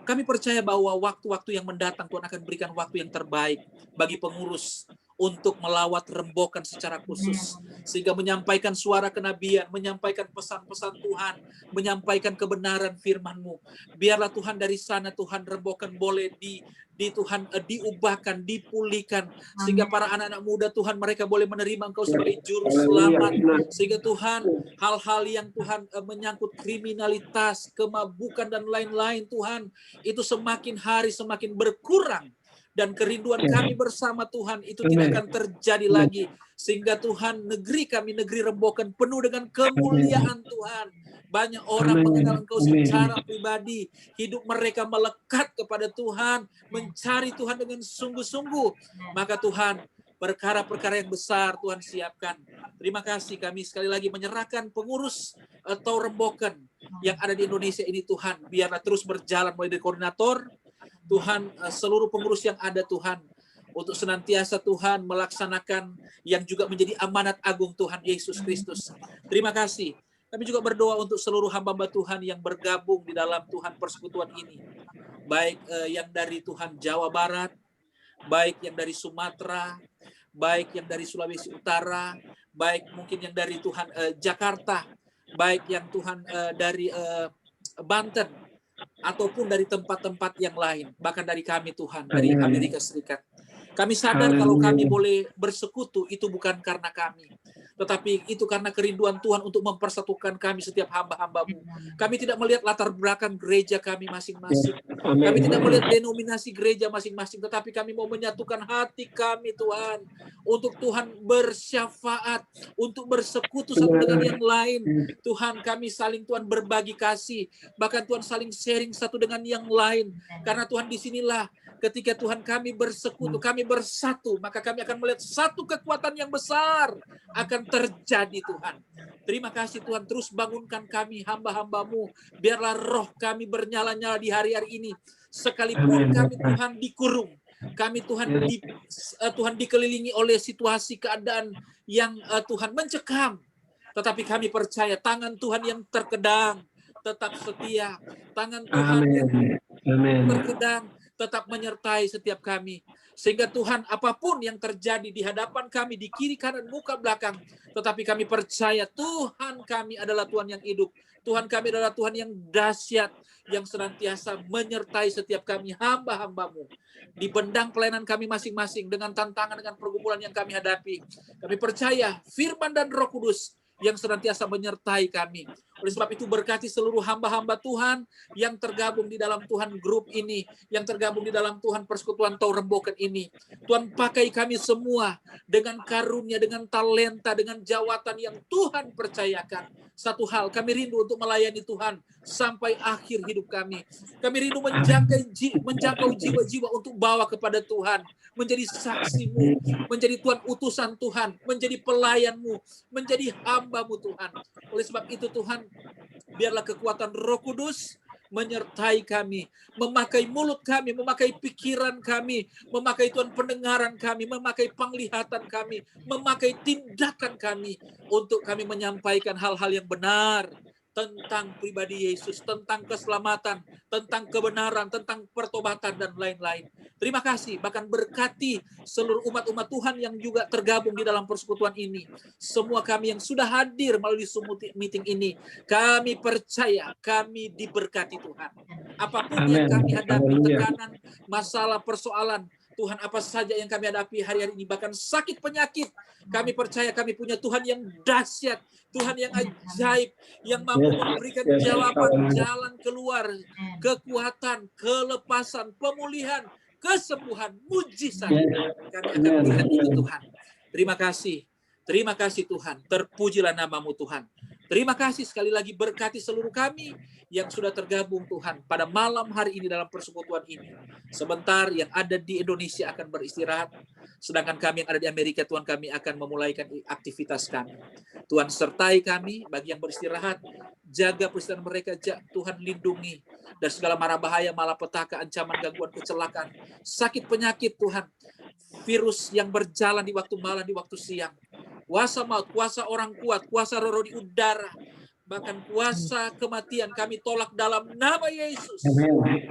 kami percaya bahwa waktu-waktu yang mendatang Tuhan akan berikan waktu yang terbaik bagi pengurus untuk melawat rembukan secara khusus, sehingga menyampaikan suara kenabian, menyampaikan pesan-pesan Tuhan, menyampaikan kebenaran firman-Mu. Biarlah Tuhan dari sana Tuhan rembukan boleh Tuhan diubahkan, dipulihkan, sehingga para anak-anak muda Tuhan mereka boleh menerima Engkau sebagai juru selamat, sehingga Tuhan hal-hal yang Tuhan menyangkut kriminalitas, kemabukan dan lain-lain Tuhan, itu semakin hari semakin berkurang dan kerinduan Ya. kami bersama Tuhan itu Amin. tidak akan terjadi Amin. lagi, sehingga Tuhan negeri kami, negeri Remboken penuh dengan kemuliaan Tuhan. Banyak orang Amin. mengenal Engkau Amin. secara pribadi, hidup mereka melekat kepada Tuhan, mencari Tuhan dengan sungguh-sungguh. Maka Tuhan, perkara-perkara yang besar Tuhan siapkan. Terima kasih, kami sekali lagi menyerahkan pengurus atau Remboken yang ada di Indonesia ini Tuhan. Biarlah terus berjalan mulai dari koordinator, Tuhan, seluruh pengurus yang ada Tuhan, untuk senantiasa Tuhan melaksanakan yang juga menjadi amanat agung Tuhan Yesus Kristus. Terima kasih. Kami juga berdoa untuk seluruh hamba-hamba Tuhan yang bergabung di dalam Tuhan persekutuan ini. Baik yang dari Tuhan Jawa Barat, baik yang dari Sumatera, baik yang dari Sulawesi Utara, baik mungkin yang dari Tuhan Jakarta, baik yang Tuhan dari Banten, ataupun dari tempat-tempat yang lain, bahkan dari kami Tuhan, dari Amin. Amerika Serikat. Kami sadar kalau kami boleh bersekutu itu bukan karena kami, tetapi itu karena kerinduan Tuhan untuk mempersatukan kami setiap hamba-hamba-Mu. Kami tidak melihat latar belakang gereja kami masing-masing. Amin. Kami tidak melihat denominasi gereja masing-masing, tetapi kami mau menyatukan hati kami Tuhan, untuk Tuhan bersyafaat, untuk bersekutu satu dengan yang lain. Tuhan, kami saling Tuhan berbagi kasih, bahkan Tuhan saling sharing satu dengan yang lain. Karena Tuhan disinilah ketika Tuhan kami bersekutu, kami bersatu, maka kami akan melihat satu kekuatan yang besar akan terjadi Tuhan. Terima kasih Tuhan, terus bangunkan kami hamba-hamba-Mu, biarlah roh kami bernyala-nyala di hari-hari ini. Sekalipun kami Tuhan dikurung, kami Tuhan dikelilingi oleh situasi keadaan yang Tuhan mencekam, tetapi kami percaya tangan Tuhan yang terkedang tetap setia, tangan Tuhan yang terkedang tetap menyertai setiap kami. Sehingga Tuhan, apapun yang terjadi di hadapan kami, di kiri kanan muka belakang, tetapi kami percaya Tuhan kami adalah Tuhan yang hidup. Tuhan kami adalah Tuhan yang dahsyat, yang senantiasa menyertai setiap kami hamba-hamba-Mu. Di bendang pelayanan kami masing-masing, dengan tantangan, dengan pergumulan yang kami hadapi, kami percaya firman dan Roh Kudus yang senantiasa menyertai kami. Oleh sebab itu berkati seluruh hamba-hamba Tuhan yang tergabung di dalam Tuhan grup ini, yang tergabung di dalam Tuhan persekutuan Tau Remboken ini. Tuhan pakai kami semua dengan karunia, dengan talenta, dengan jawatan yang Tuhan percayakan. Satu hal, kami rindu untuk melayani Tuhan sampai akhir hidup kami. Kami rindu menjangkau jiwa-jiwa untuk bawa kepada Tuhan, menjadi saksi-Mu, menjadi Tuhan utusan Tuhan, menjadi pelayan-Mu, menjadi hamba-Mu Tuhan. Oleh sebab itu Tuhan, biarlah kekuatan Roh Kudus menyertai kami, memakai mulut kami, memakai pikiran kami, memakai Tuhan pendengaran kami, memakai penglihatan kami, memakai tindakan kami, untuk kami menyampaikan hal-hal yang benar tentang pribadi Yesus, tentang keselamatan, tentang kebenaran, tentang pertobatan, dan lain-lain. Terima kasih, bahkan berkati seluruh umat-umat Tuhan yang juga tergabung di dalam persekutuan ini. Semua kami yang sudah hadir melalui Zoom meeting ini, kami percaya kami diberkati Tuhan. Apapun yang kami hadapi, tekanan, masalah, persoalan, Tuhan, apa saja yang kami hadapi hari-hari ini, bahkan sakit penyakit, kami percaya kami punya Tuhan yang dahsyat, Tuhan yang ajaib, yang mampu memberikan jawaban, jalan keluar, kekuatan, kelepasan, pemulihan, kesembuhan, mujizat. Kami akan melihat itu Tuhan. Terima kasih Tuhan. Terpujilah nama-Mu Tuhan. Terima kasih sekali lagi, berkati seluruh kami yang sudah tergabung Tuhan pada malam hari ini dalam persekutuan ini. Sebentar yang ada di Indonesia akan beristirahat, sedangkan kami yang ada di Amerika, Tuhan, kami akan memulaikan aktivitas kami. Tuhan sertai kami bagi yang beristirahat, jaga peristirahatan mereka, Tuhan lindungi dari segala mara bahaya, malapetaka, ancaman, gangguan, kecelakaan, sakit penyakit Tuhan, virus yang berjalan di waktu malam, di waktu siang, kuasa maut, kuasa orang kuat, kuasa roh di udara, bahkan kuasa kematian kami tolak dalam nama Yesus.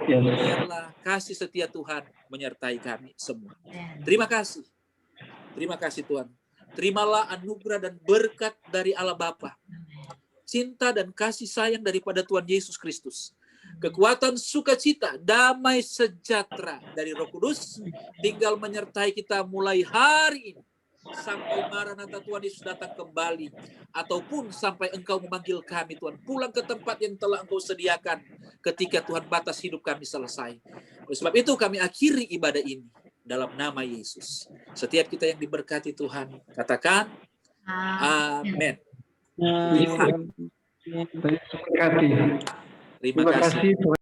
Biarlah kasih setia Tuhan menyertai kami semua. Terima kasih Tuhan. Terimalah anugerah dan berkat dari Allah Bapa, cinta dan kasih sayang daripada Tuhan Yesus Kristus, kekuatan sukacita, damai sejahtera dari Roh Kudus tinggal menyertai kita mulai hari ini sampai Maranatha Tuhan Yesus datang kembali, ataupun sampai Engkau memanggil kami Tuhan pulang ke tempat yang telah Engkau sediakan ketika Tuhan batas hidup kami selesai. Oleh sebab itu kami akhiri ibadah ini dalam nama Yesus. Setiap kita yang diberkati Tuhan, katakan amin. Saya berkati. Terima Terima kasih. kasih.